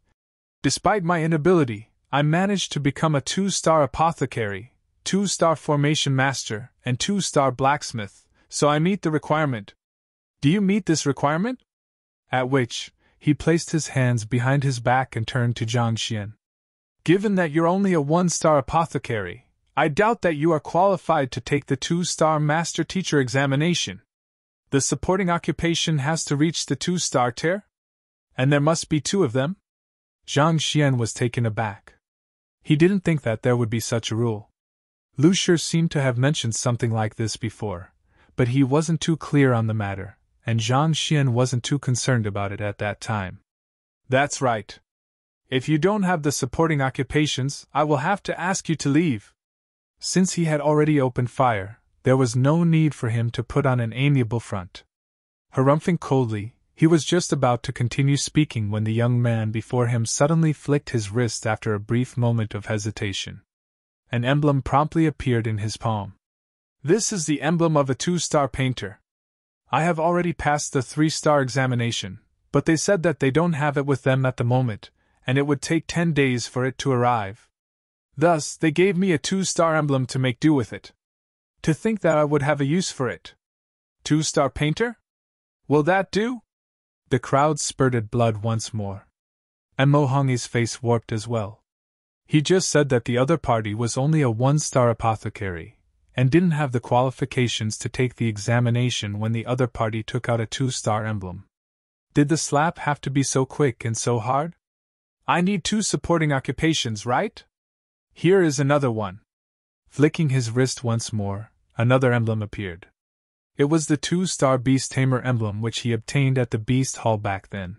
Despite my inability, I managed to become a 2-star apothecary, 2-star formation master, and 2-star blacksmith, so I meet the requirement. Do you meet this requirement? At which, he placed his hands behind his back and turned to Jiang Xian. Given that you're only a 1-star apothecary, I doubt that you are qualified to take the 2-star master-teacher examination. The supporting occupation has to reach the 2-star tier? And there must be 2 of them? Jiang Xian was taken aback. He didn't think that there would be such a rule. Lu Shi seemed to have mentioned something like this before, but he wasn't too clear on the matter, and Jiang Xian wasn't too concerned about it at that time. That's right. If you don't have the supporting occupations, I will have to ask you to leave. Since he had already opened fire, there was no need for him to put on an amiable front. Harumphing coldly, he was just about to continue speaking when the young man before him suddenly flicked his wrist after a brief moment of hesitation. An emblem promptly appeared in his palm. This is the emblem of a 2-star painter. I have already passed the 3-star examination, but they said that they don't have it with them at the moment, and it would take 10 days for it to arrive. Thus, they gave me a 2-star emblem to make do with it. To think that I would have a use for it. 2-star painter? Will that do? The crowd spurted blood once more. Mo Hongyi's face warped as well. He just said that the other party was only a 1-star apothecary, and didn't have the qualifications to take the examination when the other party took out a 2-star emblem. Did the slap have to be so quick and so hard? I need 2 supporting occupations, right? Here is another one. Flicking his wrist once more, another emblem appeared. It was the 2-star Beast Tamer emblem which he obtained at the Beast Hall back then.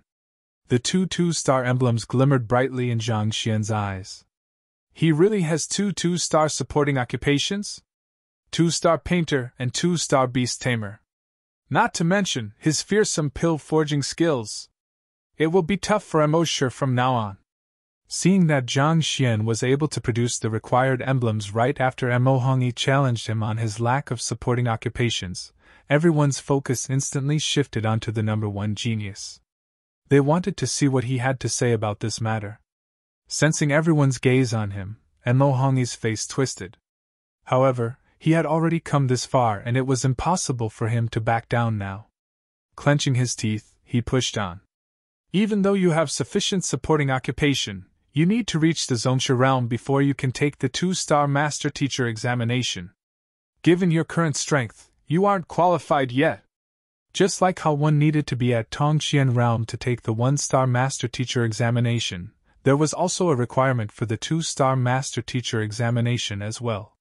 The 2 2-star emblems glimmered brightly in Zhang Xian's eyes. He really has 2 2-star supporting occupations? 2-star Painter and 2-star Beast Tamer. Not to mention his fearsome pill forging skills. It will be tough for Mosher from now on. Seeing that Zhang Xian was able to produce the required emblems right after Mo Hongyi challenged him on his lack of supporting occupations, everyone's focus instantly shifted onto the number 1 genius. They wanted to see what he had to say about this matter. Sensing everyone's gaze on him, Mo Hongyi's face twisted. However, he had already come this far and it was impossible for him to back down now. Clenching his teeth, he pushed on. Even though you have sufficient supporting occupation, you need to reach the Zongsha realm before you can take the 2-star Master Teacher examination. Given your current strength, you aren't qualified yet. Just like how one needed to be at Tongxian realm to take the 1-star Master Teacher examination, there was also a requirement for the 2-star Master Teacher examination as well.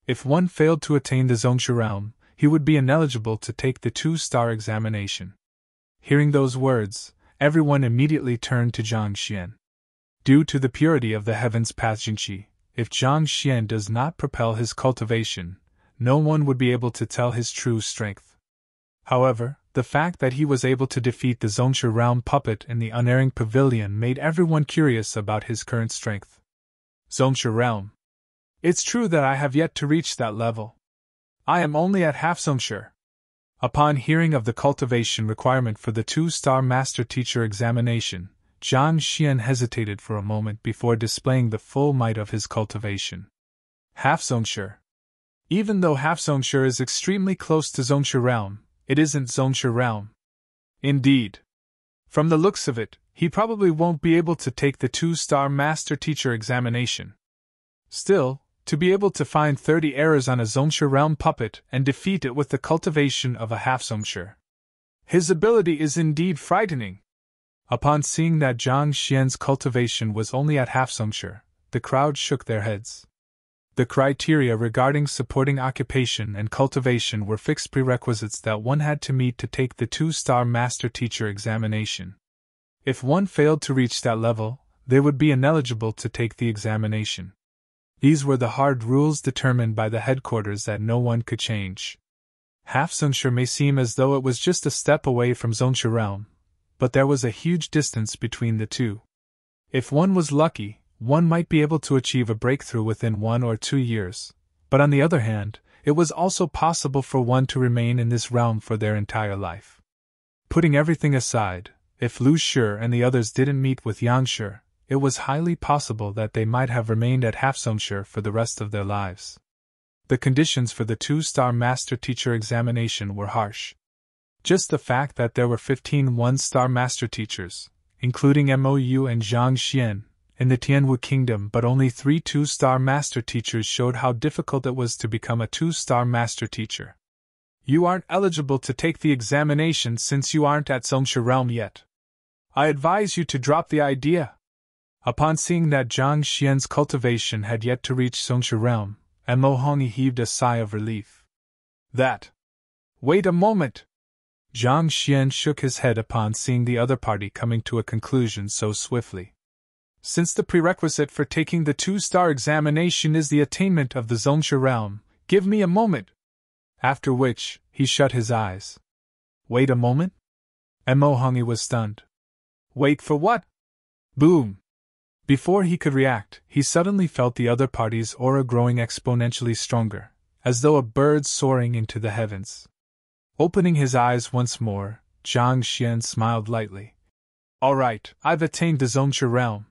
If one failed to attain the Zongsha realm, he would be ineligible to take the 2-star examination. Hearing those words, everyone immediately turned to Zhang Xian. Due to the purity of the heavens path Jinqi, if Zhang Xian does not propel his cultivation, no one would be able to tell his true strength. However, the fact that he was able to defeat the Zongsha realm puppet in the unerring pavilion made everyone curious about his current strength. Zongsha realm. It's true that I have yet to reach that level. I am only at half Zongsha. Upon hearing of the cultivation requirement for the 2-star Master Teacher examination, Zhang Xian hesitated for a moment before displaying the full might of his cultivation. Half Zongsha. Even though half Zongsha is extremely close to Zongsha realm, it isn't Zongsha realm. Indeed. From the looks of it, he probably won't be able to take the 2-star Master Teacher examination. Still, to be able to find 30 errors on a Zongsha realm puppet and defeat it with the cultivation of a half Zongsha. His ability is indeed frightening. Upon seeing that Zhang Xian's cultivation was only at half Zongsha, the crowd shook their heads. The criteria regarding supporting occupation and cultivation were fixed prerequisites that one had to meet to take the 2-star Master Teacher examination. If one failed to reach that level, they would be ineligible to take the examination. These were the hard rules determined by the headquarters that no one could change. Half Zongsha may seem as though it was just a step away from Zongsha realm, but there was a huge distance between the two. If one was lucky, one might be able to achieve a breakthrough within 1 or 2 years, but on the other hand, it was also possible for one to remain in this realm for their entire life. Putting everything aside, if Lu Shi and the others didn't meet with Yang Shi, it was highly possible that they might have remained at half Zongsha for the rest of their lives. The conditions for the 2-star Master Teacher examination were harsh. Just the fact that there were 15 1-star Master Teachers, including Mou and Zhang Xian, in the Tianwu Kingdom, but only 3 2-star Master Teachers showed how difficult it was to become a 2-star Master Teacher. You aren't eligible to take the examination since you aren't at Zongsha realm yet. I advise you to drop the idea. Upon seeing that Zhang Xian's cultivation had yet to reach Zongsha realm, Mo Hongyi heaved a sigh of relief. That. Wait a moment! Zhang Xian shook his head upon seeing the other party coming to a conclusion so swiftly. Since the prerequisite for taking the 2-star examination is the attainment of the Zongsha realm, give me a moment. After which, he shut his eyes. Wait a moment? Mo Hongyi was stunned. Wait for what? Boom! Before he could react, he suddenly felt the other party's aura growing exponentially stronger, as though a bird soaring into the heavens. Opening his eyes once more, Zhang Xian smiled lightly. All right, I've attained the Zongsha realm.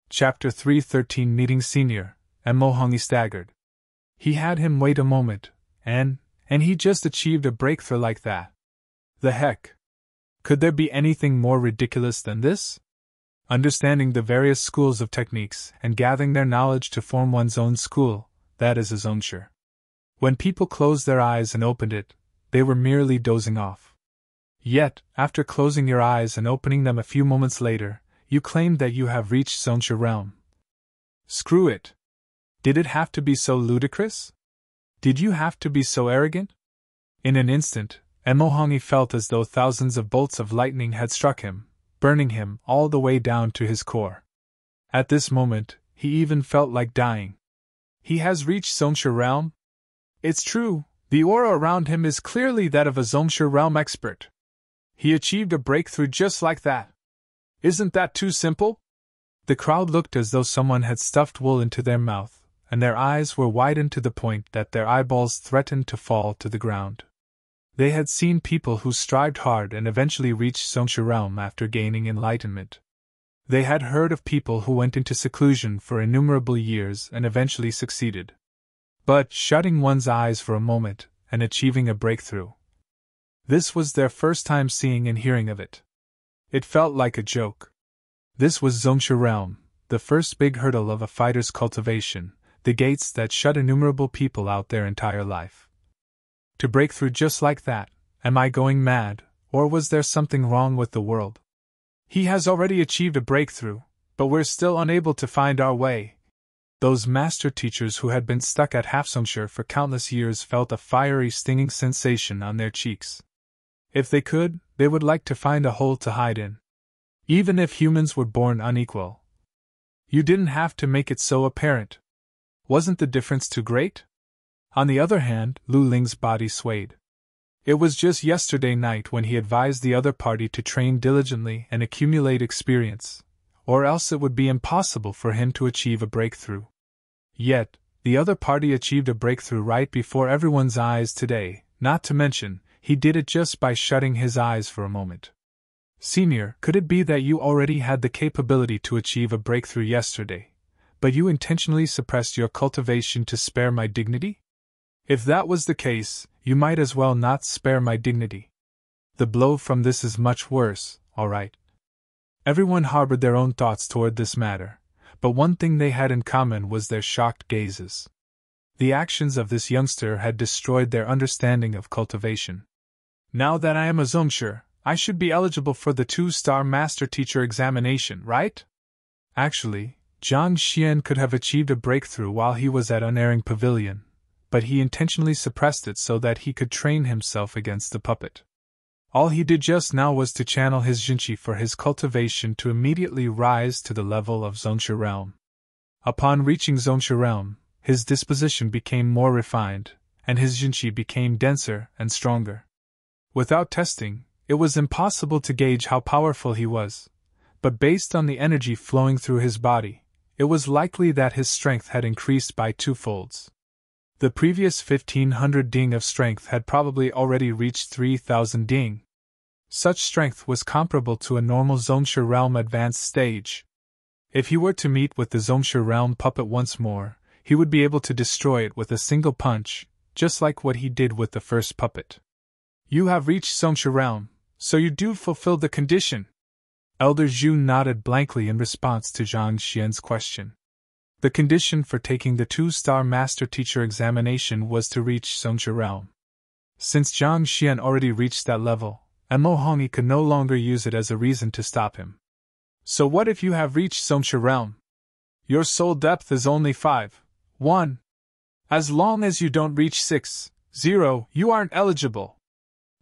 Chapter 313 Meeting Senior, Mo Hongyi staggered. He had him wait a moment, and he just achieved a breakthrough like that. The heck? Could there be anything more ridiculous than this? Understanding the various schools of techniques and gathering their knowledge to form one's own school, that is a Zongsha. When people closed their eyes and opened it, they were merely dozing off. Yet, after closing your eyes and opening them a few moments later, you claim that you have reached Zongsha realm. Screw it. Did it have to be so ludicrous? Did you have to be so arrogant? In an instant, Emohongi felt as though thousands of bolts of lightning had struck him, burning him all the way down to his core. At this moment, he even felt like dying. He has reached Zongsha realm? It's true, the aura around him is clearly that of a Zongsha realm expert. He achieved a breakthrough just like that. Isn't that too simple? The crowd looked as though someone had stuffed wool into their mouth, and their eyes were widened to the point that their eyeballs threatened to fall to the ground. They had seen people who strived hard and eventually reached Zongsha realm after gaining enlightenment. They had heard of people who went into seclusion for innumerable years and eventually succeeded. But shutting one's eyes for a moment and achieving a breakthrough. This was their first time seeing and hearing of it. It felt like a joke. This was Zongsha realm, the first big hurdle of a fighter's cultivation, the gates that shut innumerable people out their entire life. To break through just like that, am I going mad, or was there something wrong with the world? He has already achieved a breakthrough, but we're still unable to find our way. Those master teachers who had been stuck at Half Zongsha for countless years felt a fiery stinging sensation on their cheeks. If they could, they would like to find a hole to hide in. Even if humans were born unequal. You didn't have to make it so apparent. Wasn't the difference too great? On the other hand, Lu Ling's body swayed. It was just yesterday night when he advised the other party to train diligently and accumulate experience, or else it would be impossible for him to achieve a breakthrough. Yet, the other party achieved a breakthrough right before everyone's eyes today, not to mention, he did it just by shutting his eyes for a moment. Senior, could it be that you already had the capability to achieve a breakthrough yesterday, but you intentionally suppressed your cultivation to spare my dignity? If that was the case, you might as well not spare my dignity. The blow from this is much worse, all right. Everyone harbored their own thoughts toward this matter, but one thing they had in common was their shocked gazes. The actions of this youngster had destroyed their understanding of cultivation. Now that I am a Zongsha, I should be eligible for the 2-star Master Teacher examination, right? Actually, Zhang Xian could have achieved a breakthrough while he was at Unerring Pavilion, but he intentionally suppressed it so that he could train himself against the puppet. All he did just now was to channel his Jinqi for his cultivation to immediately rise to the level of Zongsha realm. Upon reaching Zongsha realm, his disposition became more refined, and his Jinqi became denser and stronger. Without testing, it was impossible to gauge how powerful he was, but based on the energy flowing through his body, it was likely that his strength had increased by 2-folds. The previous 1500 ding of strength had probably already reached 3000 ding. Such strength was comparable to a normal Zongsha realm advanced stage. If he were to meet with the Zongsha realm puppet once more, he would be able to destroy it with a single punch, just like what he did with the first puppet. You have reached Zongsha realm, so you do fulfill the condition. Elder Zhu nodded blankly in response to Zhang Xian's question. The condition for taking the 2-star Master Teacher examination was to reach Zongsha realm. Since Zhang Xian already reached that level, Emohongi could no longer use it as a reason to stop him. So what if you have reached Zongsha realm? Your soul depth is only 5.1. As long as you don't reach 6.0, you aren't eligible.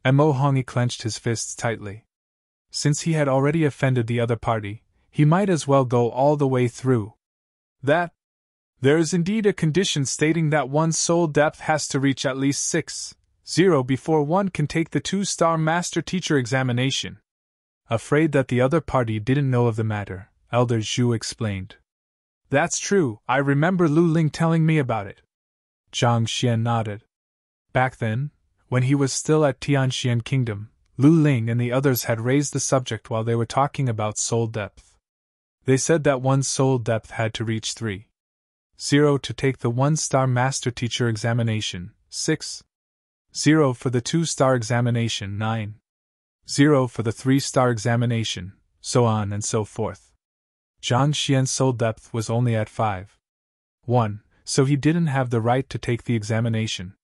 Emohongi clenched his fists tightly. Since he had already offended the other party, he might as well go all the way through. There is indeed a condition stating that one's soul depth has to reach at least 6.0 before one can take the 2-star Master Teacher examination. Afraid that the other party didn't know of the matter, Elder Zhu explained. That's true, I remember Lu Ling telling me about it. Zhang Xian nodded. Back then, when he was still at Tianxian Kingdom, Lu Ling and the others had raised the subject while they were talking about soul depth. They said that one's soul depth had to reach 3.0 to take the 1-star Master Teacher examination, 6.0 for the 2-star examination, 9.0 for the 3-star examination, so on and so forth. Zhang Xian's soul depth was only at 5.1, so he didn't have the right to take the examination.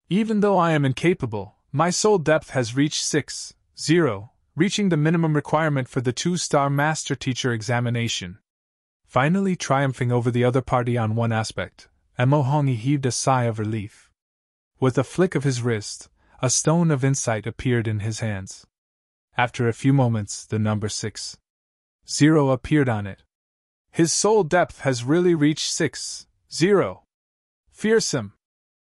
Even though I am incapable, my soul depth has reached 6.0, reaching the minimum requirement for the 2-star master teacher examination. Finally triumphing over the other party on one aspect, Emohongi heaved a sigh of relief. With a flick of his wrist, a stone of insight appeared in his hands. After a few moments, the number 6. 0 appeared on it. His soul depth has really reached 6. 0. Fearsome.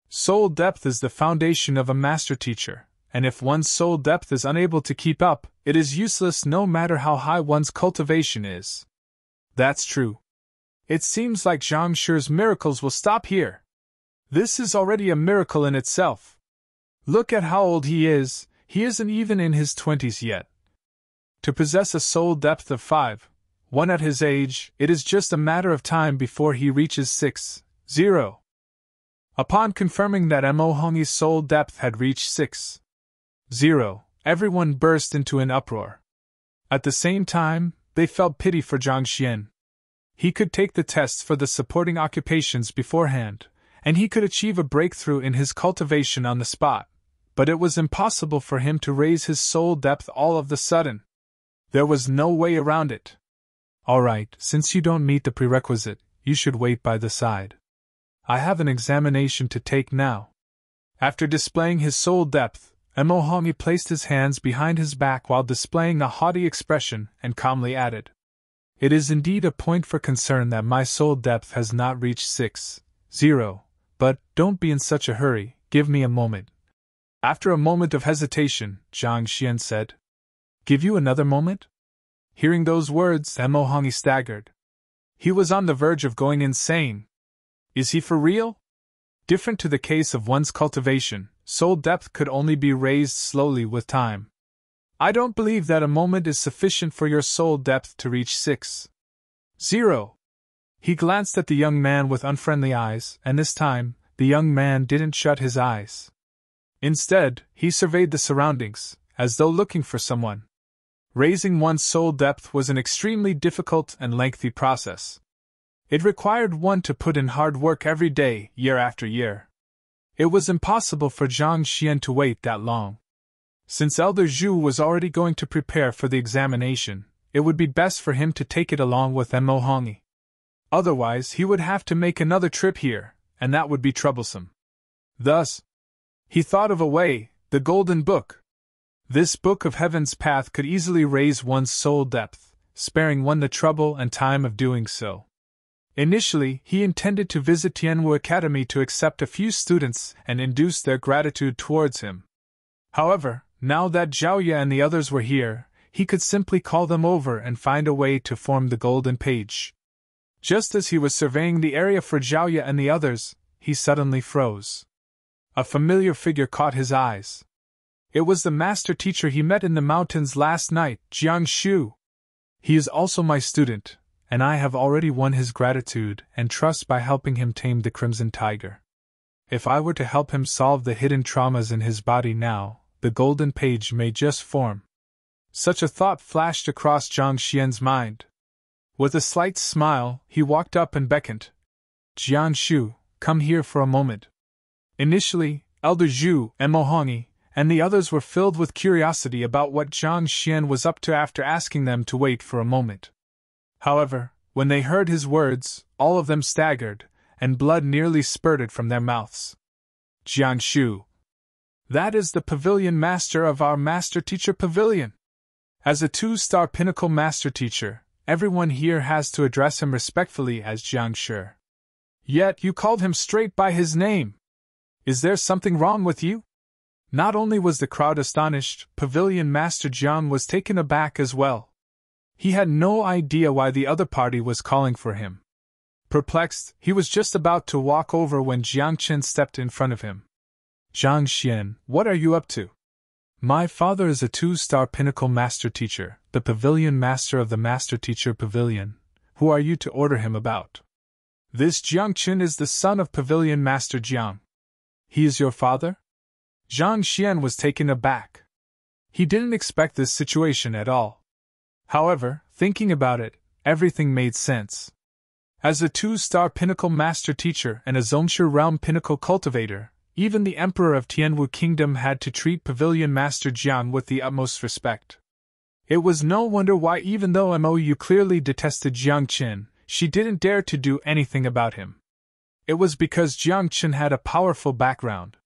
Soul depth is the foundation of a master teacher, and if one's soul depth is unable to keep up, it is useless no matter how high one's cultivation is. That's true. It seems like Zhang Shi's miracles will stop here. This is already a miracle in itself. Look at how old he isn't even in his 20s yet. To possess a soul depth of 5, 1 at his age, it is just a matter of time before he reaches 6. 0. Upon confirming that Emohongi's soul depth had reached 6. 0, everyone burst into an uproar. At the same time, they felt pity for Zhang Xian. He could take the tests for the supporting occupations beforehand, and he could achieve a breakthrough in his cultivation on the spot, but it was impossible for him to raise his soul depth all of the sudden. There was no way around it. All right, since you don't meet the prerequisite, you should wait by the side. I have an examination to take now. After displaying his soul depth, Emohongi placed his hands behind his back while displaying a haughty expression and calmly added, "It is indeed a point for concern that my soul depth has not reached 6. 0, but don't be in such a hurry, give me a moment." After a moment of hesitation, Zhang Xian said, "Give you another moment?" Hearing those words, Emohongi staggered. He was on the verge of going insane. Is he for real? Different to the case of one's cultivation, soul depth could only be raised slowly with time. I don't believe that a moment is sufficient for your soul depth to reach 6. 0. He glanced at the young man with unfriendly eyes, and this time, the young man didn't shut his eyes. Instead, he surveyed the surroundings, as though looking for someone. Raising one's soul depth was an extremely difficult and lengthy process. It required one to put in hard work every day, year after year. It was impossible for Zhang Xian to wait that long. Since Elder Zhu was already going to prepare for the examination, it would be best for him to take it along with Emohongi. Otherwise, he would have to make another trip here, and that would be troublesome. Thus, he thought of a way: the Golden Book. This Book of Heaven's Path could easily raise one's soul depth, sparing one the trouble and time of doing so. Initially, he intended to visit Tianwu Academy to accept a few students and induce their gratitude towards him. However, now that Zhaoye and the others were here, he could simply call them over and find a way to form the Golden Page. Just as he was surveying the area for Zhaoye and the others, he suddenly froze. A familiar figure caught his eyes. It was the master teacher he met in the mountains last night, Jiang Shu. He is also my student, and I have already won his gratitude and trust by helping him tame the Crimson Tiger. If I were to help him solve the hidden traumas in his body now, the Golden Page may just form. Such a thought flashed across Zhang Xian's mind. With a slight smile, he walked up and beckoned. "Jiang Shu, come here for a moment." Initially, Elder Zhu, Emohongi, and the others were filled with curiosity about what Zhang Xian was up to after asking them to wait for a moment. However, when they heard his words, all of them staggered, and blood nearly spurted from their mouths. "Jiang Shu. That is the pavilion master of our master teacher pavilion. As a 2-star pinnacle master teacher, everyone here has to address him respectfully as Jiang Shi. Yet you called him straight by his name. Is there something wrong with you?" Not only was the crowd astonished, Pavilion Master Jiang was taken aback as well. He had no idea why the other party was calling for him. Perplexed, he was just about to walk over when Jiang Chen stepped in front of him. "Zhang Xian, what are you up to?" "My father is a 2-star pinnacle master teacher, the Pavilion Master of the Master Teacher Pavilion. Who are you to order him about?" "This Jiang Chen is the son of Pavilion Master Jiang." "He is your father?" Zhang Xian was taken aback. He didn't expect this situation at all. However, thinking about it, everything made sense. As a 2-star pinnacle master teacher and a Zhongshu realm pinnacle cultivator, even the Emperor of Tianwu Kingdom had to treat Pavilion Master Jiang with the utmost respect. It was no wonder why, even though Mou clearly detested Jiang Qin, she didn't dare to do anything about him. It was because Jiang Qin had a powerful background.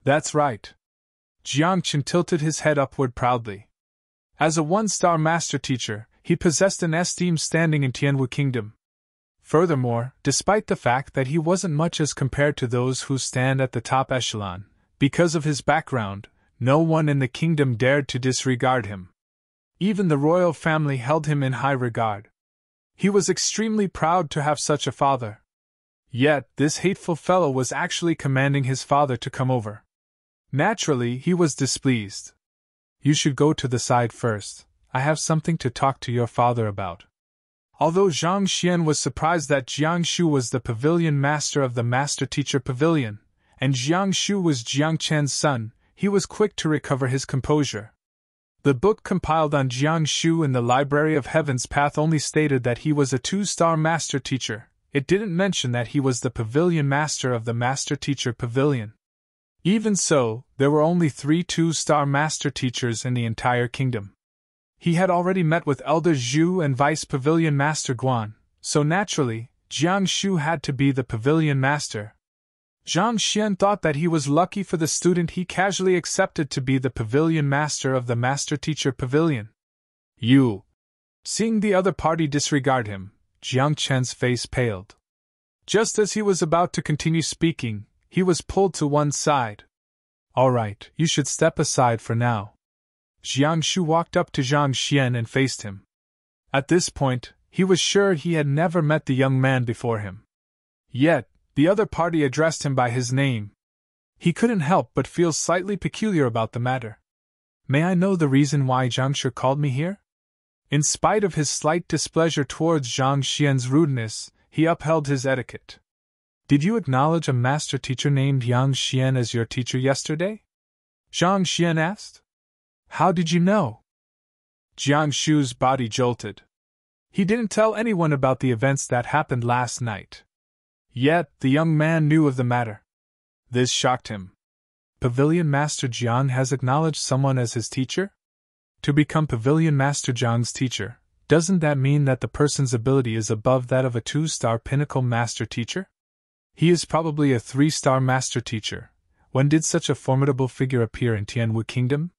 That's right. Jiang Qin tilted his head upward proudly. As a one-star master teacher, he possessed an esteemed standing in Tianwu Kingdom. Furthermore, despite the fact that he wasn't much as compared to those who stand at the top echelon, because of his background, no one in the kingdom dared to disregard him. Even the royal family held him in high regard. He was extremely proud to have such a father. Yet, this hateful fellow was actually commanding his father to come over. Naturally, he was displeased. You should go to the side first. I have something to talk to your father about. Although Zhang Xian was surprised that Jiang Shu was the pavilion master of the master-teacher pavilion, and Jiang Shu was Jiang Qian's son, he was quick to recover his composure. The book compiled on Jiang Shu in the Library of Heaven's Path only stated that he was a 2-star master-teacher. It didn't mention that he was the pavilion master of the master-teacher pavilion. Even so, there were only 3 2-star master-teachers in the entire kingdom. He had already met with Elder Zhu and Vice Pavilion Master Guan, so naturally, Jiang Shu had to be the pavilion master. Zhang Xian thought that he was lucky for the student he casually accepted to be the pavilion master of the master-teacher pavilion. You. Seeing the other party disregard him, Jiang Chen's face paled. Just as he was about to continue speaking, he was pulled to one side. All right, you should step aside for now. Jiang Shu walked up to Zhang Xian and faced him. At this point, he was sure he had never met the young man before him. Yet, the other party addressed him by his name. He couldn't help but feel slightly peculiar about the matter. May I know the reason why Zhang Shi called me here? In spite of his slight displeasure towards Zhang Xian's rudeness, he upheld his etiquette. Did you acknowledge a master teacher named Yang Xian as your teacher yesterday? Zhang Xian asked. How did you know? Jiang Shu's body jolted. He didn't tell anyone about the events that happened last night. Yet, the young man knew of the matter. This shocked him. Pavilion Master Jiang has acknowledged someone as his teacher? To become Pavilion Master Jiang's teacher, doesn't that mean that the person's ability is above that of a 2-star pinnacle master teacher? He is probably a 3-star master teacher. When did such a formidable figure appear in Tianwu Kingdom?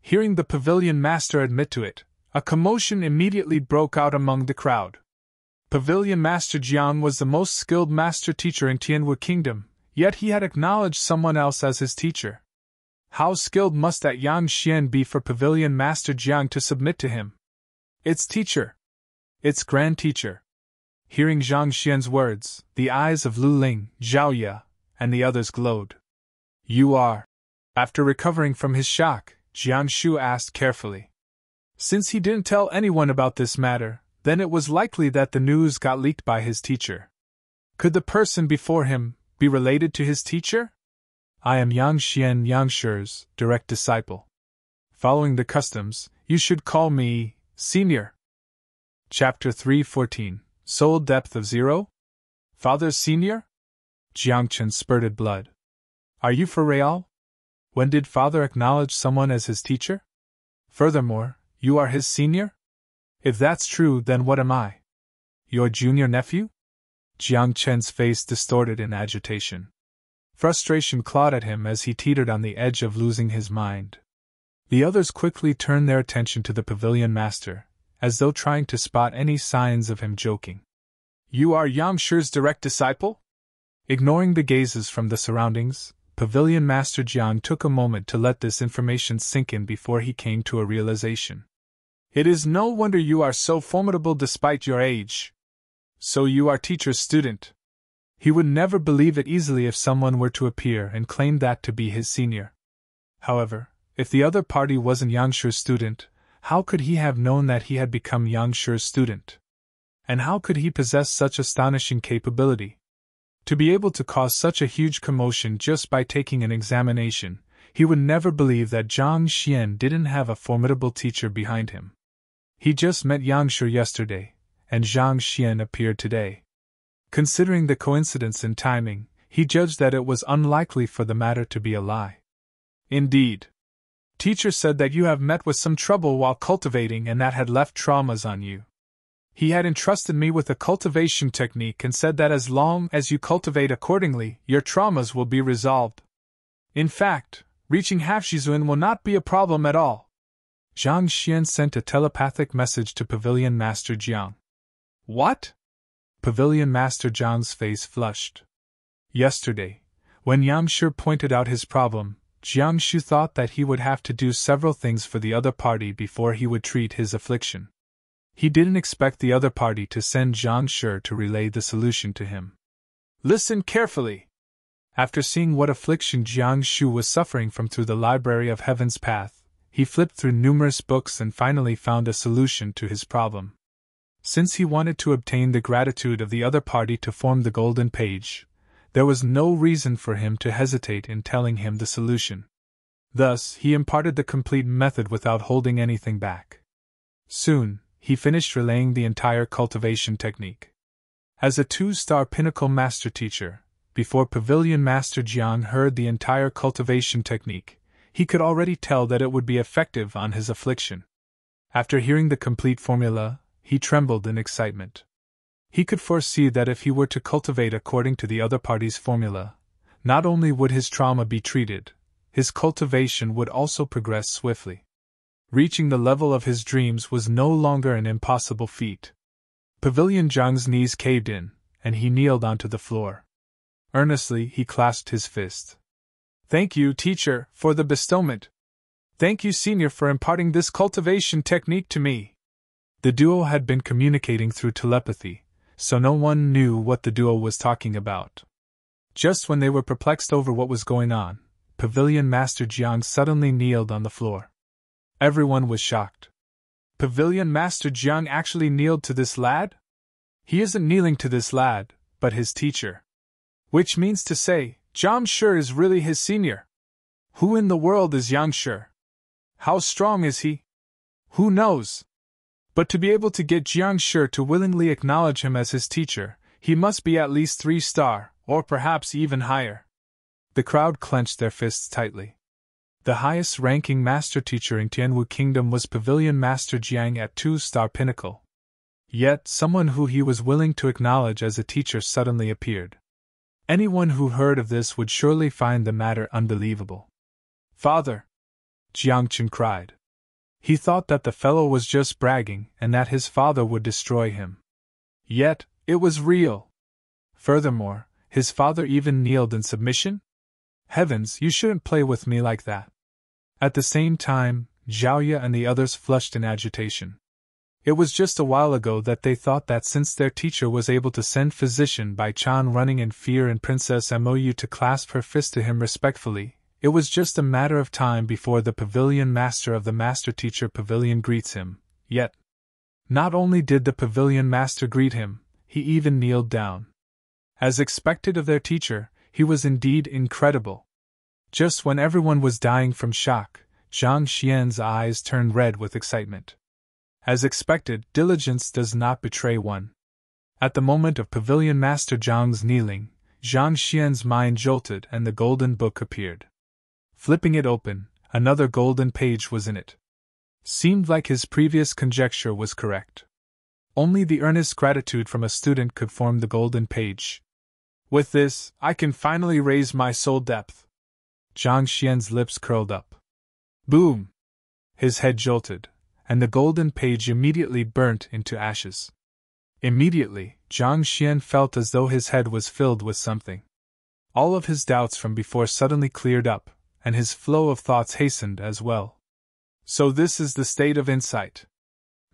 Hearing the pavilion master admit to it, a commotion immediately broke out among the crowd. Pavilion Master Jiang was the most skilled master teacher in Tianwu Kingdom, yet he had acknowledged someone else as his teacher. How skilled must that Yang Xian be for Pavilion Master Jiang to submit to him? Its teacher. Its grand teacher. Hearing Zhang Xian's words, the eyes of Lu Ling, Zhao Ye, and the others glowed. You are. After recovering from his shock, Jiang Shu asked carefully. Since he didn't tell anyone about this matter, then it was likely that the news got leaked by his teacher. Could the person before him be related to his teacher? I am Yang Xian Yang Shi's direct disciple. Following the customs, you should call me Senior. Chapter 3:14 Soul Depth of Zero? Father Senior? Jiang Chen spurted blood. Are you for real? When did Father acknowledge someone as his teacher? Furthermore, you are his senior? If that's true, then what am I? Your junior nephew? Jiang Chen's face distorted in agitation. Frustration clawed at him as he teetered on the edge of losing his mind. The others quickly turned their attention to the pavilion master, as though trying to spot any signs of him joking. You are Yang Shi's direct disciple? Ignoring the gazes from the surroundings, Pavilion Master Jiang took a moment to let this information sink in before he came to a realization. It is no wonder you are so formidable despite your age. So you are teacher's student. He would never believe it easily if someone were to appear and claim that to be his senior. However, if the other party wasn't Yang Shi's student, how could he have known that he had become Yang Shi's student? And how could he possess such astonishing capability? To be able to cause such a huge commotion just by taking an examination, he would never believe that Zhang Xian didn't have a formidable teacher behind him. He just met Yang Shi yesterday, and Zhang Xian appeared today. Considering the coincidence in timing, he judged that it was unlikely for the matter to be a lie. Indeed. Teacher said that you have met with some trouble while cultivating and that had left traumas on you. He had entrusted me with a cultivation technique and said that as long as you cultivate accordingly, your traumas will be resolved. In fact, reaching Half-Shizun will not be a problem at all. Zhang Xian sent a telepathic message to Pavilion Master Jiang. What? Pavilion Master Jiang's face flushed. Yesterday, when Yang Shi pointed out his problem, Jiang Shu thought that he would have to do several things for the other party before he would treat his affliction. He didn't expect the other party to send Jiang Shi to relay the solution to him. Listen carefully. After seeing what affliction Jiang Shu was suffering from through the Library of Heaven's Path, he flipped through numerous books and finally found a solution to his problem. Since he wanted to obtain the gratitude of the other party to form the Golden Page, there was no reason for him to hesitate in telling him the solution. Thus, he imparted the complete method without holding anything back. Soon, he finished relaying the entire cultivation technique. As a 2-star pinnacle master teacher, before Pavilion Master Jiang heard the entire cultivation technique, he could already tell that it would be effective on his affliction. After hearing the complete formula, he trembled in excitement. He could foresee that if he were to cultivate according to the other party's formula, not only would his trauma be treated, his cultivation would also progress swiftly. Reaching the level of his dreams was no longer an impossible feat. Pavilion Jiang's knees caved in, and he kneeled onto the floor. Earnestly, he clasped his fist. Thank you, teacher, for the bestowment. Thank you, senior, for imparting this cultivation technique to me. The duo had been communicating through telepathy, so no one knew what the duo was talking about. Just when they were perplexed over what was going on, Pavilion Master Jiang suddenly kneeled on the floor. Everyone was shocked. Pavilion Master Jiang actually kneeled to this lad? He isn't kneeling to this lad, but his teacher. Which means to say, Jiang Shi is really his senior. Who in the world is Yang Shi? How strong is he? Who knows? But to be able to get Jiang Shi to willingly acknowledge him as his teacher, he must be at least 3-star, or perhaps even higher. The crowd clenched their fists tightly. The highest-ranking master teacher in Tianwu Kingdom was Pavilion Master Jiang at 2-star pinnacle. Yet, someone who he was willing to acknowledge as a teacher suddenly appeared. Anyone who heard of this would surely find the matter unbelievable. Father! Jiang Chen cried. He thought that the fellow was just bragging and that his father would destroy him. Yet, it was real. Furthermore, his father even kneeled in submission? Heavens, you shouldn't play with me like that. At the same time, Zhaoye and the others flushed in agitation. It was just a while ago that they thought that since their teacher was able to send Physician Bai Chan running in fear and Princess Mou to clasp her fist to him respectfully, it was just a matter of time before the Pavilion Master of the Master Teacher Pavilion greets him, yet, not only did the Pavilion Master greet him, he even kneeled down. As expected of their teacher, he was indeed incredible. Just when everyone was dying from shock, Zhang Xian's eyes turned red with excitement. As expected, diligence does not betray one. At the moment of Pavilion Master Zhang's kneeling, Zhang Xian's mind jolted and the golden book appeared. Flipping it open, another golden page was in it. Seemed like his previous conjecture was correct. Only the earnest gratitude from a student could form the golden page. With this, I can finally raise my soul depth. Zhang Xian's lips curled up. Boom! His head jolted, and the golden page immediately burnt into ashes. Immediately, Zhang Xian felt as though his head was filled with something. All of his doubts from before suddenly cleared up, and his flow of thoughts hastened as well. So this is the state of insight.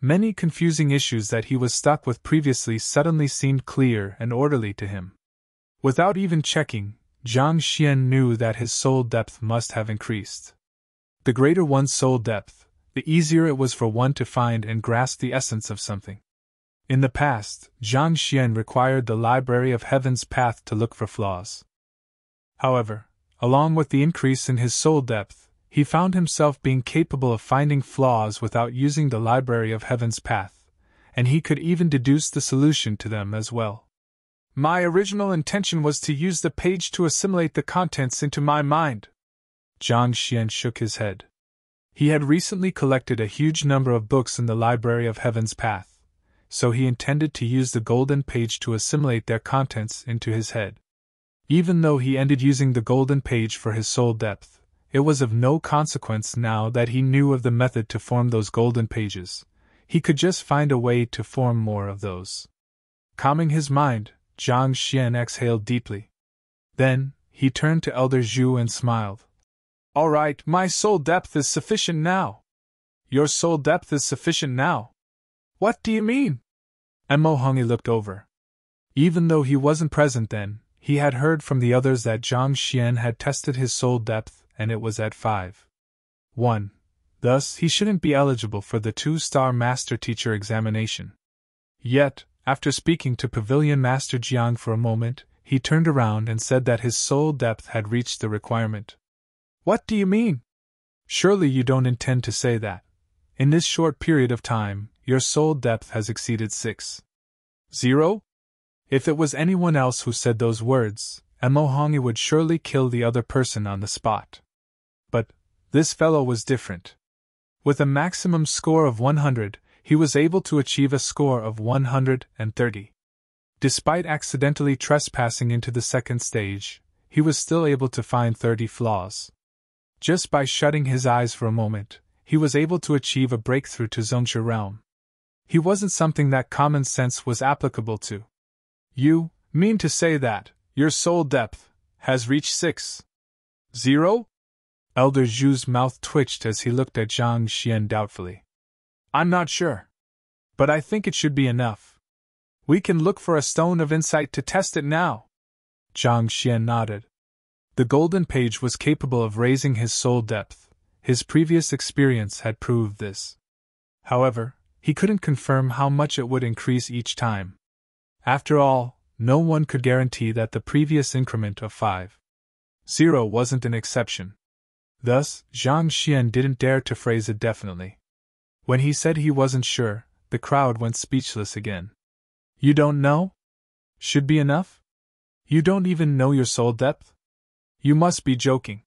Many confusing issues that he was stuck with previously suddenly seemed clear and orderly to him. Without even checking, Zhang Xian knew that his soul depth must have increased. The greater one's soul depth, the easier it was for one to find and grasp the essence of something. In the past, Zhang Xian required the Library of Heaven's Path to look for flaws. However, along with the increase in his soul depth, he found himself being capable of finding flaws without using the Library of Heaven's Path, and he could even deduce the solution to them as well. My original intention was to use the page to assimilate the contents into my mind. Zhang Xian shook his head. He had recently collected a huge number of books in the Library of Heaven's Path, so he intended to use the golden page to assimilate their contents into his head. Even though he ended using the golden page for his soul depth, it was of no consequence now that he knew of the method to form those golden pages. He could just find a way to form more of those. Calming his mind, Jiang Xian exhaled deeply. Then, he turned to Elder Zhu and smiled. All right, my soul depth is sufficient now. Your soul depth is sufficient now. What do you mean? Mo Hongyi looked over. Even though he wasn't present then, he had heard from the others that Jiang Xian had tested his soul depth and it was at 5.1. Thus, he shouldn't be eligible for the 2-star Master Teacher examination. Yet, after speaking to Pavilion Master Jiang for a moment, he turned around and said that his soul depth had reached the requirement. What do you mean? Surely you don't intend to say that, in this short period of time, your soul depth has exceeded 6.0? If it was anyone else who said those words, Mo Hongyi would surely kill the other person on the spot. But this fellow was different. With a maximum score of 100, he was able to achieve a score of 130. Despite accidentally trespassing into the second stage, he was still able to find 30 flaws. Just by shutting his eyes for a moment, he was able to achieve a breakthrough to Zhongshu realm. He wasn't something that common sense was applicable to. You mean to say that your soul depth has reached 6.0? Elder Zhu's mouth twitched as he looked at Jiang Xian doubtfully. I'm not sure. But I think it should be enough. We can look for a stone of insight to test it now. Jiang Xian nodded. The golden page was capable of raising his soul depth. His previous experience had proved this. However, he couldn't confirm how much it would increase each time. After all, no one could guarantee that the previous increment of 5.0 wasn't an exception. Thus, Jiang Xian didn't dare to phrase it definitely. When he said he wasn't sure, the crowd went speechless again. You don't know? Should be enough? You don't even know your soul depth? You must be joking.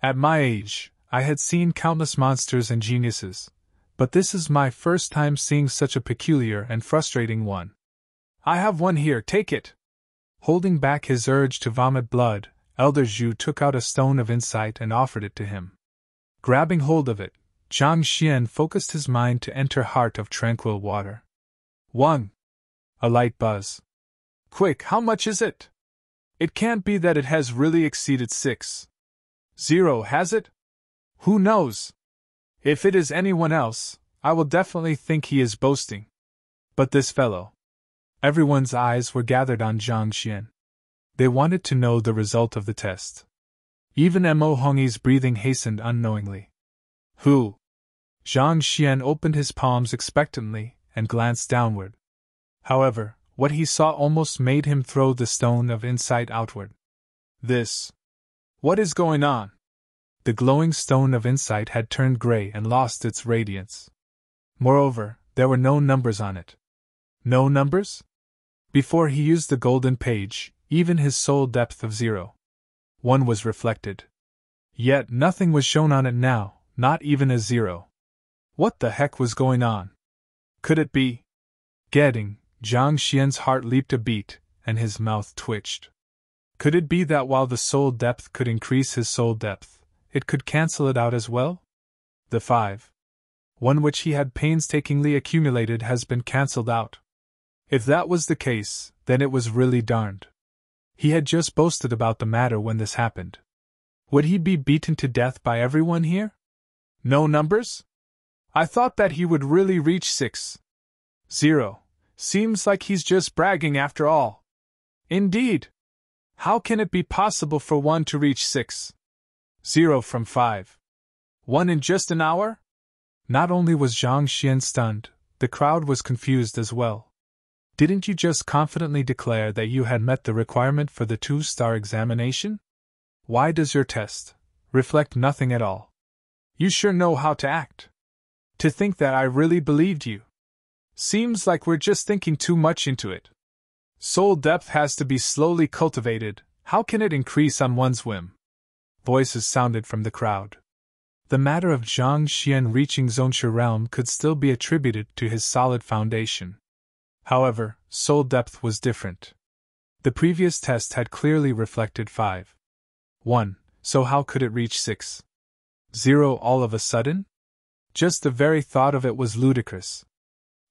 At my age, I had seen countless monsters and geniuses, but this is my first time seeing such a peculiar and frustrating one. I have one here, take it. Holding back his urge to vomit blood, Elder Zhu took out a stone of insight and offered it to him. Grabbing hold of it, Jiang Xian focused his mind to enter heart of tranquil water. 1. A light buzz. Quick, how much is it? It can't be that it has really exceeded 6.0, has it? Who knows? If it is anyone else, I will definitely think he is boasting. But this fellow. Everyone's eyes were gathered on Jiang Xian. They wanted to know the result of the test. Even Mo Hongyi's breathing hastened unknowingly. Who? Jiang Xian opened his palms expectantly and glanced downward. However, what he saw almost made him throw the stone of insight outward. This. What is going on? The glowing stone of insight had turned gray and lost its radiance. Moreover, there were no numbers on it. No numbers? Before he used the golden page, even his soul depth of 0.1 was reflected. Yet nothing was shown on it now, not even a 0. What the heck was going on? Could it be? Getting, Jiang Xian's heart leaped a beat, and his mouth twitched. Could it be that while the soul depth could increase his soul depth, it could cancel it out as well? The 5.1 which he had painstakingly accumulated has been cancelled out. If that was the case, then it was really darned. He had just boasted about the matter when this happened. Would he be beaten to death by everyone here? No numbers? I thought that he would really reach 6.0. Seems like he's just bragging after all. Indeed. How can it be possible for one to reach 6.0 from 5.1 in just an hour? Not only was Jiang Xian stunned, the crowd was confused as well. Didn't you just confidently declare that you had met the requirement for the 2-star examination? Why does your test reflect nothing at all? You sure know how to act. To think that I really believed you. Seems like we're just thinking too much into it. Soul depth has to be slowly cultivated. How can it increase on one's whim? Voices sounded from the crowd. the matter of Zhang Xian reaching Zhongshe realm could still be attributed to his solid foundation. However, soul depth was different. The previous test had clearly reflected 5. 1, so how could it reach 6? 0 all of a sudden? Just the very thought of it was ludicrous.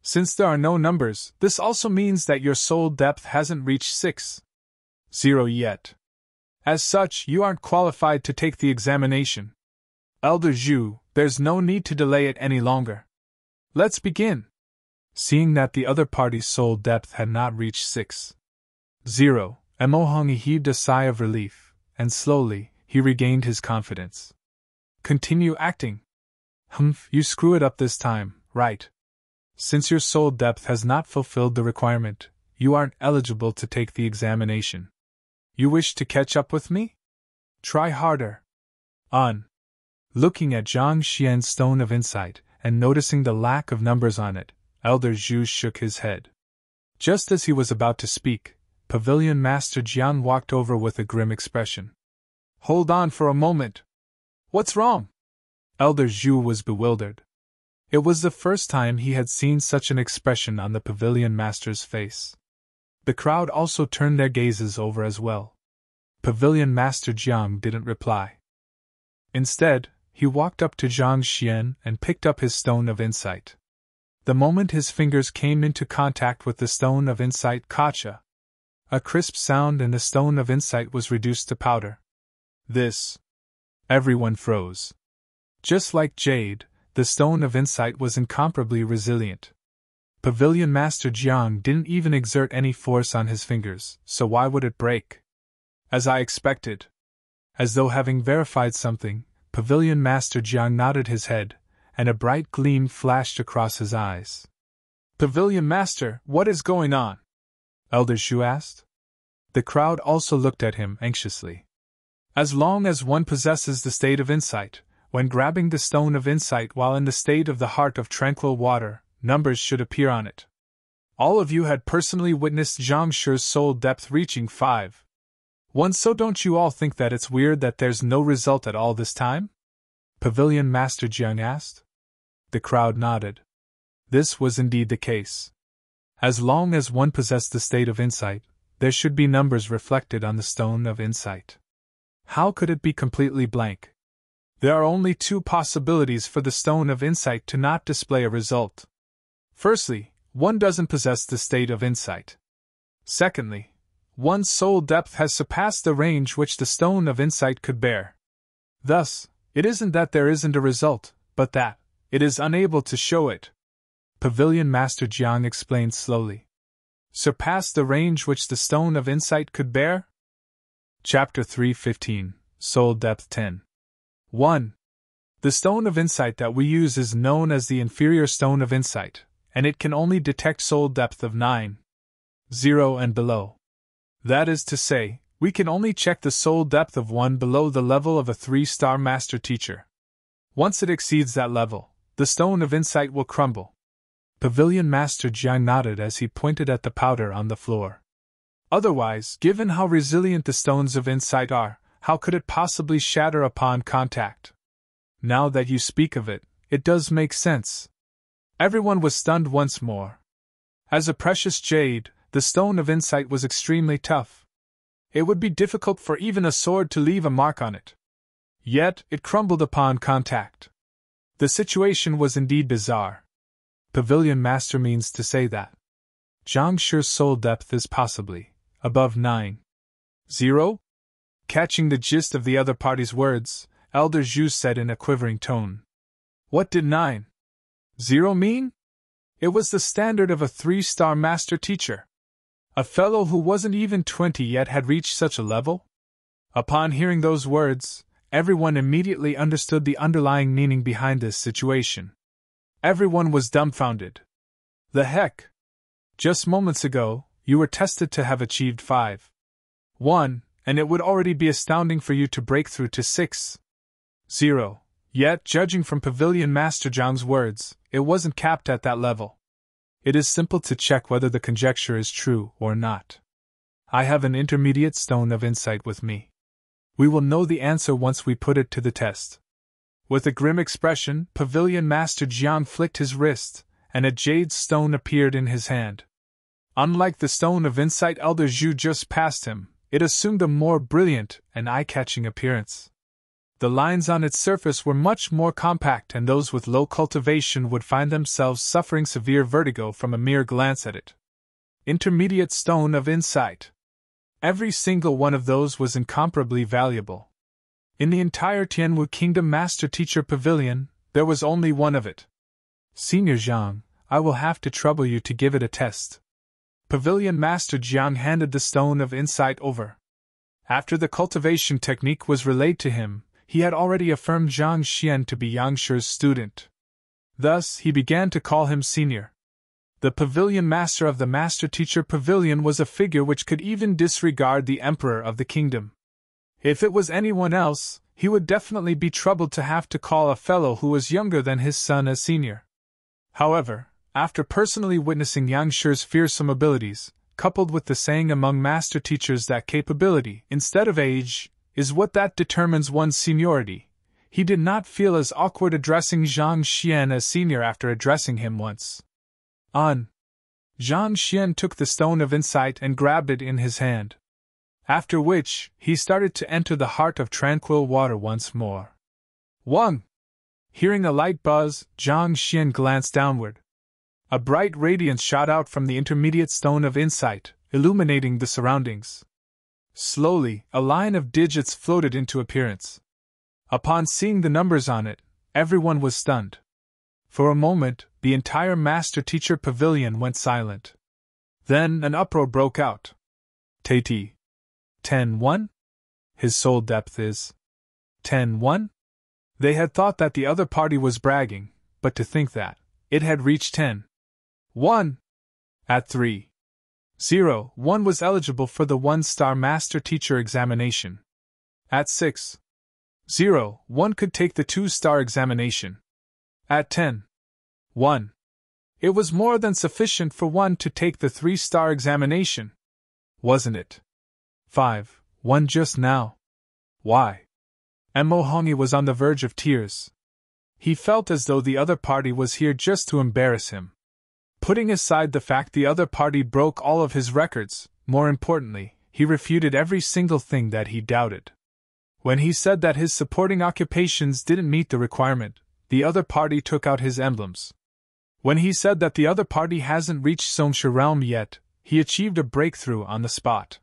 Since there are no numbers, this also means that your soul depth hasn't reached 6. 0 yet. As such, you aren't qualified to take the examination. Elder Zhu, there's no need to delay it any longer. Let's begin. Seeing that the other party's soul depth had not reached 6. 0, Emohongi heaved a sigh of relief, and slowly, he regained his confidence. Continue acting. Humph, you screw it up this time, right? Since your soul depth has not fulfilled the requirement, you aren't eligible to take the examination. You wish to catch up with me? Try harder. On. Looking at Zhang Xian's stone of insight, and noticing the lack of numbers on it, Elder Zhu shook his head. Just as he was about to speak, Pavilion Master Jian walked over with a grim expression. Hold on for a moment. What's wrong? Elder Zhu was bewildered. It was the first time he had seen such an expression on the Pavilion Master's face. The crowd also turned their gazes over as well. Pavilion Master Jiang didn't reply. Instead, he walked up to Zhang Xian and picked up his stone of insight. The moment his fingers came into contact with the stone of insight, Kacha! A crisp sound and the stone of insight was reduced to powder. This. Everyone froze. Just like jade, the stone of insight was incomparably resilient. Pavilion Master Jiang didn't even exert any force on his fingers, so why would it break? As I expected. As though having verified something, Pavilion Master Jiang nodded his head, and a bright gleam flashed across his eyes. Pavilion Master, what is going on? Elder Zhu asked. The crowd also looked at him anxiously. As long as one possesses the state of insight, when grabbing the stone of insight while in the state of the heart of tranquil water, numbers should appear on it. All of you had personally witnessed Zhang Shi's soul depth reaching 5. 1, so don't you all think that it's weird that there's no result at all this time? Pavilion Master Jiang asked. The crowd nodded. This was indeed the case. As long as one possessed the state of insight, there should be numbers reflected on the stone of insight. How could it be completely blank? There are only 2 possibilities for the stone of insight to not display a result. Firstly, one doesn't possess the state of insight. Secondly, one's soul depth has surpassed the range which the stone of insight could bear. Thus, it isn't that there isn't a result, but that it is unable to show it. Pavilion Master Jiang explained slowly. Surpass the range which the stone of insight could bear? Chapter 3:15, Soul Depth 10. 1. The stone of insight that we use is known as the inferior stone of insight, and it can only detect soul depth of 9, 0 and below. That is to say, we can only check the soul depth of 1 below the level of a 3-star master teacher. Once it exceeds that level, the stone of insight will crumble. Pavilion Master Jiang nodded as he pointed at the powder on the floor. Otherwise, given how resilient the stones of insight are, how could it possibly shatter upon contact? Now that you speak of it, it does make sense. Everyone was stunned once more. As a precious jade, the stone of insight was extremely tough. It would be difficult for even a sword to leave a mark on it. Yet, it crumbled upon contact. The situation was indeed bizarre. Pavilion Master means to say that Zhang Shi's soul depth is possibly above 9, 0? Catching the gist of the other party's words, Elder Zhu said in a quivering tone. What did 9, 0 mean? It was the standard of a 3-star master teacher. A fellow who wasn't even 20 yet had reached such a level? Upon hearing those words, everyone immediately understood the underlying meaning behind this situation. Everyone was dumbfounded. The heck? Just moments ago, you were tested to have achieved 5, 1, and it would already be astounding for you to break through to 6, 0. Yet, judging from Pavilion Master Jiang's words, it wasn't capped at that level. It is simple to check whether the conjecture is true or not. I have an intermediate stone of insight with me. We will know the answer once we put it to the test. With a grim expression, Pavilion Master Jiang flicked his wrist, and a jade stone appeared in his hand. Unlike the stone of insight Elder Zhu just passed him, it assumed a more brilliant and eye-catching appearance. The lines on its surface were much more compact, and those with low cultivation would find themselves suffering severe vertigo from a mere glance at it. Intermediate Stone of Insight. Every single one of those was incomparably valuable. In the entire Tianwu Kingdom Master Teacher Pavilion, there was only one of it. Senior Zhang, I will have to trouble you to give it a test. Pavilion Master Jiang handed the Stone of Insight over. After the cultivation technique was relayed to him, he had already affirmed Zhang Xian to be Yang Shi's student. Thus, he began to call him senior. The Pavilion Master of the Master Teacher Pavilion was a figure which could even disregard the Emperor of the Kingdom. If it was anyone else, he would definitely be troubled to have to call a fellow who was younger than his son as senior. However, after personally witnessing Yang Shi's fearsome abilities, coupled with the saying among master teachers that capability, instead of age, is what that determines one's seniority, he did not feel as awkward addressing Zhang Xian as senior after addressing him once. Zhang Xian took the Stone of Insight and grabbed it in his hand. After which, he started to enter the heart of tranquil water once more. Wang! Hearing a light buzz, Zhang Xian glanced downward. A bright radiance shot out from the intermediate Stone of Insight, illuminating the surroundings. Slowly, a line of digits floated into appearance. Upon seeing the numbers on it, everyone was stunned. For a moment, the entire Master Teacher Pavilion went silent. Then an uproar broke out. Tati. 10-1? His soul depth is 10-1? They had thought that the other party was bragging, but to think that it had reached 10-1 at 3-0-1 was eligible for the 1-star Master Teacher examination. At 6-0-1 could take the 2-star examination. At 10-1, it was more than sufficient for one to take the 3-star examination. Wasn't it? 5-1 just now. Why? Mo Hongyi was on the verge of tears. He felt as though the other party was here just to embarrass him. Putting aside the fact the other party broke all of his records, more importantly, he refuted every single thing that he doubted. When he said that his supporting occupations didn't meet the requirement, the other party took out his emblems. When he said that the other party hasn't reached Songsha realm yet, he achieved a breakthrough on the spot.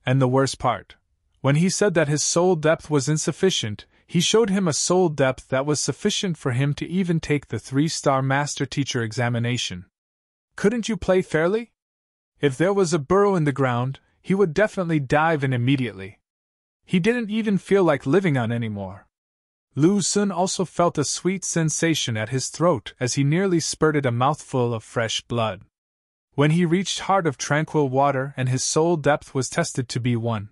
And the worst part, when he said that his soul depth was insufficient, he showed him a soul depth that was sufficient for him to even take the 3-star Master Teacher examination. Couldn't you play fairly? If there was a burrow in the ground, he would definitely dive in immediately. He didn't even feel like living on anymore. Lu Sun also felt a sweet sensation at his throat as he nearly spurted a mouthful of fresh blood. When he reached Heart of Tranquil Water and his soul depth was tested to be 1-8,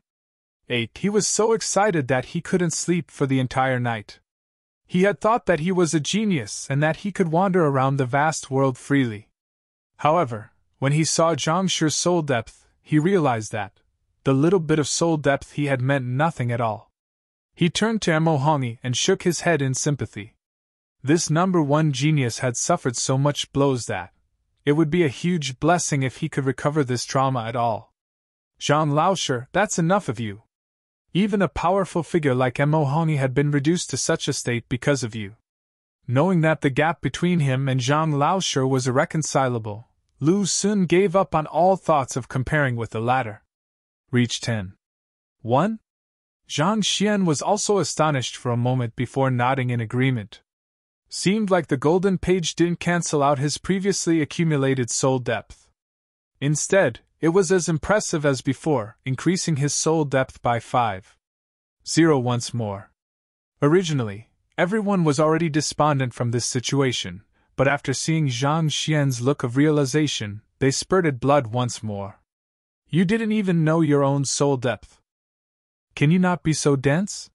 he was so excited that he couldn't sleep for the entire night. He had thought that he was a genius and that he could wander around the vast world freely. However, when he saw Zhang Shi's soul depth, he realized that the little bit of soul depth he had meant nothing at all. He turned to Mo Hongyi and shook his head in sympathy. This number 1 genius had suffered so much blows that it would be a huge blessing if he could recover this trauma at all. Zhang Laoshi, that's enough of you. Even a powerful figure like Mo Hongyi had been reduced to such a state because of you. Knowing that the gap between him and Zhang Laoshi was irreconcilable, Lu Sun gave up on all thoughts of comparing with the latter. Reach 10-1? Zhang Xian was also astonished for a moment before nodding in agreement. Seemed like the golden page didn't cancel out his previously accumulated soul depth. Instead, it was as impressive as before, increasing his soul depth by 5-0 once more. Originally, everyone was already despondent from this situation, but after seeing Zhang Xian's look of realization, they spurted blood once more. You didn't even know your own soul depth. Can you not be so dense?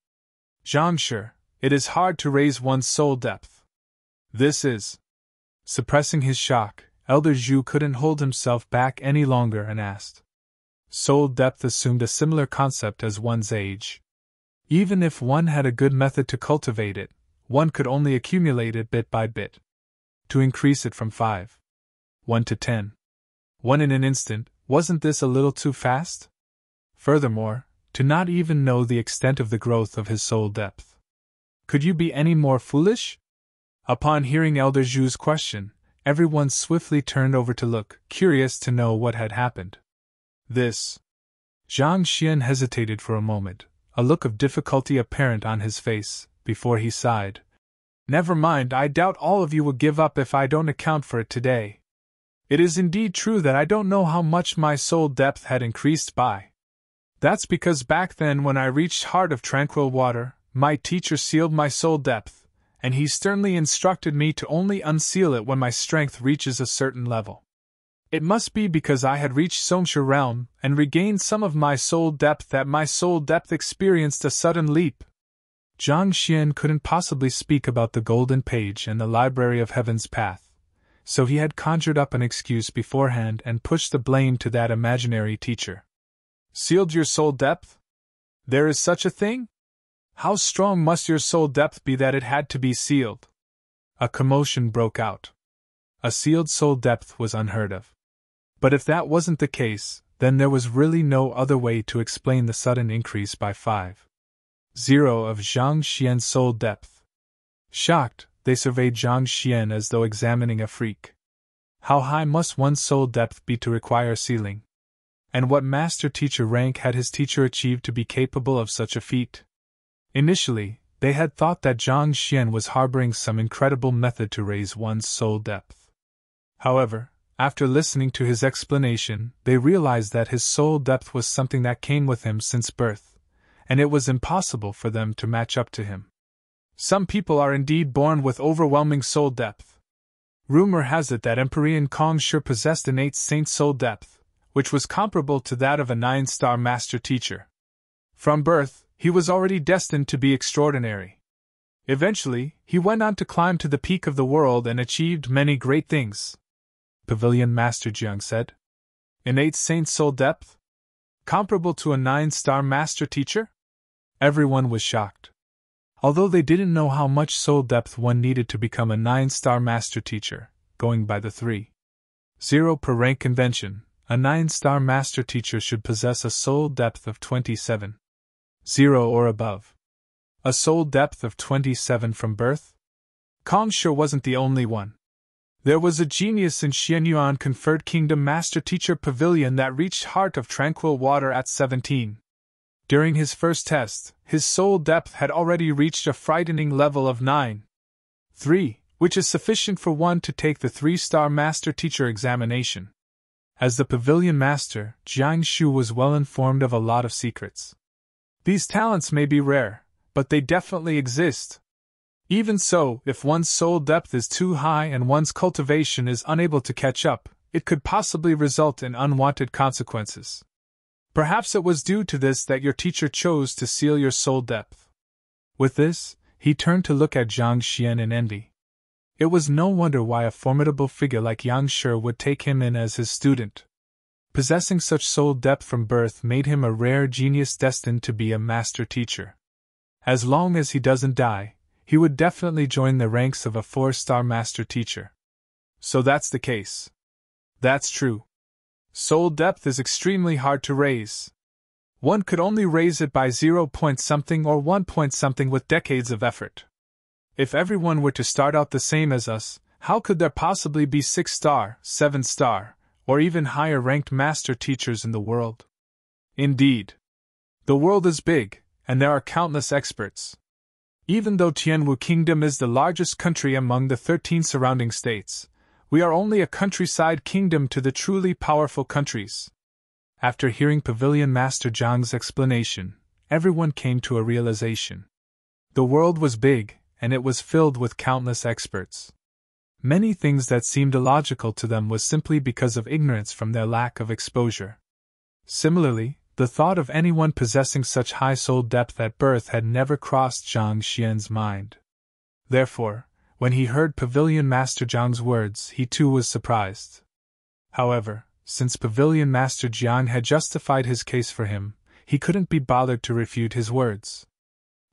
Zhang Shi, it is hard to raise one's soul depth. This is. Suppressing his shock, Elder Zhu couldn't hold himself back any longer and asked. Soul depth assumed a similar concept as one's age. Even if one had a good method to cultivate it, one could only accumulate it bit by bit. To increase it from 5, 1 to 10, 1 in an instant, wasn't this a little too fast? Furthermore, to not even know the extent of the growth of his soul depth. Could you be any more foolish? Upon hearing Elder Zhu's question, everyone swiftly turned over to look, curious to know what had happened. This. Zhang Xian hesitated for a moment, a look of difficulty apparent on his face, before he sighed. Never mind, I doubt all of you will give up if I don't account for it today. It is indeed true that I don't know how much my soul depth had increased by. That's because back then when I reached Heart of Tranquil Water, my teacher sealed my soul depth, and he sternly instructed me to only unseal it when my strength reaches a certain level. It must be because I had reached Somsha realm and regained some of my soul depth that my soul depth experienced a sudden leap. Zhang Xian couldn't possibly speak about the Golden Page and the Library of Heaven's Path, so he had conjured up an excuse beforehand and pushed the blame to that imaginary teacher. Sealed your soul depth? There is such a thing? How strong must your soul depth be that it had to be sealed? A commotion broke out. A sealed soul depth was unheard of. But if that wasn't the case, then there was really no other way to explain the sudden increase by 5.0 of Zhang Xian's soul depth. Shocked, they surveyed Zhang Xian as though examining a freak. How high must one's soul depth be to require sealing? And what master-teacher rank had his teacher achieved to be capable of such a feat? Initially, they had thought that Zhang Xian was harboring some incredible method to raise one's soul depth. However, after listening to his explanation, they realized that his soul depth was something that came with him since birth, and it was impossible for them to match up to him. Some people are indeed born with overwhelming soul depth. Rumor has it that Emperor Kong Shi possessed an 8th saint soul depth, which was comparable to that of a 9-star master teacher. From birth, he was already destined to be extraordinary. Eventually, he went on to climb to the peak of the world and achieved many great things. Pavilion Master Jiang said. An 8th saint soul depth? Comparable to a 9-star master teacher? Everyone was shocked. Although they didn't know how much soul depth one needed to become a 9-star master teacher, going by the 3.0 per rank convention, a 9-star master teacher should possess a soul depth of 27.0 or above. A soul depth of 27 from birth? Kong Shi wasn't the only one. There was a genius in Xianyuan conferred kingdom master teacher Pavilion that reached Heart of Tranquil Water at 17. During his first test, his soul depth had already reached a frightening level of 9.3, which is sufficient for one to take the 3-star master teacher examination. As the Pavilion Master, Jiang Shu was well informed of a lot of secrets. These talents may be rare, but they definitely exist. Even so, if one's soul depth is too high and one's cultivation is unable to catch up, it could possibly result in unwanted consequences. Perhaps it was due to this that your teacher chose to seal your soul depth. With this, he turned to look at Zhang Xian in envy. It was no wonder why a formidable figure like Yang Shi would take him in as his student. Possessing such soul depth from birth made him a rare genius destined to be a master teacher. As long as he doesn't die, he would definitely join the ranks of a 4-star master teacher. So that's the case. That's true. Soul depth is extremely hard to raise. One could only raise it by 0 point something or 1 point something with decades of effort. If everyone were to start out the same as us, how could there possibly be 6-star, 7-star, or even higher ranked master teachers in the world? Indeed. The world is big, and there are countless experts. Even though Tianwu Kingdom is the largest country among the 13 surrounding states, we are only a countryside kingdom to the truly powerful countries. After hearing Pavilion Master Zhang's explanation, everyone came to a realization. The world was big, and it was filled with countless experts. Many things that seemed illogical to them was simply because of ignorance from their lack of exposure. Similarly, the thought of anyone possessing such high soul depth at birth had never crossed Zhang Xian's mind. Therefore, when he heard Pavilion Master Zhang's words, he too was surprised. However, since Pavilion Master Jiang had justified his case for him, he couldn't be bothered to refute his words.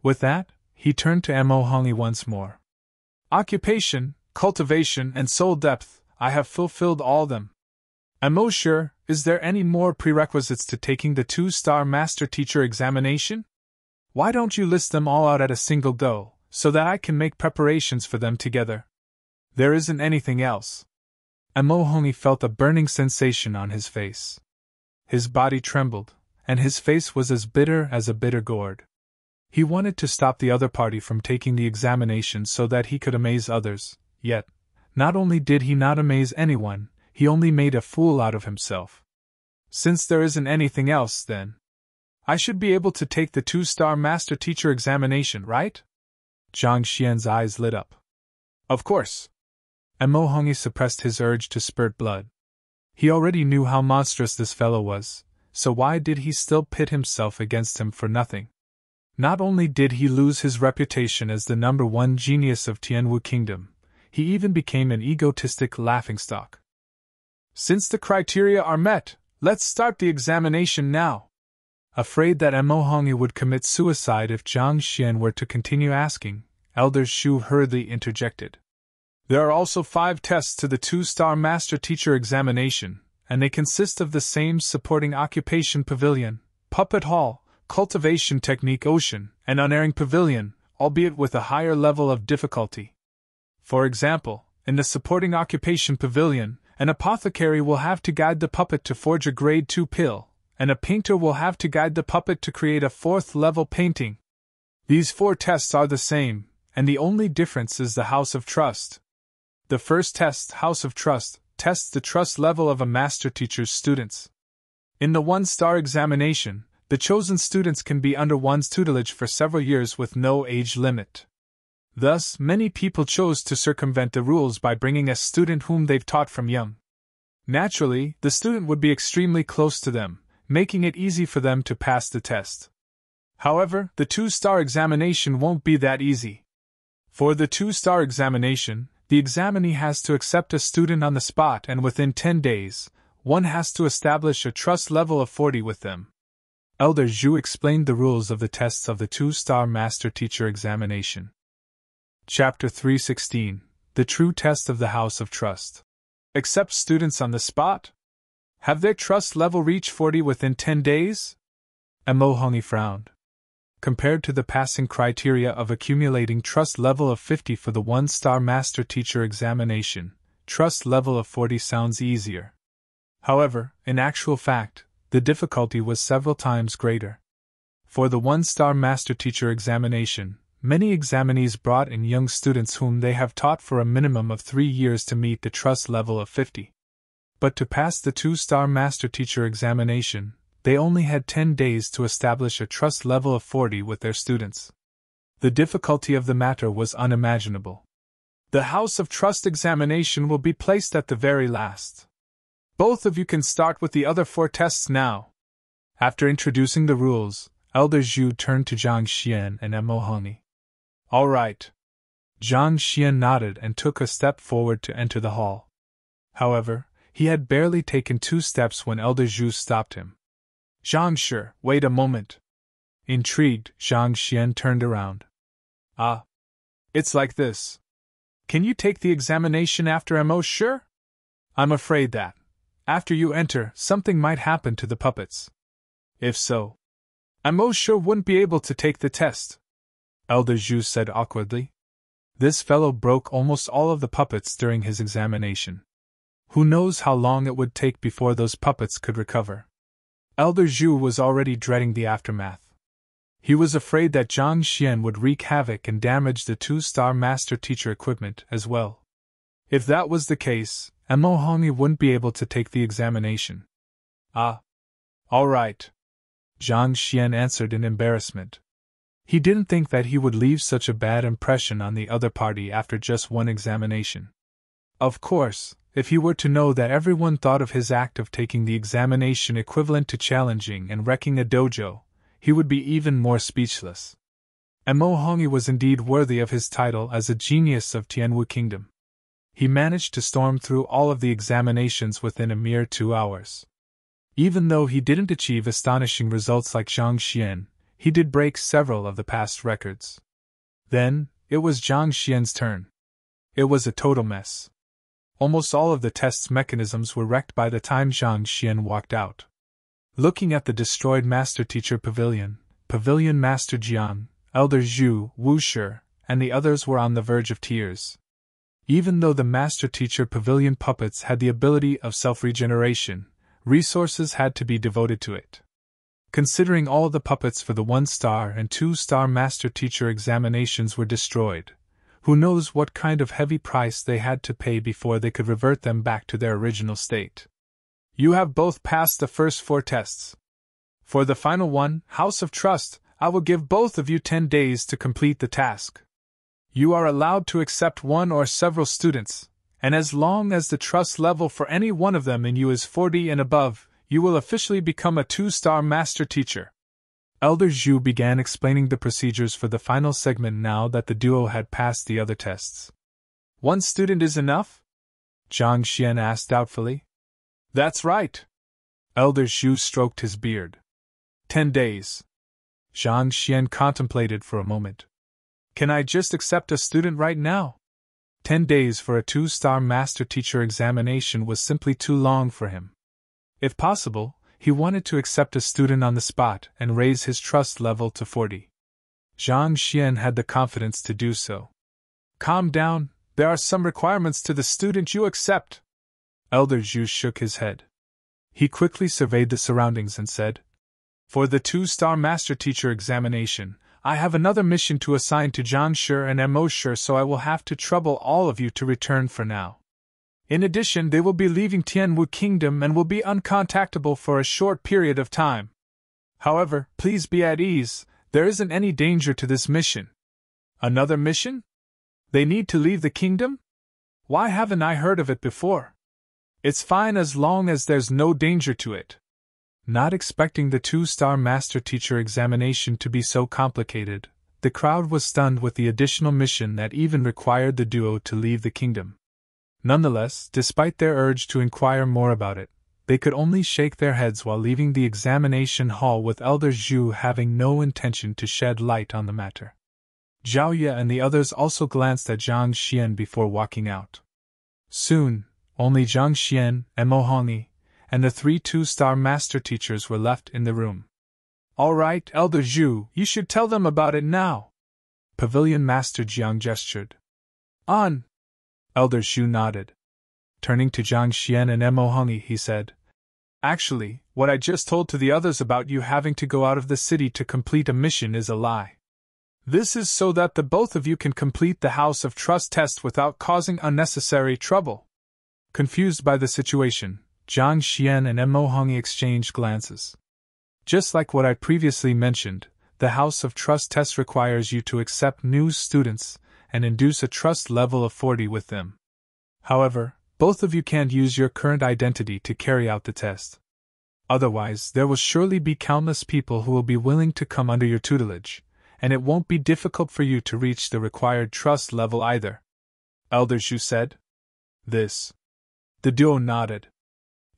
With that, he turned to Mo Hongyi once more. Occupation, cultivation, and soul depth, I have fulfilled all them. Mo sure, is there any more prerequisites to taking the 2-star master teacher examination? Why don't you list them all out at a single go, so that I can make preparations for them together? There isn't anything else. Mo Hongyi felt a burning sensation on his face. His body trembled, and his face was as bitter as a bitter gourd. He wanted to stop the other party from taking the examination so that he could amaze others, yet, not only did he not amaze anyone, he only made a fool out of himself. Since there isn't anything else, then, I should be able to take the 2-star master teacher examination, right? Zhang Xian's eyes lit up. Of course. Mo Hongyi suppressed his urge to spurt blood. He already knew how monstrous this fellow was, so why did he still pit himself against him for nothing? Not only did he lose his reputation as the #1 genius of Tianwu Kingdom, he even became an egotistic laughingstock. Since the criteria are met, let's start the examination now. Afraid that Mo Hongyi would commit suicide if Zhang Xian were to continue asking, Elder Zhu hurriedly interjected. There are also 5 tests to the 2-star master teacher examination, and they consist of the same supporting occupation pavilion, puppet hall, cultivation technique ocean, and unerring pavilion, albeit with a higher level of difficulty. For example, in the supporting occupation pavilion, an apothecary will have to guide the puppet to forge a grade 2 pill, and a painter will have to guide the puppet to create a 4th-level painting. These 4 tests are the same, and the only difference is the House of Trust. The first test, House of Trust, tests the trust level of a master teacher's students. In the 1-star examination, the chosen students can be under one's tutelage for several years with no age limit. Thus, many people chose to circumvent the rules by bringing a student whom they've taught from young. Naturally, the student would be extremely close to them, making it easy for them to pass the test. However, the 2-star examination won't be that easy. For the 2-star examination, the examinee has to accept a student on the spot, and within 10 days, one has to establish a trust level of 40 with them. Elder Zhu explained the rules of the tests of the 2-star master teacher examination. Chapter 316, The True Test of the House of Trust. Accept students on the spot? Have their trust level reached 40 within 10 days? Mo Hongyi frowned. Compared to the passing criteria of accumulating trust level of 50 for the 1-star master teacher examination, trust level of 40 sounds easier. However, in actual fact, the difficulty was several times greater. For the 1-star master teacher examination, many examinees brought in young students whom they have taught for a minimum of 3 years to meet the trust level of 50. But to pass the 2-star master teacher examination, they only had 10 days to establish a trust level of 40 with their students. The difficulty of the matter was unimaginable. The House of Trust examination will be placed at the very last. Both of you can start with the other 4 tests now. After introducing the rules, Elder Zhu turned to Zhang Xian and Mo Hongyi. All right. Zhang Xian nodded and took a step forward to enter the hall. However, he had barely taken 2 steps when Elder Zhu stopped him. Zhang Shi, wait a moment. Intrigued, Zhang Xian turned around. Ah. It's like this. Can you take the examination after Mo Shi? I'm afraid that, after you enter, something might happen to the puppets. If so, Mo Shi wouldn't be able to take the test, Elder Zhu said awkwardly. This fellow broke almost all of the puppets during his examination. Who knows how long it would take before those puppets could recover? Elder Zhu was already dreading the aftermath. He was afraid that Zhang Xian would wreak havoc and damage the 2-star master teacher equipment as well. If that was the case, Mo Hongyi wouldn't be able to take the examination. Ah. All right. Zhang Xian answered in embarrassment. He didn't think that he would leave such a bad impression on the other party after just one examination. Of course, if he were to know that everyone thought of his act of taking the examination equivalent to challenging and wrecking a dojo, he would be even more speechless. Mo Hongyi was indeed worthy of his title as a genius of Tianwu Kingdom. He managed to storm through all of the examinations within a mere 2 hours. Even though he didn't achieve astonishing results like Zhang Xian, he did break several of the past records. Then, it was Zhang Xian's turn. It was a total mess. Almost all of the test's mechanisms were wrecked by the time Zhang Xian walked out. Looking at the destroyed Master Teacher Pavilion, Pavilion Master Jiang, Elder Zhu, Wu Shi, and the others were on the verge of tears. Even though the Master Teacher Pavilion puppets had the ability of self-regeneration, resources had to be devoted to it. Considering all the puppets for the 1-star and 2-star Master Teacher examinations were destroyed, who knows what kind of heavy price they had to pay before they could revert them back to their original state. You have both passed the first 4 tests. For the final one, House of Trust, I will give both of you 10 days to complete the task. You are allowed to accept one or several students, and as long as the trust level for any one of them in you is 40 and above, you will officially become a 2-star Master Teacher. Elder Zhu began explaining the procedures for the final segment now that the duo had passed the other tests. 1 student is enough? Zhang Xian asked doubtfully. That's right. Elder Zhu stroked his beard. 10 days. Zhang Xian contemplated for a moment. Can I just accept a student right now? 10 days for a 2-star Master Teacher examination was simply too long for him. If possible, he wanted to accept a student on the spot and raise his trust level to 40. Zhang Xian had the confidence to do so. Calm down, there are some requirements to the student you accept. Elder Zhu shook his head. He quickly surveyed the surroundings and said, For the 2-star Master Teacher examination, I have another mission to assign to Zhang Shi and Mo Shi, so I will have to trouble all of you to return for now. In addition, they will be leaving Tianwu Kingdom and will be uncontactable for a short period of time. However, please be at ease, there isn't any danger to this mission. Another mission? They need to leave the kingdom? Why haven't I heard of it before? It's fine as long as there's no danger to it. Not expecting the 2-star Master Teacher examination to be so complicated, the crowd was stunned with the additional mission that even required the duo to leave the kingdom. Nonetheless, despite their urge to inquire more about it, they could only shake their heads while leaving the examination hall, with Elder Zhu having no intention to shed light on the matter. Zhao Ye and the others also glanced at Zhang Xian before walking out. Soon, only Zhang Xian, Mo Hongyi, and the 3 2-star Master Teachers were left in the room. All right, Elder Zhu, you should tell them about it now. Pavilion Master Jiang gestured. On. Elder Zhu nodded. Turning to Zhang Xian and Mo Hongyi, he said, Actually, what I just told to the others about you having to go out of the city to complete a mission is a lie. This is so that the both of you can complete the House of Trust test without causing unnecessary trouble. Confused by the situation, Zhang Xian and Mo Hongyi exchanged glances. Just like what I previously mentioned, the House of Trust test requires you to accept new students and induce a trust level of 40 with them. However, both of you can't use your current identity to carry out the test. Otherwise, there will surely be countless people who will be willing to come under your tutelage, and it won't be difficult for you to reach the required trust level either. Elder Zhu said. This. The duo nodded.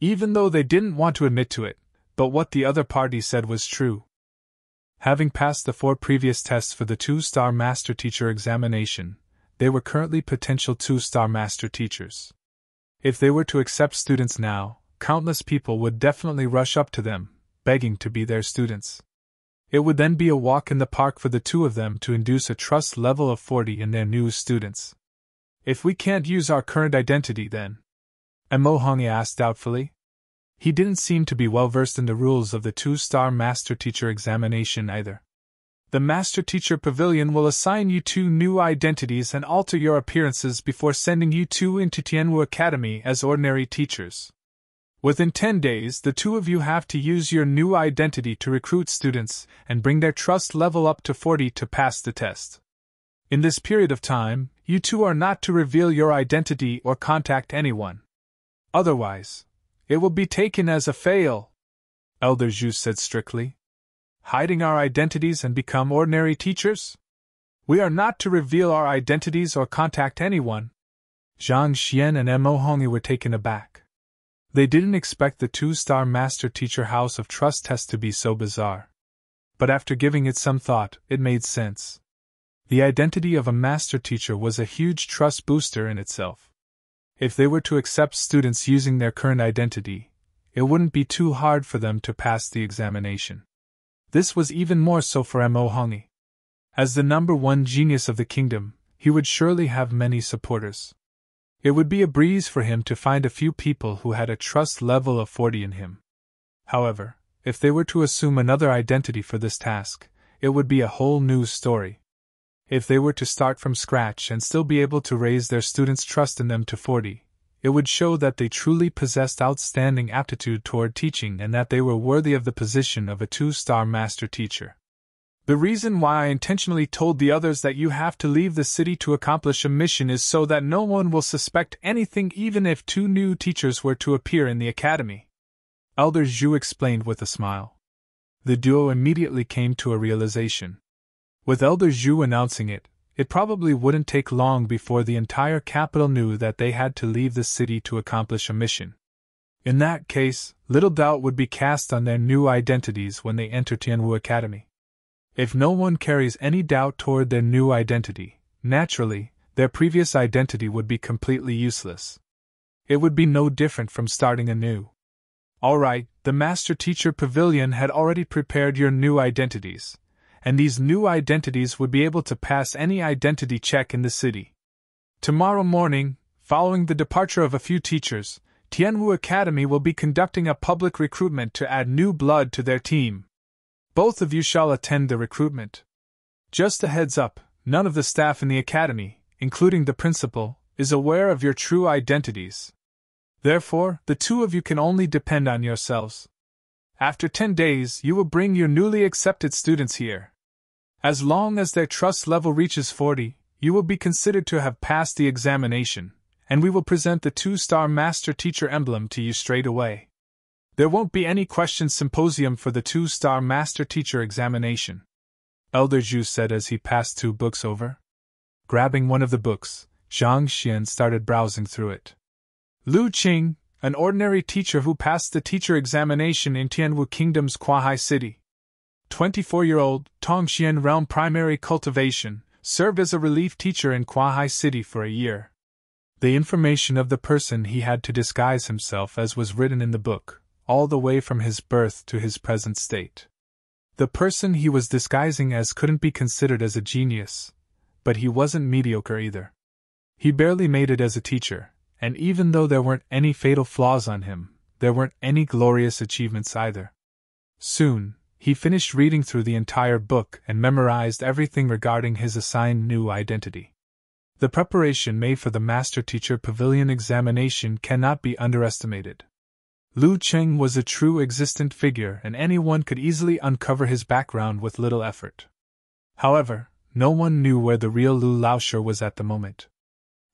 Even though they didn't want to admit to it, but what the other party said was true. Having passed the 4 previous tests for the 2-star Master Teacher examination, they were currently potential 2-star Master Teachers. If they were to accept students now, countless people would definitely rush up to them, begging to be their students. It would then be a walk in the park for the 2 of them to induce a trust level of 40 in their new students. If we can't use our current identity then? Mo Hongyi asked doubtfully. He didn't seem to be well versed in the rules of the 2-star Master Teacher examination either. The Master Teacher Pavilion will assign you 2 new identities and alter your appearances before sending you 2 into Tianwu Academy as ordinary teachers. Within 10 days, the 2 of you have to use your new identity to recruit students and bring their trust level up to 40 to pass the test. In this period of time, you 2 are not to reveal your identity or contact anyone. Otherwise, it will be taken as a fail, Elder Zhu said strictly. Hiding our identities and become ordinary teachers? We are not to reveal our identities or contact anyone. Zhang Xian and Mo Hongyi were taken aback. They didn't expect the 2-star Master Teacher House of Trust test to be so bizarre. But after giving it some thought, it made sense. The identity of a master teacher was a huge trust booster in itself. If they were to accept students using their current identity, it wouldn't be too hard for them to pass the examination. This was even more so for Mo Hongyi. As the #1 genius of the kingdom, he would surely have many supporters. It would be a breeze for him to find a few people who had a trust level of 40 in him. However, if they were to assume another identity for this task, it would be a whole new story. If they were to start from scratch and still be able to raise their students' trust in them to 40, it would show that they truly possessed outstanding aptitude toward teaching and that they were worthy of the position of a 2-star master teacher. The reason why I intentionally told the others that you have to leave the city to accomplish a mission is so that no one will suspect anything even if 2 new teachers were to appear in the academy. Elder Zhu explained with a smile. The duo immediately came to a realization. With Elder Zhu announcing it, it probably wouldn't take long before the entire capital knew that they had to leave the city to accomplish a mission. In that case, little doubt would be cast on their new identities when they enter Tianwu Academy. If no one carries any doubt toward their new identity, naturally, their previous identity would be completely useless. It would be no different from starting anew. Alright, the Master Teacher Pavilion had already prepared your new identities, and these new identities would be able to pass any identity check in the city. Tomorrow morning, following the departure of a few teachers, Tianwu Academy will be conducting a public recruitment to add new blood to their team. Both of you shall attend the recruitment. Just a heads up, none of the staff in the academy, including the principal, is aware of your true identities. Therefore, the 2 of you can only depend on yourselves. After 10 days, you will bring your newly accepted students here. As long as their trust level reaches 40, you will be considered to have passed the examination, and we will present the 2-star Master Teacher emblem to you straight away. There won't be any questions symposium for the 2-star Master Teacher examination, Elder Zhu said as he passed 2 books over. Grabbing one of the books, Zhang Xian started browsing through it. Lu Qing, an ordinary teacher who passed the teacher examination in Tianwu Kingdom's Kuahai City. 24-year-old, Tongxian Realm Primary Cultivation, served as a relief teacher in Kuahai City for a year. The information of the person he had to disguise himself as was written in the book, all the way from his birth to his present state. The person he was disguising as couldn't be considered as a genius, but he wasn't mediocre either. He barely made it as a teacher, and even though there weren't any fatal flaws on him, there weren't any glorious achievements either. Soon, he finished reading through the entire book and memorized everything regarding his assigned new identity. The preparation made for the Master Teacher Pavilion examination cannot be underestimated. Lu Qing was a true existent figure and anyone could easily uncover his background with little effort. However, no one knew where the real Lu Laoshi was at the moment.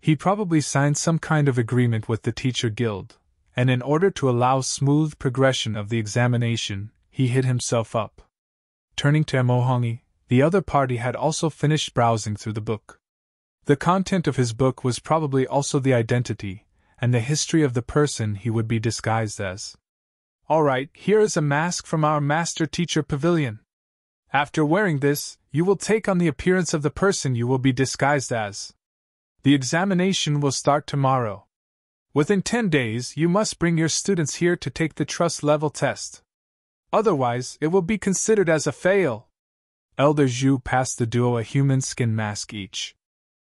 He probably signed some kind of agreement with the Teacher Guild, and in order to allow smooth progression of the examination, he hid himself up. Turning to Mo Hongyi, the other party had also finished browsing through the book. The content of his book was probably also the identity and the history of the person he would be disguised as. Alright, here is a mask from our Master Teacher Pavilion. After wearing this, you will take on the appearance of the person you will be disguised as. The examination will start tomorrow. Within 10 days, you must bring your students here to take the trust level test. Otherwise, it will be considered as a fail. Elder Zhu passed the duo a human skin mask each.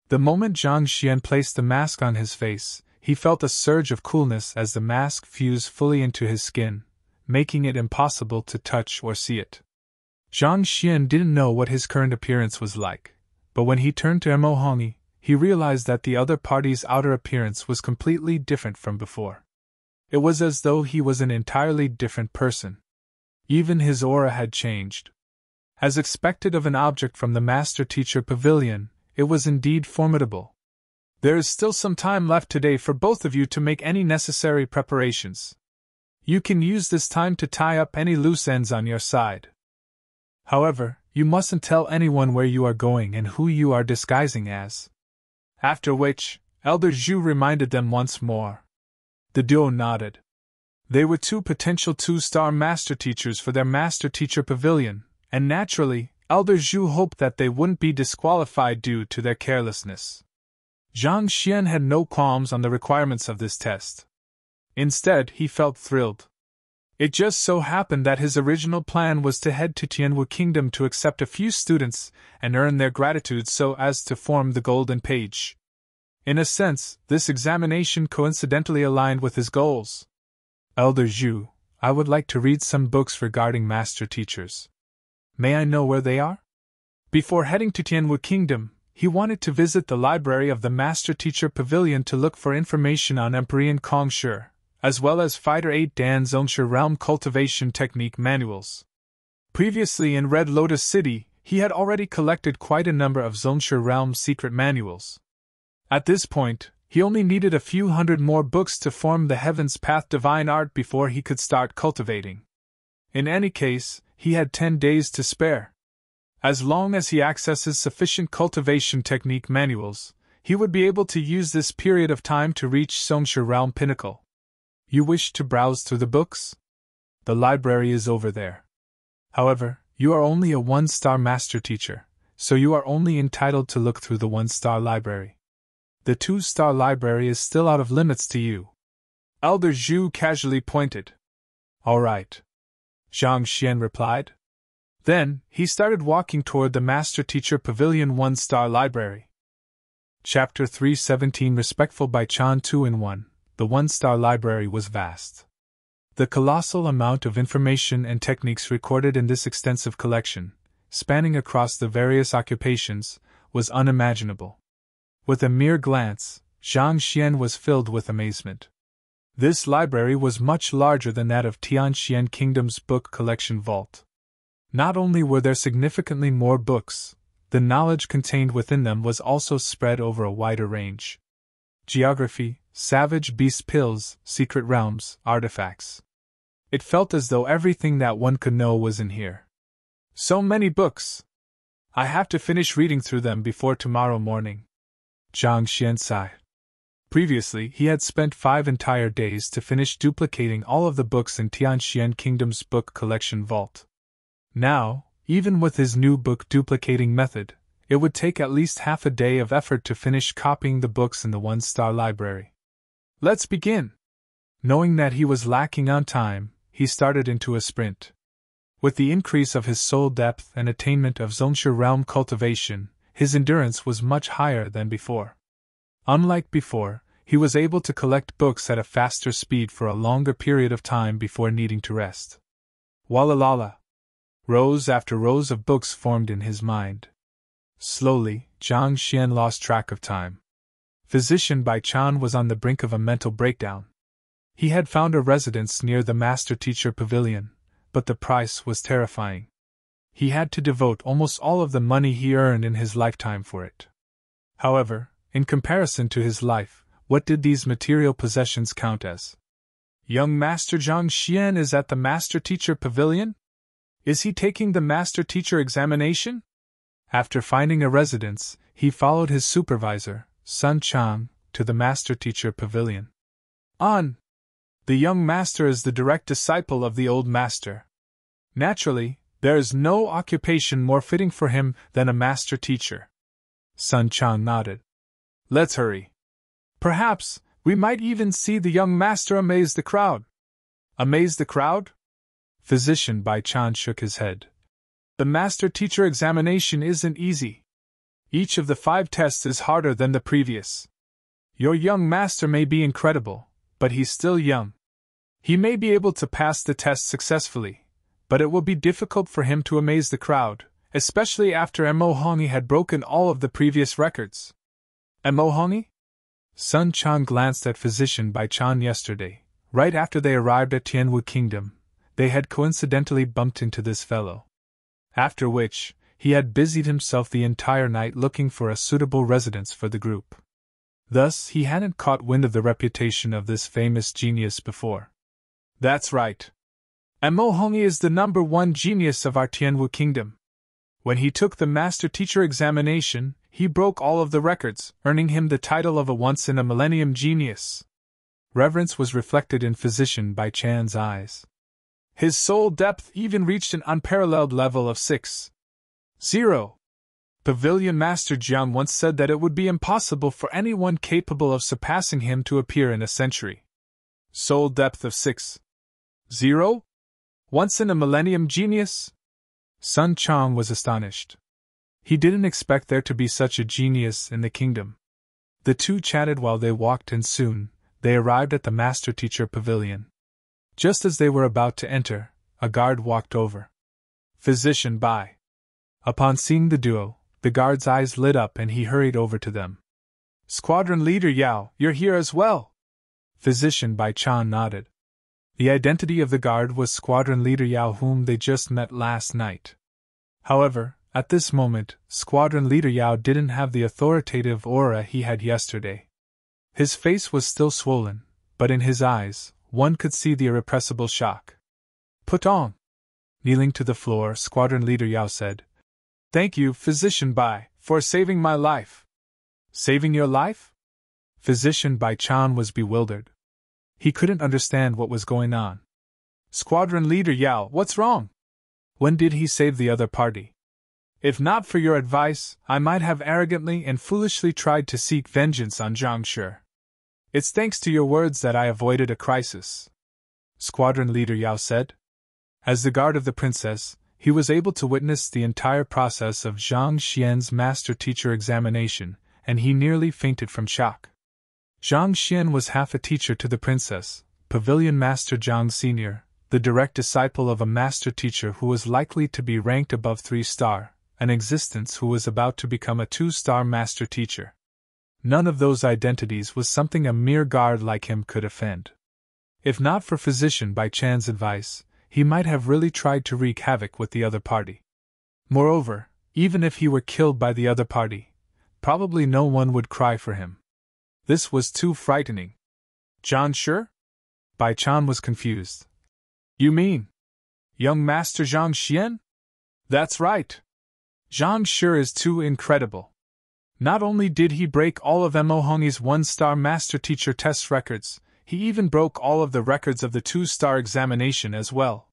The moment Zhang Xian placed the mask on his face, he felt a surge of coolness as the mask fused fully into his skin, making it impossible to touch or see it. Zhang Xian didn't know what his current appearance was like, but when he turned to Mo Hongyi, he realized that the other party's outer appearance was completely different from before. It was as though he was an entirely different person. Even his aura had changed. As expected of an object from the Master Teacher Pavilion, it was indeed formidable. There is still some time left today for both of you to make any necessary preparations. You can use this time to tie up any loose ends on your side. However, you mustn't tell anyone where you are going and who you are disguising as. After which, Elder Zhu reminded them once more. The duo nodded. They were 2 potential 2-star master teachers for their Master Teacher Pavilion, and naturally, Elder Zhu hoped that they wouldn't be disqualified due to their carelessness. Zhang Xian had no qualms on the requirements of this test. Instead, he felt thrilled. It just so happened that his original plan was to head to Tianwu Kingdom to accept a few students and earn their gratitude so as to form the Golden Page. In a sense, this examination coincidentally aligned with his goals. Elder Zhu, I would like to read some books regarding master teachers. May I know where they are? Before heading to Tianwu Kingdom, he wanted to visit the library of the Master Teacher Pavilion to look for information on Emperor Kongshi, as well as Fighter 8 Dan Zhongsha Realm Cultivation Technique manuals. Previously in Red Lotus City, he had already collected quite a number of Zhongsha Realm secret manuals. At this point, he only needed a few hundred more books to form the Heaven's Path Divine Art before he could start cultivating. In any case, he had 10 days to spare. As long as he accesses sufficient cultivation technique manuals, he would be able to use this period of time to reach Zhongsha Realm Pinnacle. You wish to browse through the books? The library is over there. However, you are only a 1-star master teacher, so you are only entitled to look through the 1-star library. The 2-star library is still out of limits to you. Elder Zhu casually pointed. All right. Zhang Xian replied. Then, he started walking toward the Master Teacher Pavilion 1-star library. Chapter 317 Respectful by Chan 2-in-1. The 1-star library was vast. The colossal amount of information and techniques recorded in this extensive collection, spanning across the various occupations, was unimaginable. With a mere glance, Zhang Xian was filled with amazement. This library was much larger than that of Tianxian Kingdom's book collection vault. Not only were there significantly more books, the knowledge contained within them was also spread over a wider range. Geography, savage beast pills, secret realms, artifacts. It felt as though everything that one could know was in here. So many books! I have to finish reading through them before tomorrow morning. Zhang Xian sighed. Previously, he had spent 5 entire days to finish duplicating all of the books in Tianxian Kingdom's book collection vault. Now, even with his new book duplicating method, it would take at least half a day of effort to finish copying the books in the 1-star library. Let's begin! Knowing that he was lacking on time, he started into a sprint. With the increase of his soul depth and attainment of Zhongsha realm cultivation, his endurance was much higher than before. Unlike before, he was able to collect books at a faster speed for a longer period of time before needing to rest. Walalala! Rows after rows of books formed in his mind. Slowly, Zhang Xian lost track of time. Physician Bai Chan was on the brink of a mental breakdown. He had found a residence near the Master Teacher Pavilion, but the price was terrifying. He had to devote almost all of the money he earned in his lifetime for it. However, in comparison to his life, what did these material possessions count as? Young Master Zhang Xian is at the Master Teacher Pavilion? Is he taking the Master Teacher examination? After finding a residence, he followed his supervisor, Sun Chang, to the Master Teacher Pavilion. The young master is the direct disciple of the old master. Naturally, there is no occupation more fitting for him than a master teacher. Sun Chang nodded. Let's hurry. Perhaps we might even see the young master amaze the crowd. Amaze the crowd? Physician Bai Chan shook his head. The master teacher examination isn't easy. Each of the 5 tests is harder than the previous. Your young master may be incredible, but he's still young. He may be able to pass the test successfully, but it will be difficult for him to amaze the crowd, especially after Mo Hongyi had broken all of the previous records. Mo Hongyi? Sun Chang glanced at Physician Bai Chan yesterday. Right after they arrived at Tianwu Kingdom, they had coincidentally bumped into this fellow. After which, he had busied himself the entire night looking for a suitable residence for the group. Thus, he hadn't caught wind of the reputation of this famous genius before. That's right. Mo Hongyi is the #1 genius of our Tianwu Kingdom. When he took the Master Teacher examination, he broke all of the records, earning him the title of a once-in-a-millennium genius. Reverence was reflected in Physician Bai Chan's eyes. His soul depth even reached an unparalleled level of 6. 0. Pavilion Master Jiang once said that it would be impossible for anyone capable of surpassing him to appear in a century. Soul depth of 6. 0. Once in a millennium genius? Sun Chang was astonished. He didn't expect there to be such a genius in the kingdom. The two chatted while they walked, and soon they arrived at the Master Teacher Pavilion. Just as they were about to enter, a guard walked over. Physician Bai. Upon seeing the duo, the guard's eyes lit up and he hurried over to them. Squadron Leader Yao, you're here as well? Physician Bai Chan nodded. The identity of the guard was Squadron Leader Yao, whom they just met last night. However, at this moment, Squadron Leader Yao didn't have the authoritative aura he had yesterday. His face was still swollen, but in his eyes, one could see the irrepressible shock. Put on. Kneeling to the floor, Squadron Leader Yao said, Thank you, Physician Bai, for saving my life. Saving your life? Physician Bai Chan was bewildered. He couldn't understand what was going on. Squadron Leader Yao, what's wrong? When did he save the other party? If not for your advice, I might have arrogantly and foolishly tried to seek vengeance on Zhang Shi. It's thanks to your words that I avoided a crisis. Squadron Leader Yao said. As the guard of the princess, he was able to witness the entire process of Zhang Xian's master teacher examination, and he nearly fainted from shock. Zhang Xian was half a teacher to the princess, Pavilion Master Zhang Sr., the direct disciple of a master teacher who was likely to be ranked above 3-star, an existence who was about to become a 2-star master teacher. None of those identities was something a mere guard like him could offend. If not for Physician Bai Chan's advice, he might have really tried to wreak havoc with the other party. Moreover, even if he were killed by the other party, probably no one would cry for him. This was too frightening. Zhang Shi? Bai Chan was confused. You mean young Master Zhang Xian? That's right. Zhang Shi is too incredible. Not only did he break all of Mo Hongyi's 1-star master teacher test records, he even broke all of the records of the 2-star examination as well.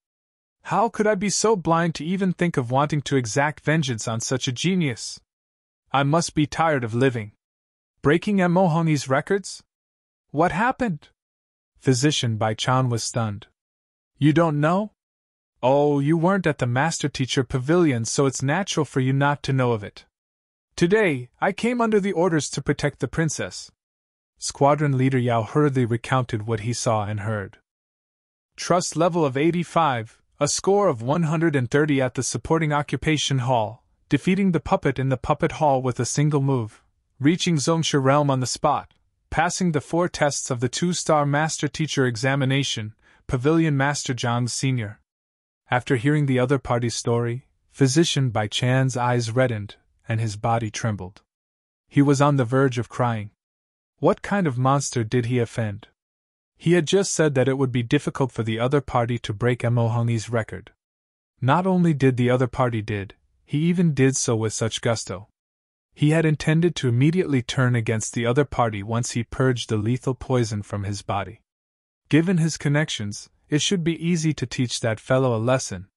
How could I be so blind to even think of wanting to exact vengeance on such a genius? I must be tired of living. Breaking Mo Hongyi's records? What happened? Physician Bai Chan was stunned. You don't know? Oh, you weren't at the Master Teacher Pavilion, so it's natural for you not to know of it. Today, I came under the orders to protect the princess. Squadron Leader Yao hurriedly recounted what he saw and heard. Trust level of 85, a score of 130 at the supporting occupation hall, defeating the puppet in the puppet hall with a single move, reaching Zhongsha realm on the spot, passing the 4 tests of the 2-star master teacher examination, Pavilion Master Zhang Sr. After hearing the other party's story, Physician Bai Chan's eyes reddened, and his body trembled. He was on the verge of crying. What kind of monster did he offend? He had just said that it would be difficult for the other party to break Mo Hongyi's record. Not only did the other party did, he even did so with such gusto. He had intended to immediately turn against the other party once he purged the lethal poison from his body. Given his connections, it should be easy to teach that fellow a lesson.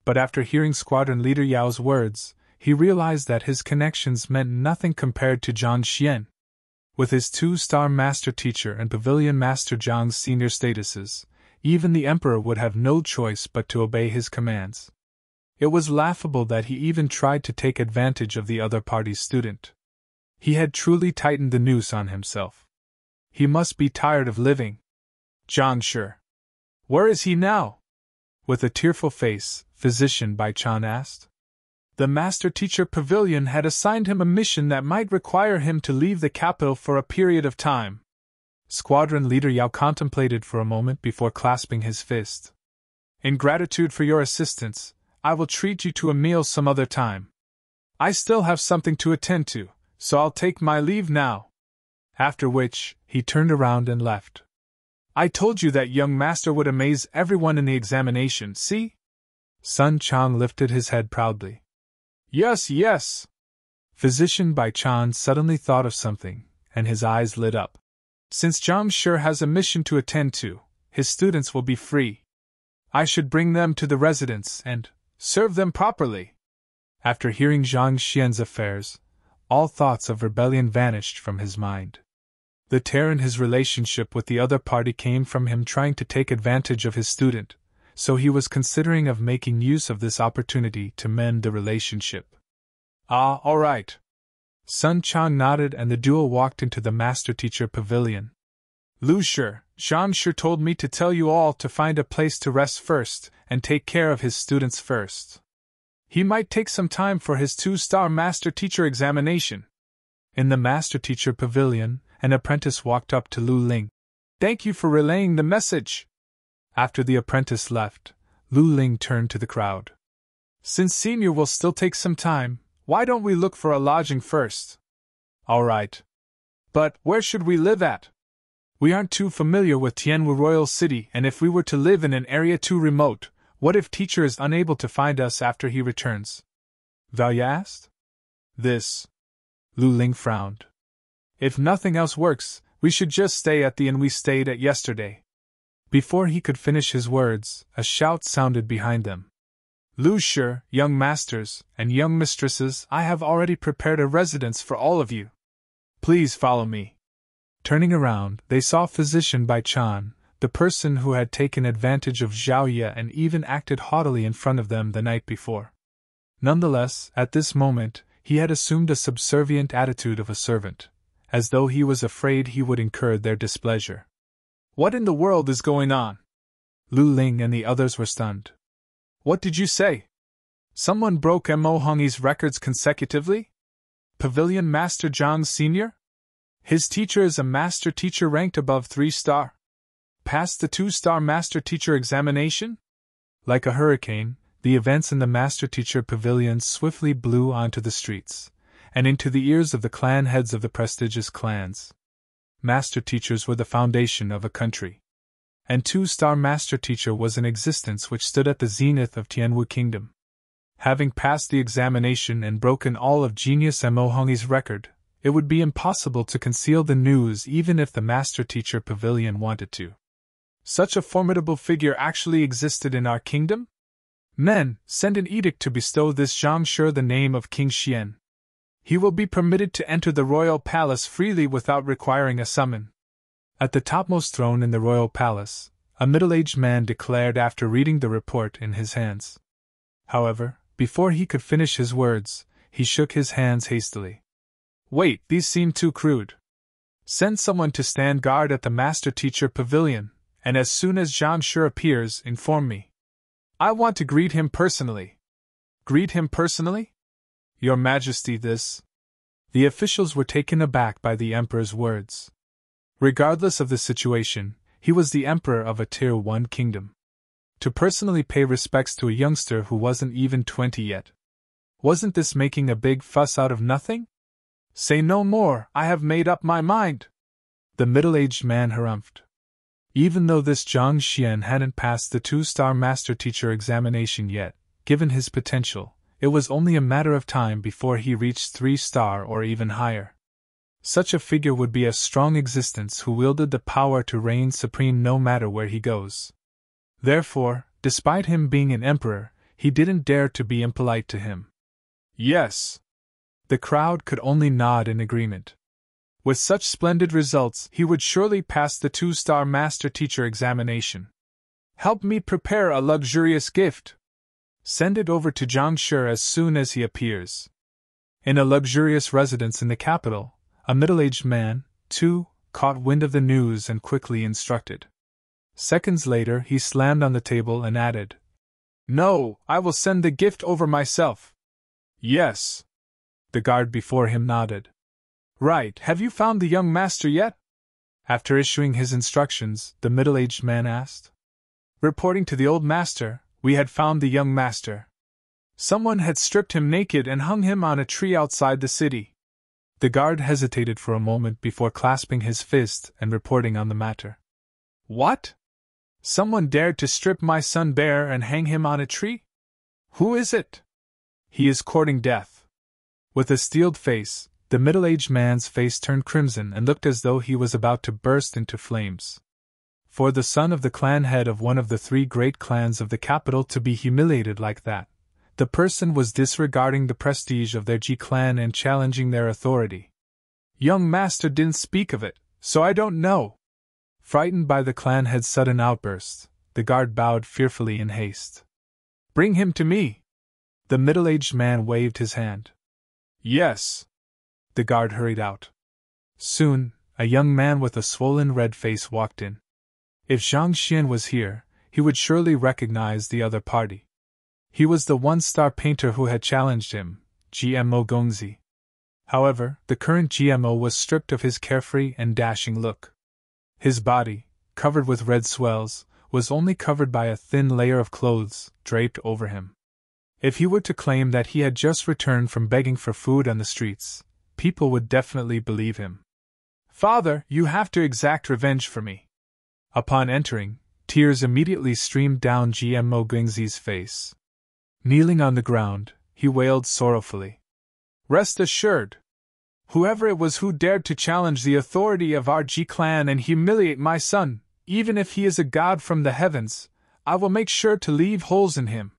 But after hearing Squadron Leader Yao's words, he realized that his connections meant nothing compared to Zhang Xian. With his 2-star master teacher and Pavilion Master Zhang's senior statuses, even the Emperor would have no choice but to obey his commands. It was laughable that he even tried to take advantage of the other party's student. He had truly tightened the noose on himself. He must be tired of living. Zhang Shi. Where is he now? With a tearful face, Physician Bai Chan asked. The Master Teacher Pavilion had assigned him a mission that might require him to leave the capital for a period of time. Squadron Leader Yao contemplated for a moment before clasping his fist. In gratitude for your assistance, I will treat you to a meal some other time. I still have something to attend to, so I'll take my leave now. After which, he turned around and left. I told you that young master would amaze everyone in the examination, see? Sun Chang lifted his head proudly. Yes, yes. Physician Bai Chan suddenly thought of something, and his eyes lit up. Since Zhang Shi has a mission to attend to, his students will be free. I should bring them to the residence and serve them properly. After hearing Zhang Xian's affairs, all thoughts of rebellion vanished from his mind. The tear in his relationship with the other party came from him trying to take advantage of his student, so he was considering of making use of this opportunity to mend the relationship. Ah, all right. Sun Chang nodded and the duo walked into the master-teacher pavilion. Lu Shi, Zhang Shi told me to tell you all to find a place to rest first and take care of his students first. He might take some time for his 2-star master-teacher examination. In the master-teacher pavilion, an apprentice walked up to Lu Ling. Thank you for relaying the message. After the apprentice left, Lu Ling turned to the crowd. Since senior will still take some time, why don't we look for a lodging first? All right. But where should we live at? We aren't too familiar with Tianwu Royal City, and if we were to live in an area too remote, what if teacher is unable to find us after he returns? Valia asked. This. Lu Ling frowned. If nothing else works, we should just stay at the inn we stayed at yesterday. Before he could finish his words, a shout sounded behind them. Lu Shi, young masters, and young mistresses, I have already prepared a residence for all of you. Please follow me. Turning around, they saw Physician Bai Chan, the person who had taken advantage of Zhao Ye and even acted haughtily in front of them the night before. Nonetheless, at this moment, he had assumed a subservient attitude of a servant, as though he was afraid he would incur their displeasure. What in the world is going on? Lu Ling and the others were stunned. What did you say? Someone broke Mo Hongyi's records consecutively? Pavilion Master Zhang Sr.? His teacher is a master teacher ranked above 3-star. Passed the 2-star master teacher examination? Like a hurricane, the events in the master teacher pavilion swiftly blew onto the streets, and into the ears of the clan heads of the prestigious clans. Master teachers were the foundation of a country. And 2-star master teacher was an existence which stood at the zenith of Tianwu Kingdom. Having passed the examination and broken all of Genius Mo Hongyi's record, it would be impossible to conceal the news even if the master teacher pavilion wanted to. Such a formidable figure actually existed in our kingdom? Men, send an edict to bestow this Zhang Shi the name of King Xian. He will be permitted to enter the royal palace freely without requiring a summon. At the topmost throne in the royal palace, a middle-aged man declared after reading the report in his hands. However, before he could finish his words, he shook his hands hastily. Wait, these seem too crude. Send someone to stand guard at the master teacher pavilion, and as soon as Zhang Shi appears, inform me. I want to greet him personally. Greet him personally? Your Majesty, this. The officials were taken aback by the Emperor's words. Regardless of the situation, he was the Emperor of a Tier 1 kingdom. To personally pay respects to a youngster who wasn't even 20 yet. Wasn't this making a big fuss out of nothing? Say no more, I have made up my mind. The middle-aged man harumphed. Even though this Zhang Xian hadn't passed the 2-star master teacher examination yet, given his potential, it was only a matter of time before he reached 3-star or even higher. Such a figure would be a strong existence who wielded the power to reign supreme no matter where he goes. Therefore, despite him being an emperor, he didn't dare to be impolite to him. Yes. The crowd could only nod in agreement. With such splendid results, he would surely pass the 2-star master teacher examination. Help me prepare a luxurious gift. Send it over to Zhang Shi as soon as he appears. In a luxurious residence in the capital, a middle-aged man, too, caught wind of the news and quickly instructed. Seconds later, he slammed on the table and added, No, I will send the gift over myself. Yes. The guard before him nodded. Right, have you found the young master yet? After issuing his instructions, the middle-aged man asked. Reporting to the old master, we had found the young master. Someone had stripped him naked and hung him on a tree outside the city. The guard hesitated for a moment before clasping his fist and reporting on the matter. What? Someone dared to strip my son bare and hang him on a tree? Who is it? He is courting death. With a steeled face, the middle-aged man's face turned crimson and looked as though he was about to burst into flames. For the son of the clan head of one of the 3 great clans of the capital to be humiliated like that, The person was disregarding the prestige of their Ji clan and challenging their authority. Young master didn't speak of it, so I don't know. Frightened by the clan head's sudden outburst, the guard bowed fearfully in haste. Bring him to me. The middle-aged man waved his hand. Yes. The guard hurried out. Soon, a young man with a swollen red face walked in. If Zhang Xian was here, he would surely recognize the other party. He was the one-star painter who had challenged him, GMO Gongzi. However, the current GMO was stripped of his carefree and dashing look. His body, covered with red swells, was only covered by a thin layer of clothes draped over him. If he were to claim that he had just returned from begging for food on the streets, people would definitely believe him. Father, you have to exact revenge for me. Upon entering, tears immediately streamed down GMO Gongzi's face. Kneeling on the ground, he wailed sorrowfully. Rest assured. Whoever it was who dared to challenge the authority of our Ji clan and humiliate my son, even if he is a god from the heavens, I will make sure to leave holes in him.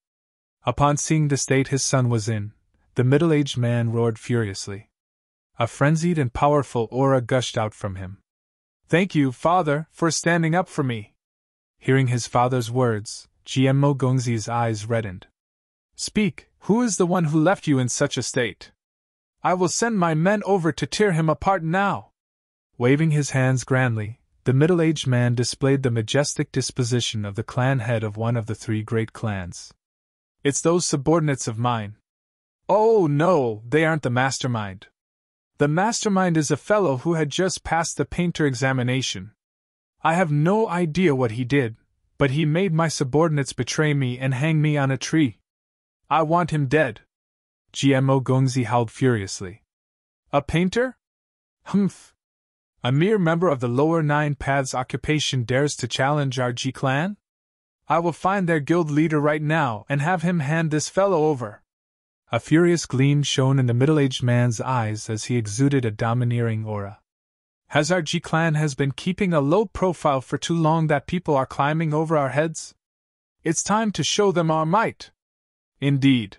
Upon seeing the state his son was in, the middle-aged man roared furiously. A frenzied and powerful aura gushed out from him. Thank you, father, for standing up for me. Hearing his father's words, GMO Gongzi's eyes reddened. Speak, who is the one who left you in such a state? I will send my men over to tear him apart now. Waving his hands grandly, the middle-aged man displayed the majestic disposition of the clan head of one of the three great clans. It's those subordinates of mine. Oh no, they aren't the mastermind. The mastermind is a fellow who had just passed the painter examination. I have no idea what he did, but he made my subordinates betray me and hang me on a tree. I want him dead. GMO Gongzi howled furiously. A painter? Humph. A mere member of the lower 9 paths occupation dares to challenge our Ji clan? I will find their guild leader right now and have him hand this fellow over. A furious gleam shone in the middle-aged man's eyes as he exuded a domineering aura. Has our Ji clan has been keeping a low profile for too long that people are climbing over our heads? It's time to show them our might. Indeed.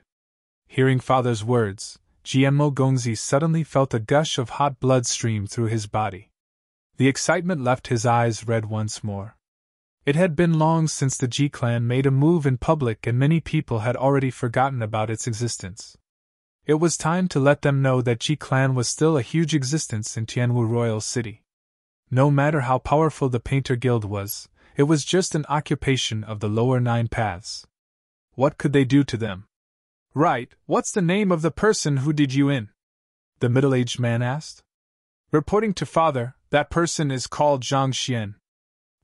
Hearing father's words, GMO Gongzi suddenly felt a gush of hot blood stream through his body. The excitement left his eyes red once more. It had been long since the Ji clan made a move in public and many people had already forgotten about its existence. It was time to let them know that Ji clan was still a huge existence in Tianwu Royal City. No matter how powerful the Painter Guild was, it was just an occupation of the lower 9 paths. What could they do to them? Right, what's the name of the person who did you in? The middle-aged man asked. Reporting to father, that person is called Zhang Xian.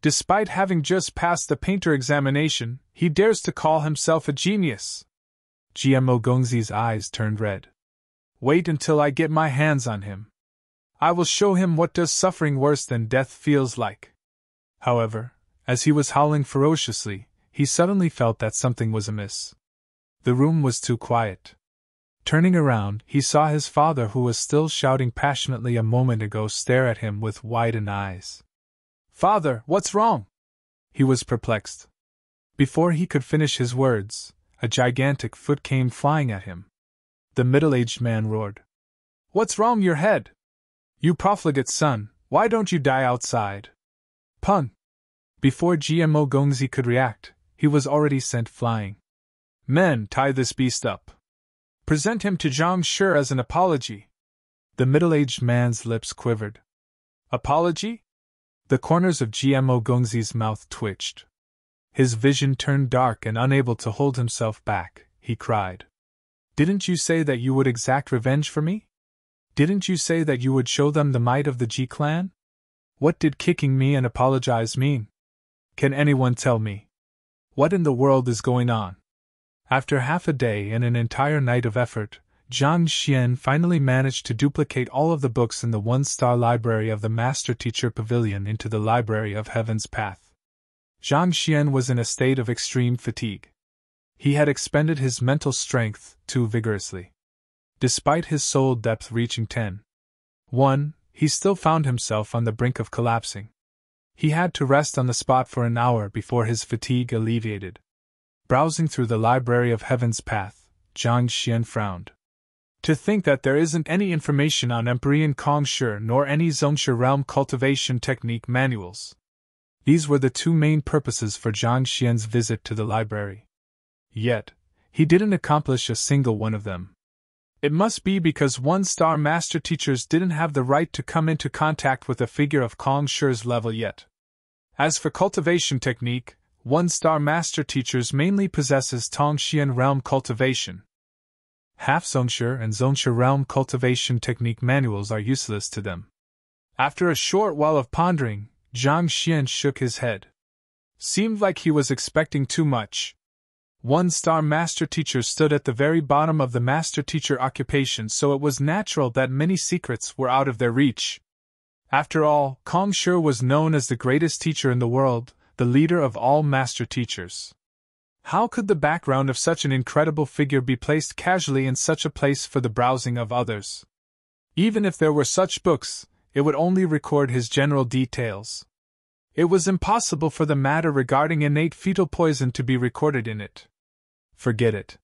Despite having just passed the painter examination, he dares to call himself a genius. GMO Gongzi's eyes turned red. Wait until I get my hands on him. I will show him what does suffering worse than death feels like. However, as he was howling ferociously, he suddenly felt that something was amiss. The room was too quiet. Turning around, he saw his father, who was still shouting passionately a moment ago, stare at him with widened eyes. Father, what's wrong? He was perplexed. Before he could finish his words, a gigantic foot came flying at him. The middle-aged man roared. What's wrong your head? You profligate son, why don't you die outside? Pun! Before GMO Gongzi could react, he was already sent flying. Men, tie this beast up. Present him to Zhang Shi as an apology. The middle-aged man's lips quivered. Apology? The corners of GMO Gongzi's mouth twitched. His vision turned dark and unable to hold himself back, he cried. Didn't you say that you would exact revenge for me? Didn't you say that you would show them the might of the Ji clan? What did kicking me and apologize mean? Can anyone tell me? What in the world is going on? After half a day and an entire night of effort, Zhang Xian finally managed to duplicate all of the books in the one-star library of the Master Teacher Pavilion into the Library of Heaven's Path. Zhang Xian was in a state of extreme fatigue. He had expended his mental strength too vigorously. Despite his soul depth reaching 10.1, he still found himself on the brink of collapsing. He had to rest on the spot for an hour before his fatigue alleviated. Browsing through the Library of Heaven's Path, Zhang Xian frowned. To think that there isn't any information on Empyrean Kongshi nor any Zongshi realm cultivation technique manuals. These were the two main purposes for Zhang Xian's visit to the library. Yet, he didn't accomplish a single one of them. It must be because one-star master teachers didn't have the right to come into contact with a figure of Kongshi's level yet. As for cultivation technique, one-star master teachers mainly possesses Tongxian realm cultivation. Half-Zongshi and Zongshi realm cultivation technique manuals are useless to them. After a short while of pondering, Zhang Xian shook his head. Seemed like he was expecting too much. One-star master teachers stood at the very bottom of the master teacher occupation, so it was natural that many secrets were out of their reach. After all, Kongshi was known as the greatest teacher in the world, the leader of all master teachers. How could the background of such an incredible figure be placed casually in such a place for the browsing of others? Even if there were such books, it would only record his general details. It was impossible for the matter regarding innate fetal poison to be recorded in it. Forget it.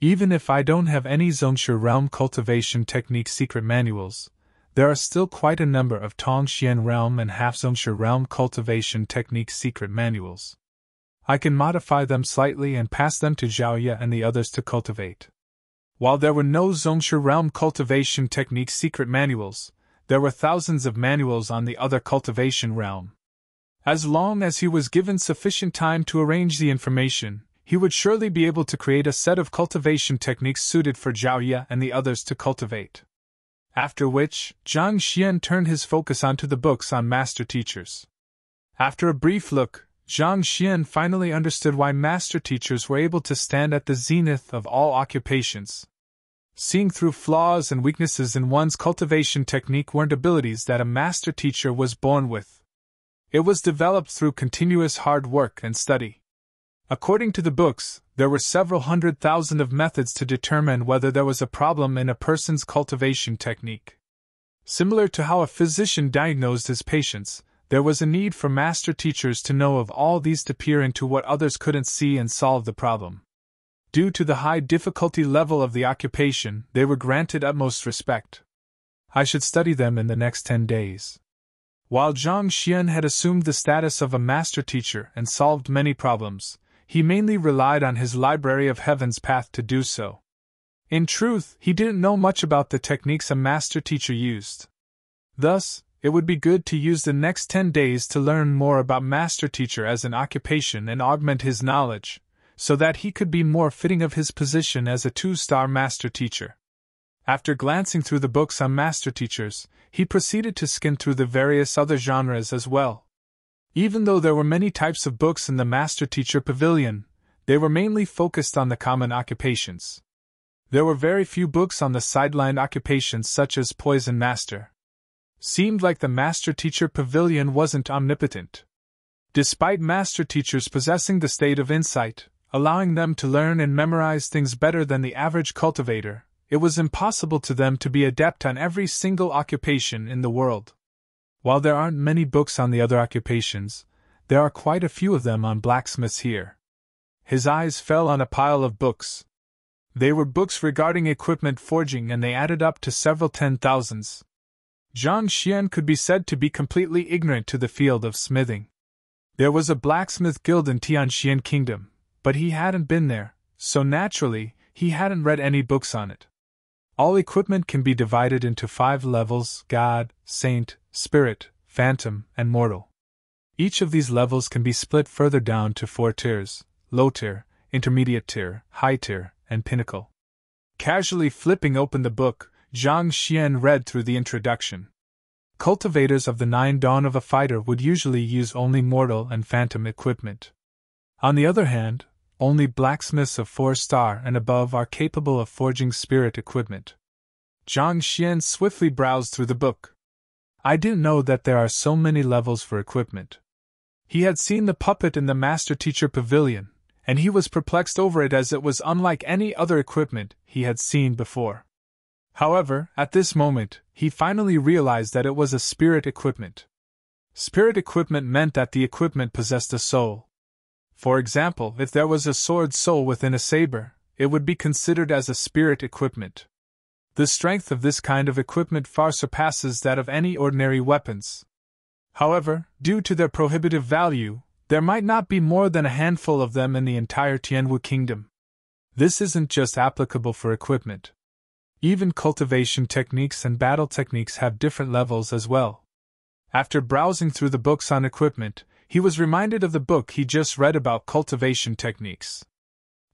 Even if I don't have any Zongshi realm cultivation technique secret manuals, there are still quite a number of Tongxian realm and half-Zongshi realm cultivation technique secret manuals. I can modify them slightly and pass them to Zhaoye and the others to cultivate. While there were no Zongshi realm cultivation technique secret manuals, there were thousands of manuals on the other cultivation realm. As long as he was given sufficient time to arrange the information, he would surely be able to create a set of cultivation techniques suited for Zhaoye and the others to cultivate. After which, Zhang Xian turned his focus onto the books on master teachers. After a brief look, Zhang Xian finally understood why master teachers were able to stand at the zenith of all occupations. Seeing through flaws and weaknesses in one's cultivation technique weren't abilities that a master teacher was born with. It was developed through continuous hard work and study. According to the books, there were several 100,000 of methods to determine whether there was a problem in a person's cultivation technique. Similar to how a physician diagnosed his patients, there was a need for master teachers to know of all these to peer into what others couldn't see and solve the problem. Due to the high difficulty level of the occupation, they were granted utmost respect. I should study them in the next 10 days. While Zhang Xian had assumed the status of a master teacher and solved many problems, he mainly relied on his Library of Heaven's path to do so. In truth, he didn't know much about the techniques a master teacher used. Thus, it would be good to use the next 10 days to learn more about master teacher as an occupation and augment his knowledge, so that he could be more fitting of his position as a 2-star master teacher. After glancing through the books on master teachers, he proceeded to skim through the various other genres as well. Even though there were many types of books in the master teacher pavilion, they were mainly focused on the common occupations. There were very few books on the sidelined occupations such as Poison Master. Seemed like the master teacher pavilion wasn't omnipotent. Despite master teachers possessing the state of insight, allowing them to learn and memorize things better than the average cultivator, it was impossible to them to be adept on every single occupation in the world. While there aren't many books on the other occupations, there are quite a few of them on blacksmiths here. His eyes fell on a pile of books. They were books regarding equipment forging and they added up to several 10,000s. Zhang Xian could be said to be completely ignorant to the field of smithing. There was a blacksmith guild in Tianxian Kingdom, but he hadn't been there, so naturally, he hadn't read any books on it. All equipment can be divided into 5 levels: God, Saint, Spirit, Phantom, and Mortal. Each of these levels can be split further down to 4 tiers: Low Tier, Intermediate Tier, High Tier, and Pinnacle. Casually flipping open the book, Zhang Xian read through the introduction. Cultivators of the 9 Dawn of a Fighter would usually use only Mortal and Phantom equipment. On the other hand, only blacksmiths of 4-star and above are capable of forging spirit equipment. Zhang Xian swiftly browsed through the book. I didn't know that there are so many levels for equipment. He had seen the puppet in the Master Teacher Pavilion, and he was perplexed over it as it was unlike any other equipment he had seen before. However, at this moment, he finally realized that it was a spirit equipment. Spirit equipment meant that the equipment possessed a soul. For example, if there was a sword soul within a saber, it would be considered as a spirit equipment. The strength of this kind of equipment far surpasses that of any ordinary weapons. However, due to their prohibitive value, there might not be more than a handful of them in the entire Tianwu kingdom. This isn't just applicable for equipment. Even cultivation techniques and battle techniques have different levels as well. After browsing through the books on equipment, he was reminded of the book he just read about cultivation techniques.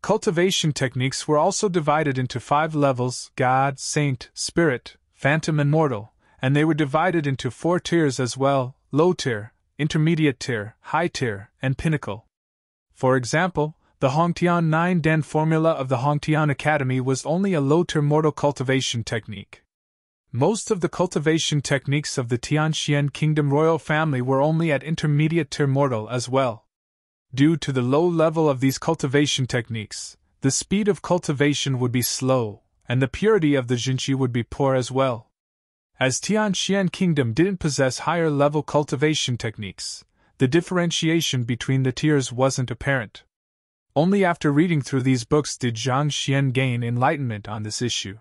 Cultivation techniques were also divided into 5 levels: God, Saint, Spirit, Phantom and Mortal, and they were divided into 4 tiers as well: Low Tier, Intermediate Tier, High Tier, and Pinnacle. For example, the Hongtian 9 Dan formula of the Hongtian Academy was only a low-tier mortal cultivation technique. Most of the cultivation techniques of the Tianxian Kingdom royal family were only at intermediate-tier mortal as well. Due to the low level of these cultivation techniques, the speed of cultivation would be slow, and the purity of the Jinqi would be poor as well. As Tianxian Kingdom didn't possess higher-level cultivation techniques, the differentiation between the tiers wasn't apparent. Only after reading through these books did Zhang Xian gain enlightenment on this issue.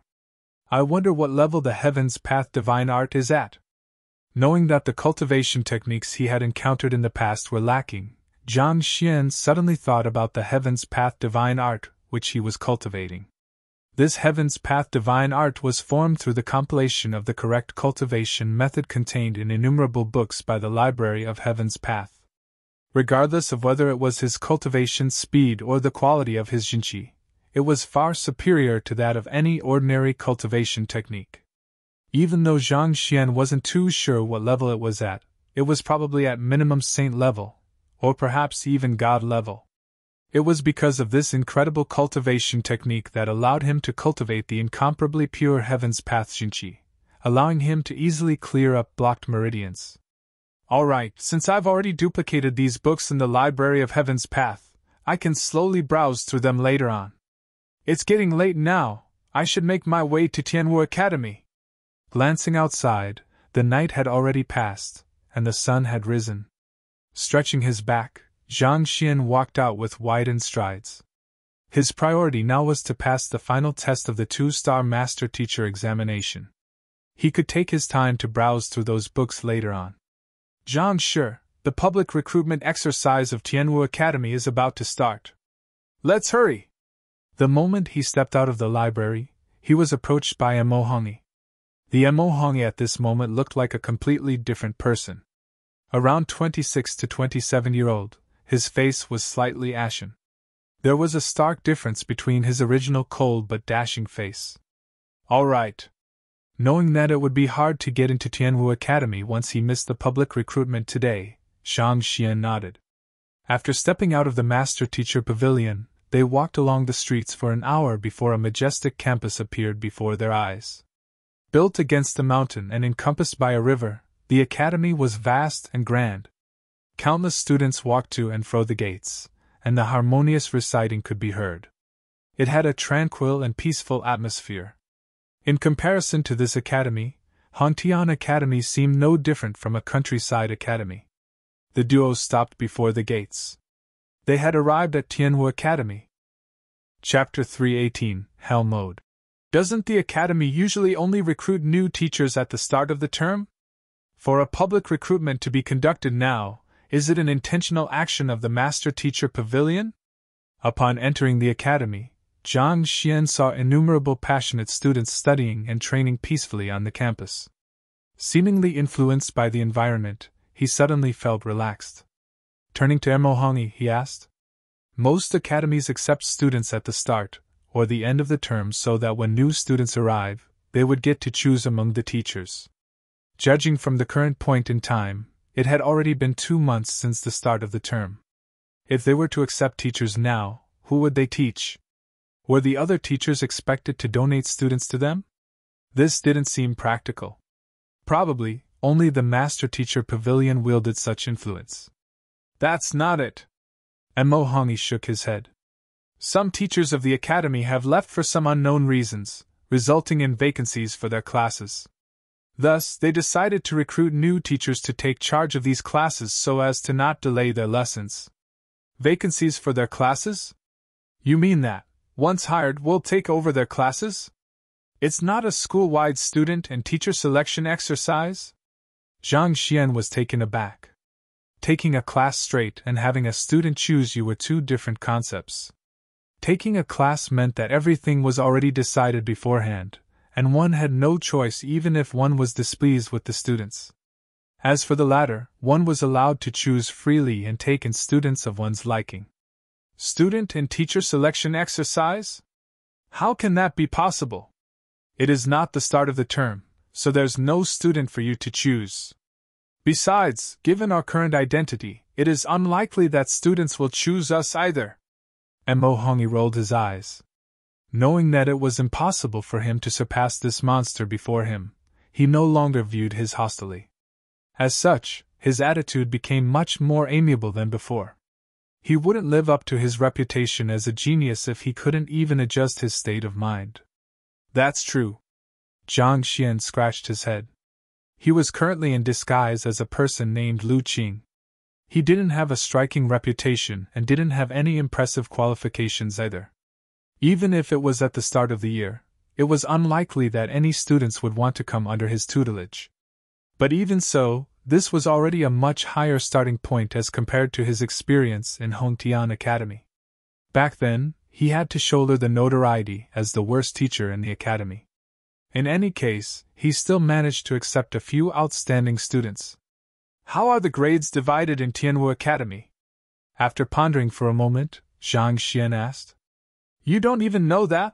I wonder what level the Heaven's Path Divine Art is at. Knowing that the cultivation techniques he had encountered in the past were lacking, Zhang Xian suddenly thought about the Heaven's Path Divine Art, which he was cultivating. This Heaven's Path Divine Art was formed through the compilation of the correct cultivation method contained in innumerable books by the Library of Heaven's Path. Regardless of whether it was his cultivation speed or the quality of his Jinqi, it was far superior to that of any ordinary cultivation technique. Even though Zhang Xian wasn't too sure what level it was probably at minimum saint level, or perhaps even god level. It was because of this incredible cultivation technique that allowed him to cultivate the incomparably pure Heaven's Path Jinqi, allowing him to easily clear up blocked meridians. Alright, since I've already duplicated these books in the Library of Heaven's Path, I can slowly browse through them later on. It's getting late now, I should make my way to Tianwu Academy. Glancing outside, the night had already passed, and the sun had risen. Stretching his back, Zhang Xian walked out with widened strides. His priority now was to pass the final test of the 2-star Master Teacher examination. He could take his time to browse through those books later on. Zhang Shi, the public recruitment exercise of Tianwu Academy is about to start. Let's hurry! The moment he stepped out of the library, he was approached by Mo Hongyi. The Mo Hongyi at this moment looked like a completely different person. Around 26 to 27-year-old, his face was slightly ashen. There was a stark difference between his original cold but dashing face. All right. Knowing that it would be hard to get into Tianwu Academy once he missed the public recruitment today, Zhang Xian nodded. After stepping out of the Master Teacher Pavilion, they walked along the streets for an hour before a majestic campus appeared before their eyes. Built against a mountain and encompassed by a river, the academy was vast and grand. Countless students walked to and fro the gates, and the harmonious reciting could be heard. It had a tranquil and peaceful atmosphere. In comparison to this academy, Hongtian Academy seemed no different from a countryside academy. The duo stopped before the gates. They had arrived at Tianwu Academy. Chapter 318, Hell Mode. Doesn't the academy usually only recruit new teachers at the start of the term? For a public recruitment to be conducted now, is it an intentional action of the Master Teacher Pavilion? Upon entering the academy, Zhang Xian saw innumerable passionate students studying and training peacefully on the campus. Seemingly influenced by the environment, he suddenly felt relaxed. Turning to Mo Hongyi, he asked, "Most academies accept students at the start or the end of the term so that when new students arrive, they would get to choose among the teachers. Judging from the current point in time, it had already been 2 months since the start of the term. If they were to accept teachers now, who would they teach? Were the other teachers expected to donate students to them? This didn't seem practical. Probably, only the Master Teacher Pavilion wielded such influence. That's not it. Mo Hongyi shook his head. Some teachers of the academy have left for some unknown reasons, resulting in vacancies for their classes. Thus, they decided to recruit new teachers to take charge of these classes so as to not delay their lessons. Vacancies for their classes? You mean that, once hired, will take over their classes? It's not a school-wide student and teacher selection exercise? Zhang Xian was taken aback. Taking a class straight and having a student choose you were two different concepts. Taking a class meant that everything was already decided beforehand, and one had no choice even if one was displeased with the students. As for the latter, one was allowed to choose freely and take in students of one's liking. Student and teacher selection exercise? How can that be possible? It is not the start of the term, so there's no student for you to choose. Besides, given our current identity, it is unlikely that students will choose us either. Mo Hongyi rolled his eyes. Knowing that it was impossible for him to surpass this monster before him, he no longer viewed his hostilely. As such, his attitude became much more amiable than before. He wouldn't live up to his reputation as a genius if he couldn't even adjust his state of mind. That's true. Zhang Xian scratched his head. He was currently in disguise as a person named Lu Qing. He didn't have a striking reputation and didn't have any impressive qualifications either. Even if it was at the start of the year, it was unlikely that any students would want to come under his tutelage. But even so, this was already a much higher starting point as compared to his experience in Hongtian Academy. Back then, he had to shoulder the notoriety as the worst teacher in the academy. In any case, he still managed to accept a few outstanding students. How are the grades divided in Tianwu Academy? After pondering for a moment, Zhang Xian asked. You don't even know that?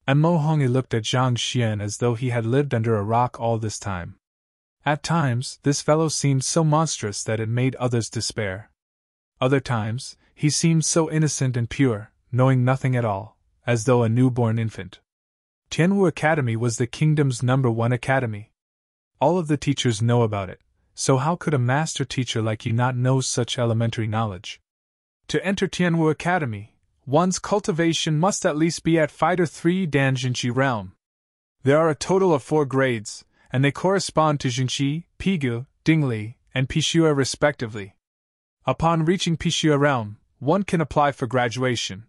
Mo Hongyi looked at Zhang Xian as though he had lived under a rock all this time. At times, this fellow seemed so monstrous that it made others despair. Other times, he seemed so innocent and pure, knowing nothing at all, as though a newborn infant. Tianwu Academy was the kingdom's #1 academy. All of the teachers know about it, so how could a master teacher like you not know such elementary knowledge? To enter Tianwu Academy, one's cultivation must at least be at Fighter 3 Dan Jinqi realm. There are a total of 4 grades, and they correspond to Jinqi, Pigu, Dingli, and Pixue respectively. Upon reaching Pixue realm, one can apply for graduation.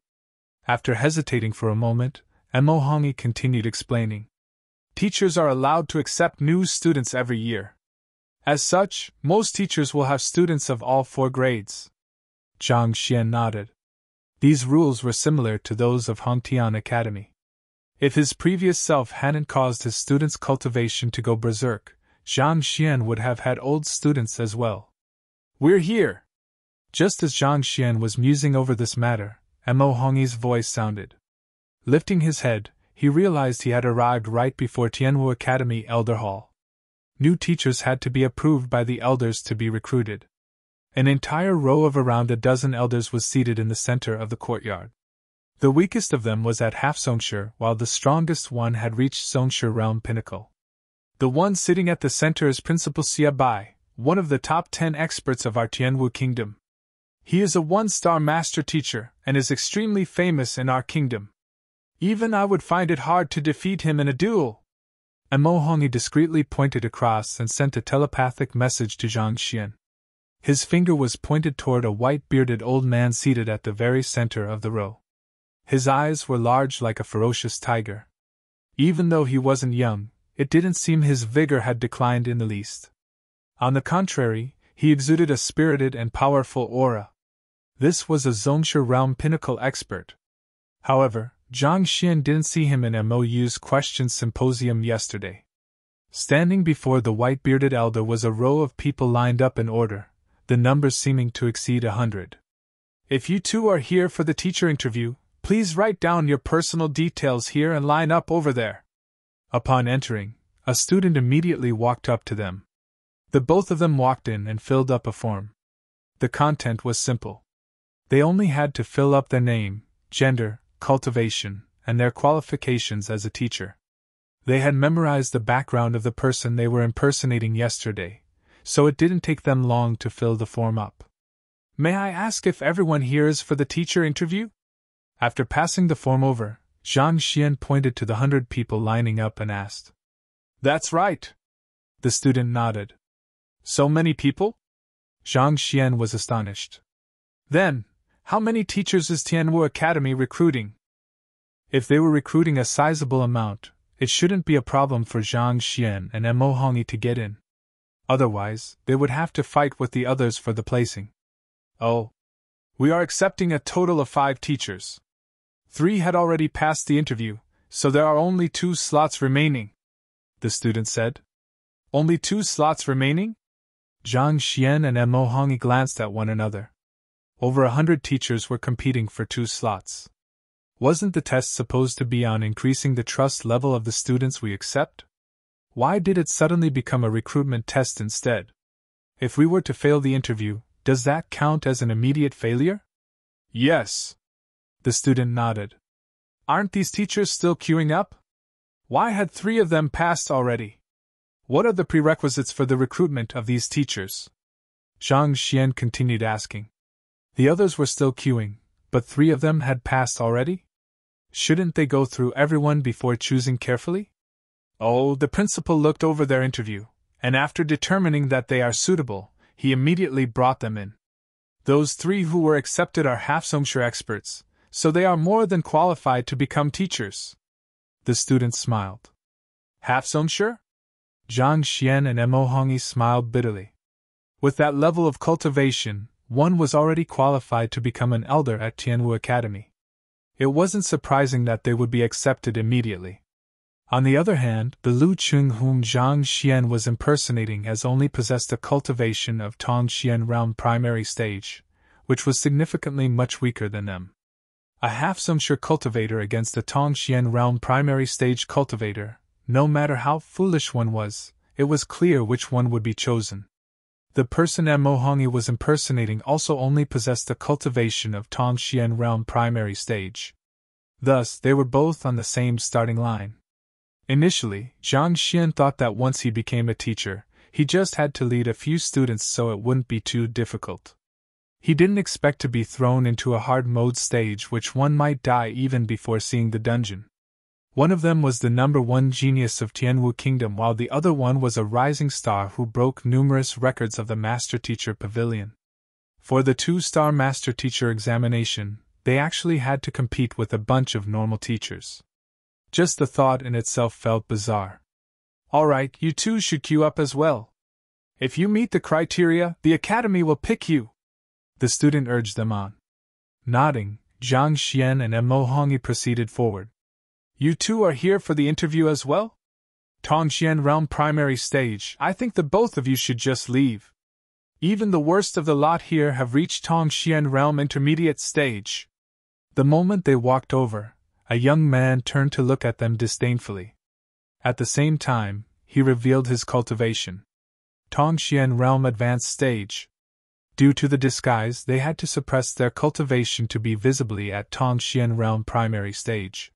After hesitating for a moment, Mo Hongyi continued explaining. Teachers are allowed to accept new students every year. As such, most teachers will have students of all 4 grades. Zhang Xian nodded. These rules were similar to those of Hongtian Academy. If his previous self hadn't caused his students' cultivation to go berserk, Zhang Xian would have had old students as well. We're here! Just as Zhang Xian was musing over this matter, Mo Hongyi's voice sounded. Lifting his head, he realized he had arrived right before Tianwu Academy Elder Hall. New teachers had to be approved by the elders to be recruited. An entire row of around a dozen elders was seated in the center of the courtyard. The weakest of them was at half Songshi, while the strongest one had reached Songshi realm pinnacle. The one sitting at the center is Principal Xia Bai, one of the top 10 experts of our Tianwu kingdom. He is a 1-star master teacher and is extremely famous in our kingdom. Even I would find it hard to defeat him in a duel. Mo Hongyi discreetly pointed across and sent a telepathic message to Zhang Xian. His finger was pointed toward a white-bearded old man seated at the very center of the row. His eyes were large like a ferocious tiger. Even though he wasn't young, it didn't seem his vigor had declined in the least. On the contrary, he exuded a spirited and powerful aura. This was a Zongshi realm pinnacle expert. However, Zhang Xian didn't see him in MOU's question symposium yesterday. Standing before the white-bearded elder was a row of people lined up in order, the numbers seeming to exceed 100. If you two are here for the teacher interview, please write down your personal details here and line up over there. Upon entering, a student immediately walked up to them. The both of them walked in and filled up a form. The content was simple. They only had to fill up their name, gender, cultivation, and their qualifications as a teacher. They had memorized the background of the person they were impersonating yesterday, so it didn't take them long to fill the form up. May I ask if everyone here is for the teacher interview? After passing the form over, Zhang Xian pointed to the 100 people lining up and asked. That's right. The student nodded. So many people? Zhang Xian was astonished. Then, how many teachers is Tianwu Academy recruiting? If they were recruiting a sizable amount, it shouldn't be a problem for Zhang Xian and Mo Hongyi to get in. Otherwise, they would have to fight with the others for the placing. Oh. We are accepting a total of 5 teachers. 3 had already passed the interview, so there are only 2 slots remaining, the student said. Only 2 slots remaining? Zhang Xian and Mo Hongyi glanced at one another. Over 100 teachers were competing for 2 slots. Wasn't the test supposed to be on increasing the trust level of the students we accept? Why did it suddenly become a recruitment test instead? If we were to fail the interview, does that count as an immediate failure? Yes. The student nodded. Aren't these teachers still queuing up? Why had 3 of them passed already? What are the prerequisites for the recruitment of these teachers? Zhang Xian continued asking. The others were still queuing, but 3 of them had passed already? Shouldn't they go through everyone before choosing carefully? Oh, the principal looked over their interview, and after determining that they are suitable, he immediately brought them in. Those 3 who were accepted are Hafsongshire experts, so they are more than qualified to become teachers. The student smiled. Hafsongshire? Zhang Xian and Mo Hongyi smiled bitterly. With that level of cultivation, one was already qualified to become an elder at Tianwu Academy. It wasn't surprising that they would be accepted immediately. On the other hand, the Lu Cheng whom Zhang Xian was impersonating has only possessed a cultivation of Tongxian realm primary stage, which was significantly much weaker than them. A Hafsongshire cultivator against a Tongxian realm primary stage cultivator, no matter how foolish one was, it was clear which one would be chosen. The person Mo Hongyi was impersonating also only possessed a cultivation of Tongxian realm primary stage. Thus, they were both on the same starting line. Initially, Zhang Xian thought that once he became a teacher, he just had to lead a few students so it wouldn't be too difficult. He didn't expect to be thrown into a hard mode stage which one might die even before seeing the dungeon. One of them was the number 1 genius of Tianwu Kingdom while the other one was a rising star who broke numerous records of the Master Teacher Pavilion. For the 2-star Master Teacher examination, they actually had to compete with a bunch of normal teachers. Just the thought in itself felt bizarre. Alright, you 2 should queue up as well. If you meet the criteria, the academy will pick you. The student urged them on. Nodding, Zhang Xian and Mo Hongyi proceeded forward. You 2 are here for the interview as well? Tongxian Realm Primary Stage, I think the both of you should just leave. Even the worst of the lot here have reached Tongxian Realm Intermediate Stage. The moment they walked over, a young man turned to look at them disdainfully. At the same time, he revealed his cultivation. Tongxian Realm Advanced Stage. Due to the disguise, they had to suppress their cultivation to be visibly at Tongxian Realm Primary Stage.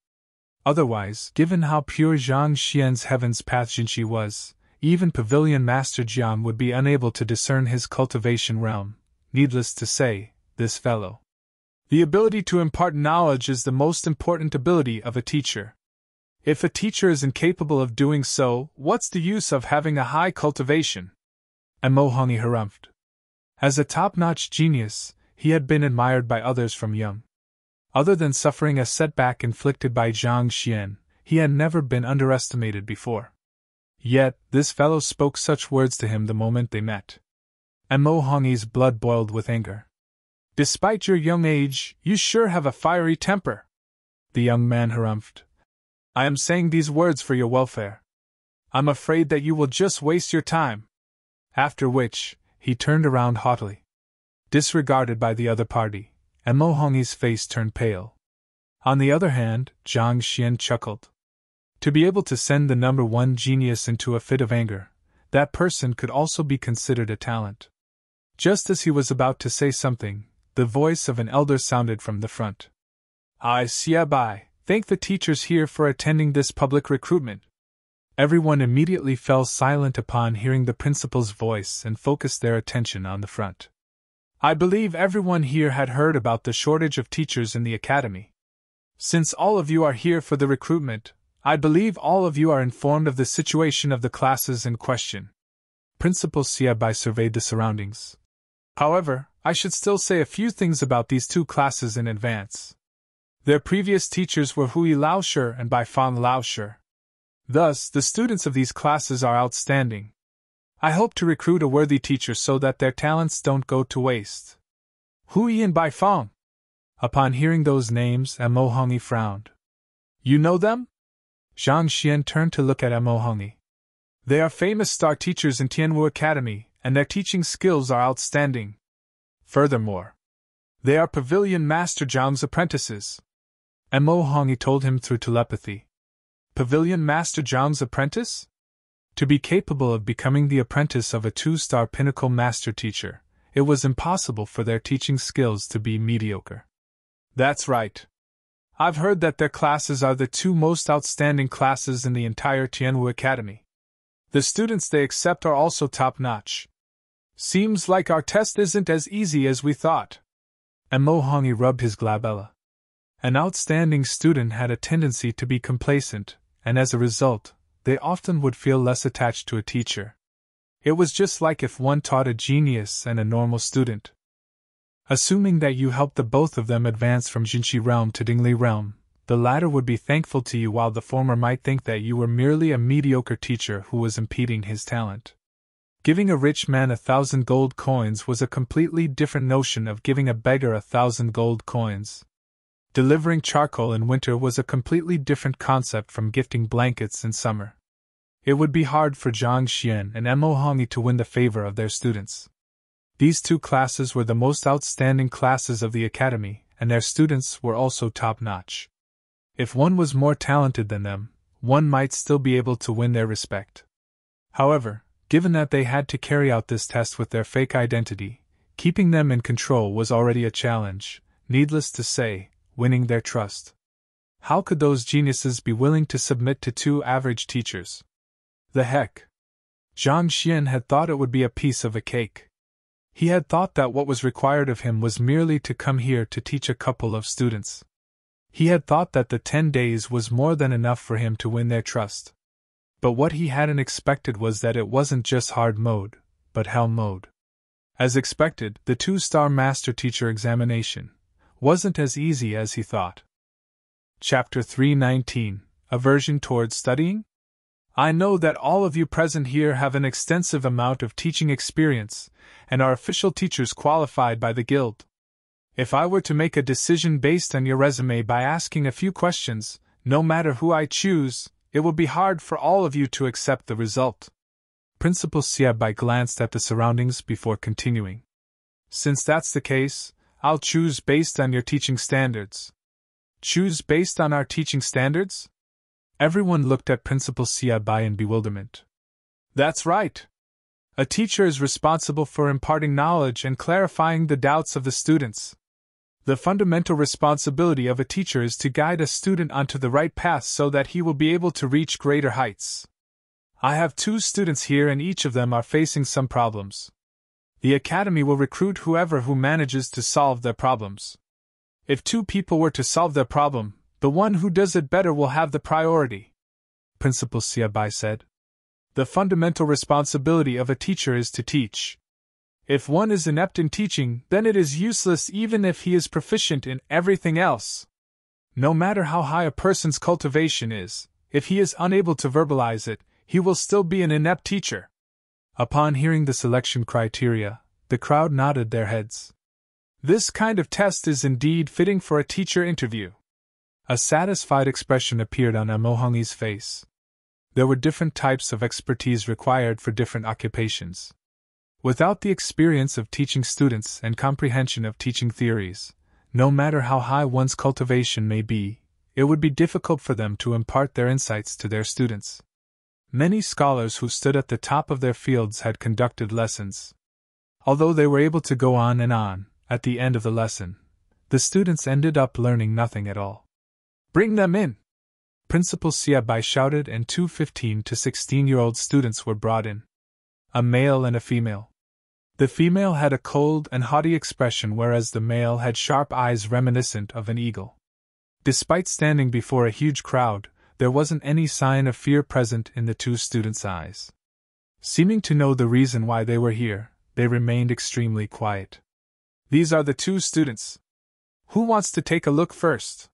Otherwise, given how pure Zhang Xian's Heaven's Path Jinshi was, even Pavilion Master Jian would be unable to discern his cultivation realm. Needless to say, this fellow. The ability to impart knowledge is the most important ability of a teacher. If a teacher is incapable of doing so, what's the use of having a high cultivation? Mo Hongyi harumphed. As a top-notch genius, he had been admired by others from young. Other than suffering a setback inflicted by Zhang Xian, he had never been underestimated before. Yet, this fellow spoke such words to him the moment they met. Mo Hongyi's blood boiled with anger. Despite your young age, you sure have a fiery temper. The young man harumphed. I am saying these words for your welfare. I'm afraid that you will just waste your time. After which, he turned around haughtily. Disregarded by the other party, Mo Hongyi's face turned pale. On the other hand, Zhang Xian chuckled. To be able to send the number 1 genius into a fit of anger, that person could also be considered a talent. Just as he was about to say something, the voice of an elder sounded from the front. I thank the teachers here for attending this public recruitment. Everyone immediately fell silent upon hearing the principal's voice and focused their attention on the front. I believe everyone here had heard about the shortage of teachers in the academy. Since all of you are here for the recruitment, I believe all of you are informed of the situation of the classes in question. Principal Xiaobai surveyed the surroundings. However, I should still say a few things about these 2 classes in advance. Their previous teachers were Hui Laoshi and Bai Fang Laoshi. Thus, the students of these classes are outstanding. I hope to recruit a worthy teacher so that their talents don't go to waste. Hui and Bai Fang. Upon hearing those names, Mo Hongyi frowned. You know them? Zhang Xian turned to look at Mo Hongyi. They are famous star teachers in Tianwu Academy, and their teaching skills are outstanding. Furthermore, they are Pavilion Master Zhang's apprentices. Mo Hongyi told him through telepathy. Pavilion Master Zhang's apprentice? To be capable of becoming the apprentice of a 2-star pinnacle master teacher, it was impossible for their teaching skills to be mediocre. That's right. I've heard that their classes are the 2 most outstanding classes in the entire Tianwu Academy. The students they accept are also top-notch. Seems like our test isn't as easy as we thought. Mo Hongyi rubbed his glabella. An outstanding student had a tendency to be complacent, and as a result, they often would feel less attached to a teacher. It was just like if one taught a genius and a normal student. Assuming that you helped the both of them advance from Jinxi realm to Dingli realm, the latter would be thankful to you while the former might think that you were merely a mediocre teacher who was impeding his talent. Giving a rich man 1,000 gold coins was a completely different notion of giving a beggar 1,000 gold coins. Delivering charcoal in winter was a completely different concept from gifting blankets in summer. It would be hard for Zhang Xian and Mo Hongyi to win the favor of their students. These 2 classes were the most outstanding classes of the academy, and their students were also top-notch. If one was more talented than them, one might still be able to win their respect. However, given that they had to carry out this test with their fake identity, keeping them in control was already a challenge, needless to say, winning their trust. How could those geniuses be willing to submit to 2 average teachers? The heck! Zhang Xian had thought it would be a piece of a cake. He had thought that what was required of him was merely to come here to teach a couple of students. He had thought that the 10 days was more than enough for him to win their trust. But what he hadn't expected was that it wasn't just hard mode, but hell mode. As expected, the 2-star master teacher examination wasn't as easy as he thought. Chapter 319 Aversion towards Studying? I know that all of you present here have an extensive amount of teaching experience, and are official teachers qualified by the Guild. If I were to make a decision based on your resume by asking a few questions, no matter who I choose, it will be hard for all of you to accept the result. Principal Xiaobai glanced at the surroundings before continuing. Since that's the case, I'll choose based on your teaching standards. Choose based on our teaching standards? Everyone looked at Principal Xiaobai in bewilderment. That's right. A teacher is responsible for imparting knowledge and clarifying the doubts of the students. The fundamental responsibility of a teacher is to guide a student onto the right path so that he will be able to reach greater heights. I have 2 students here and each of them are facing some problems. The academy will recruit whoever who manages to solve their problems. If 2 people were to solve their problem, the one who does it better will have the priority. Principal Xiaobai said. The fundamental responsibility of a teacher is to teach. If one is inept in teaching, then it is useless even if he is proficient in everything else. No matter how high a person's cultivation is, if he is unable to verbalize it, he will still be an inept teacher. Upon hearing the selection criteria, the crowd nodded their heads. This kind of test is indeed fitting for a teacher interview. A satisfied expression appeared on Mo Hongyi's face. There were different types of expertise required for different occupations. Without the experience of teaching students and comprehension of teaching theories, no matter how high one's cultivation may be, it would be difficult for them to impart their insights to their students. Many scholars who stood at the top of their fields had conducted lessons. Although they were able to go on and on, at the end of the lesson, the students ended up learning nothing at all. Bring them in! Principal Xiaobai shouted, and 2 15 to 16-year-old students were brought in. A male and a female. The female had a cold and haughty expression, whereas the male had sharp eyes reminiscent of an eagle. Despite standing before a huge crowd, there wasn't any sign of fear present in the 2 students' eyes. Seeming to know the reason why they were here, they remained extremely quiet. These are the 2 students. Who wants to take a look first?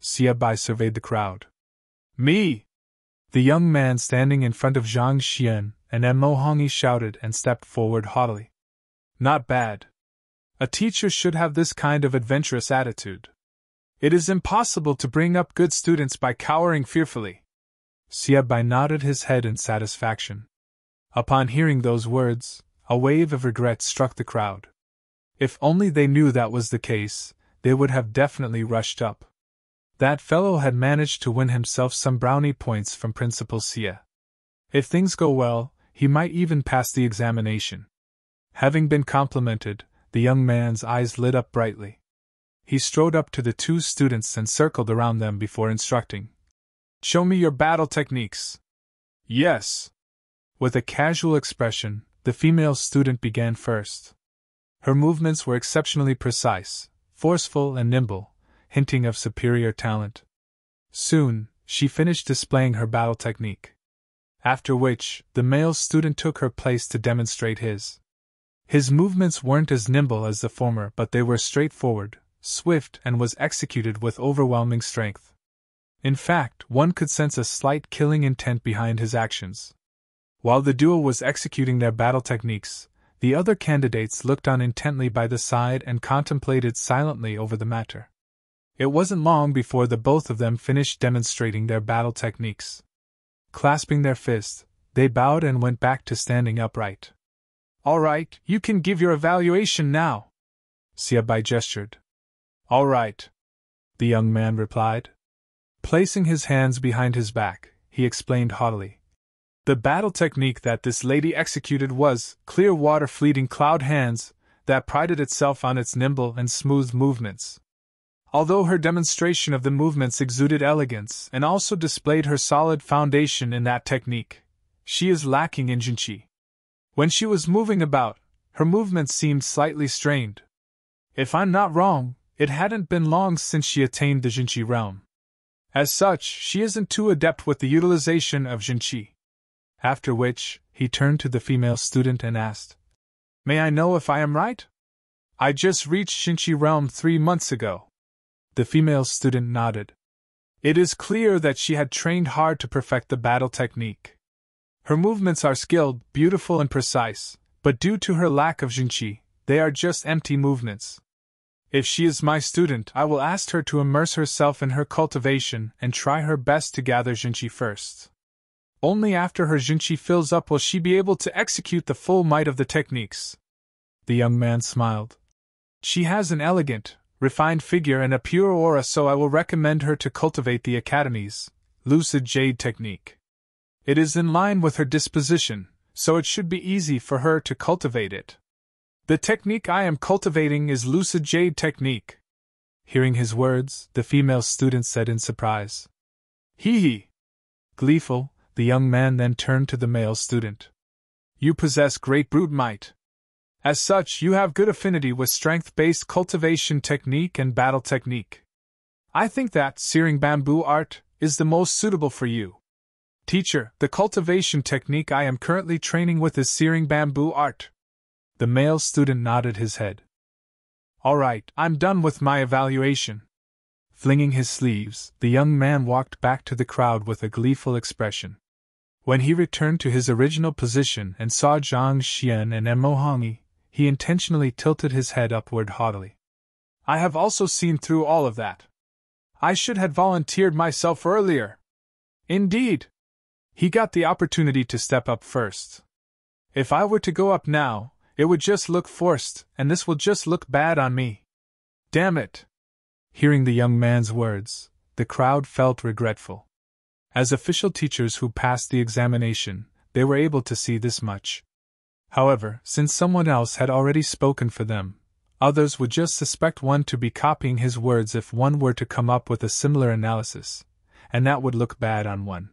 Xia Bai surveyed the crowd. Me! The young man standing in front of Zhang Xian and Mo Hongyi shouted and stepped forward haughtily. Not bad. A teacher should have this kind of adventurous attitude. It is impossible to bring up good students by cowering fearfully. Xia Bai nodded his head in satisfaction. Upon hearing those words, a wave of regret struck the crowd. If only they knew that was the case, they would have definitely rushed up. That fellow had managed to win himself some brownie points from Principal Xia. If things go well, he might even pass the examination. Having been complimented, the young man's eyes lit up brightly. He strode up to the two students and circled around them before instructing. Show me your battle techniques. Yes. With a casual expression, the female student began first. Her movements were exceptionally precise, forceful and nimble, hinting of superior talent. Soon, she finished displaying her battle technique. After which, the male student took her place to demonstrate his. His movements weren't as nimble as the former, but they were straightforward, swift, and was executed with overwhelming strength. In fact, one could sense a slight killing intent behind his actions. While the duo was executing their battle techniques, the other candidates looked on intently by the side and contemplated silently over the matter. It wasn't long before the both of them finished demonstrating their battle techniques. Clasping their fists, they bowed and went back to standing upright. All right, you can give your evaluation now. Xia Bai gestured. All right, the young man replied. Placing his hands behind his back, he explained haughtily. The battle technique that this lady executed was clear water fleeting cloud hands that prided itself on its nimble and smooth movements. Although her demonstration of the movements exuded elegance and also displayed her solid foundation in that technique, she is lacking in jinqi. When she was moving about, her movements seemed slightly strained. If I'm not wrong, it hadn't been long since she attained the jinqi realm. As such, she isn't too adept with the utilization of jinqi. After which, he turned to the female student and asked, May I know if I am right? I just reached jinqi realm 3 months ago. The female student nodded. It is clear that she had trained hard to perfect the battle technique. Her movements are skilled, beautiful and precise, but due to her lack of jinqi, they are just empty movements. If she is my student, I will ask her to immerse herself in her cultivation and try her best to gather jinqi first. Only after her jinqi fills up will she be able to execute the full might of the techniques. The young man smiled. She has an elegant, refined figure and a pure aura, so I will recommend her to cultivate the Academy's Lucid Jade technique. It is in line with her disposition, so it should be easy for her to cultivate it. The technique I am cultivating is Lucid Jade technique. Hearing his words, the female student said in surprise. Hee hee. Gleeful, the young man then turned to the male student. You possess great brute might. As such, you have good affinity with strength-based cultivation technique and battle technique. I think that searing bamboo art is the most suitable for you. Teacher, the cultivation technique I am currently training with is searing bamboo art. The male student nodded his head. All right, I'm done with my evaluation. Flinging his sleeves, the young man walked back to the crowd with a gleeful expression. When he returned to his original position and saw Zhang Xian and Mo Hongyi, he intentionally tilted his head upward haughtily. I have also seen through all of that. I should have volunteered myself earlier. Indeed. He got the opportunity to step up first. If I were to go up now, it would just look forced, and this will just look bad on me. Damn it. Hearing the young man's words, the crowd felt regretful. As official teachers who passed the examination, they were able to see this much. However, since someone else had already spoken for them, others would just suspect one to be copying his words if one were to come up with a similar analysis, and that would look bad on one.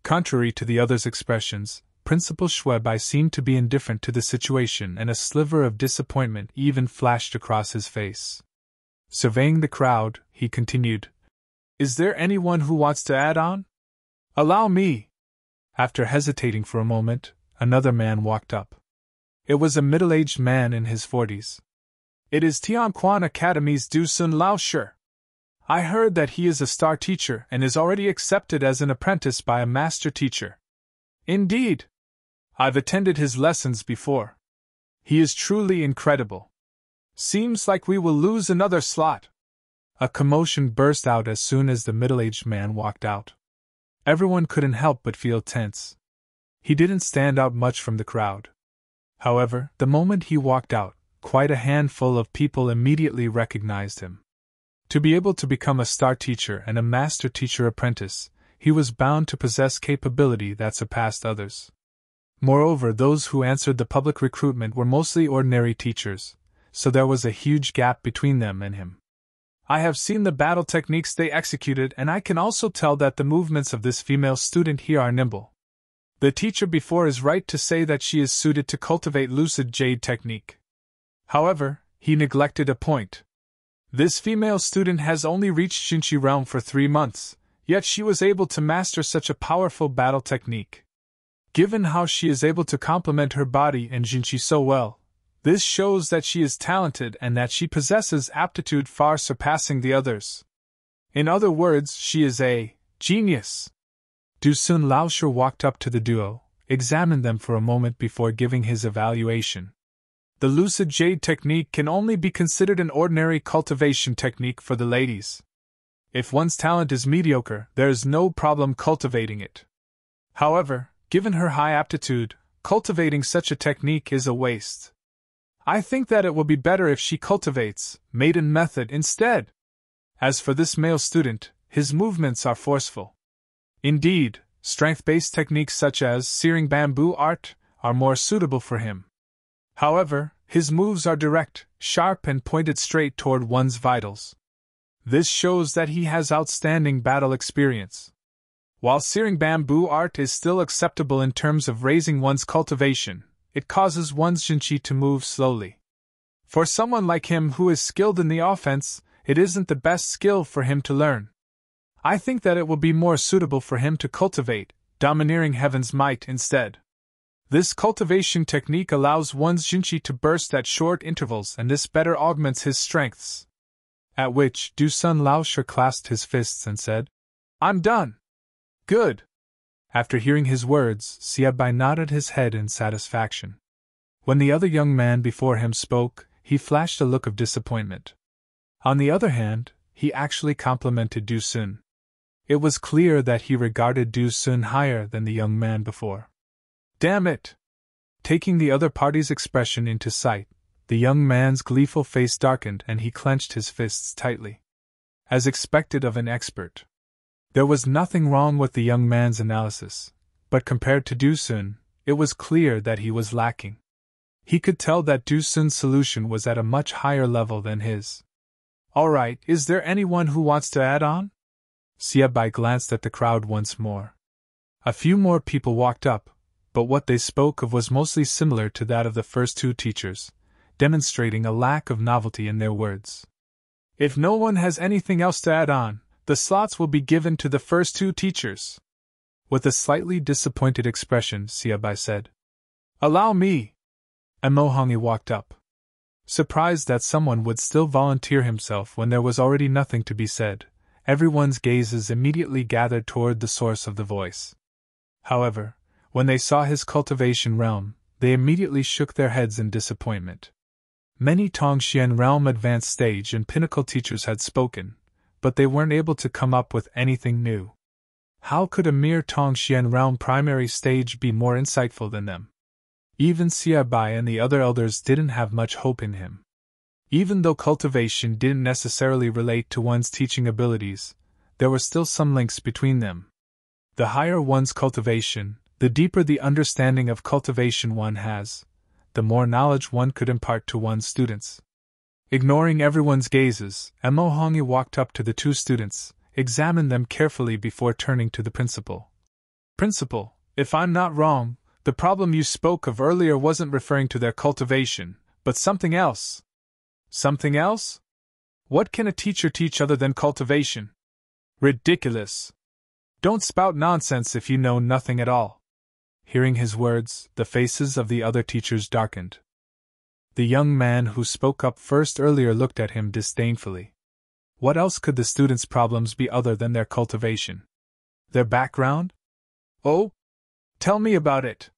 Contrary to the others' expressions, Principal Shuebai seemed to be indifferent to the situation, and a sliver of disappointment even flashed across his face. Surveying the crowd, he continued, Is there anyone who wants to add on? Allow me. After hesitating for a moment, another man walked up. It was a middle-aged man in his 40s. It is Tianquan Academy's Du Sun Lao Shi. I heard that he is a star teacher and is already accepted as an apprentice by a master teacher. Indeed. I've attended his lessons before. He is truly incredible. Seems like we will lose another slot. A commotion burst out as soon as the middle-aged man walked out. Everyone couldn't help but feel tense. He didn't stand out much from the crowd. However, the moment he walked out, quite a handful of people immediately recognized him. To be able to become a star teacher and a master teacher apprentice, he was bound to possess capability that surpassed others. Moreover, those who answered the public recruitment were mostly ordinary teachers, so there was a huge gap between them and him. I have seen the battle techniques they executed, and I can also tell that the movements of this female student here are nimble. The teacher before is right to say that she is suited to cultivate lucid jade technique. However, he neglected a point. This female student has only reached Jinchi realm for 3 months, yet she was able to master such a powerful battle technique. Given how she is able to complement her body and Jinchi so well, this shows that she is talented and that she possesses aptitude far surpassing the others. In other words, she is a genius. Du-Sun Laoshi walked up to the duo, examined them for a moment before giving his evaluation. The lucid jade technique can only be considered an ordinary cultivation technique for the ladies. If one's talent is mediocre, there is no problem cultivating it. However, given her high aptitude, cultivating such a technique is a waste. I think that it will be better if she cultivates maiden method instead. As for this male student, his movements are forceful. Indeed, strength-based techniques such as searing bamboo art are more suitable for him. However, his moves are direct, sharp and pointed straight toward one's vitals. This shows that he has outstanding battle experience. While searing bamboo art is still acceptable in terms of raising one's cultivation, it causes one's Jinchi to move slowly. For someone like him who is skilled in the offense, it isn't the best skill for him to learn. I think that it will be more suitable for him to cultivate domineering heaven's might instead. This cultivation technique allows one's Jinchi to burst at short intervals, and this better augments his strengths. At which Du-Sun Laoshi clasped his fists and said, "I'm done." Good. After hearing his words, Xiaobai nodded his head in satisfaction. When the other young man before him spoke, he flashed a look of disappointment. On the other hand, he actually complimented Du-Sun. It was clear that he regarded Du-Sun higher than the young man before. Damn it! Taking the other party's expression into sight, the young man's gleeful face darkened and he clenched his fists tightly. As expected of an expert. There was nothing wrong with the young man's analysis, but compared to Du-Sun, it was clear that he was lacking. He could tell that Du-Sun's solution was at a much higher level than his. Alright, is there anyone who wants to add on? Xiaobai glanced at the crowd once more. A few more people walked up, but what they spoke of was mostly similar to that of the first 2 teachers, demonstrating a lack of novelty in their words. If no one has anything else to add on, the slots will be given to the first 2 teachers. With a slightly disappointed expression, Xiaobai said. Allow me. Emohongi walked up. Surprised that someone would still volunteer himself when there was already nothing to be said, everyone's gazes immediately gathered toward the source of the voice. However, when they saw his cultivation realm, they immediately shook their heads in disappointment. Many Tongxian realm advanced stage and pinnacle teachers had spoken, but they weren't able to come up with anything new. How could a mere Tongxian realm primary stage be more insightful than them? Even Xiaobai and the other elders didn't have much hope in him. Even though cultivation didn't necessarily relate to one's teaching abilities, there were still some links between them. The higher one's cultivation, the deeper the understanding of cultivation one has, the more knowledge one could impart to one's students. Ignoring everyone's gazes, Emohongi walked up to the 2 students, examined them carefully before turning to the principal. Principal, if I'm not wrong, the problem you spoke of earlier wasn't referring to their cultivation, but something else. Something else? What can a teacher teach other than cultivation? Ridiculous. Don't spout nonsense if you know nothing at all. Hearing his words, the faces of the other teachers darkened. The young man who spoke up first earlier looked at him disdainfully. What else could the students' problems be other than their cultivation? Their background? Oh? Tell me about it!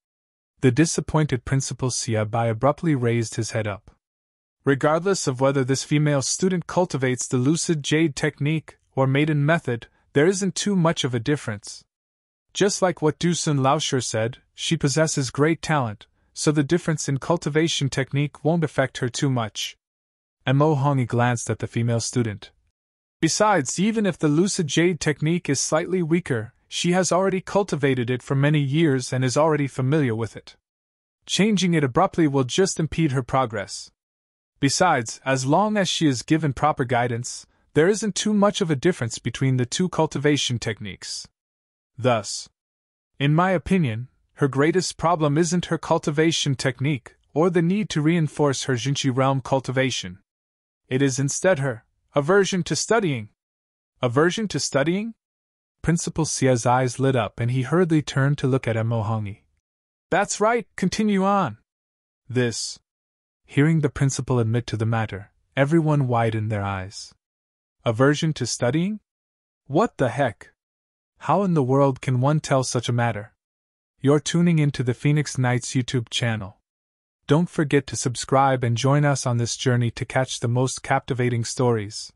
The disappointed Principal Siabai abruptly raised his head up. Regardless of whether this female student cultivates the lucid jade technique or maiden method, there isn't too much of a difference. Just like what Dusun Laoshi said, she possesses great talent, so the difference in cultivation technique won't affect her too much. Mo Hongyi glanced at the female student. Besides, even if the lucid jade technique is slightly weaker, she has already cultivated it for many years and is already familiar with it. Changing it abruptly will just impede her progress. Besides, as long as she is given proper guidance, there isn't too much of a difference between the two cultivation techniques. Thus, in my opinion, her greatest problem isn't her cultivation technique or the need to reinforce her Jinchi realm cultivation. It is instead her aversion to studying. Aversion to studying? Principal Xia's eyes lit up and he hurriedly turned to look at Mo Hongyi. That's right, continue on. This. Hearing the principal admit to the matter, everyone widened their eyes. Aversion to studying? What the heck? How in the world can one tell such a matter? You're tuning into the Phoenix Knights YouTube channel. Don't forget to subscribe and join us on this journey to catch the most captivating stories.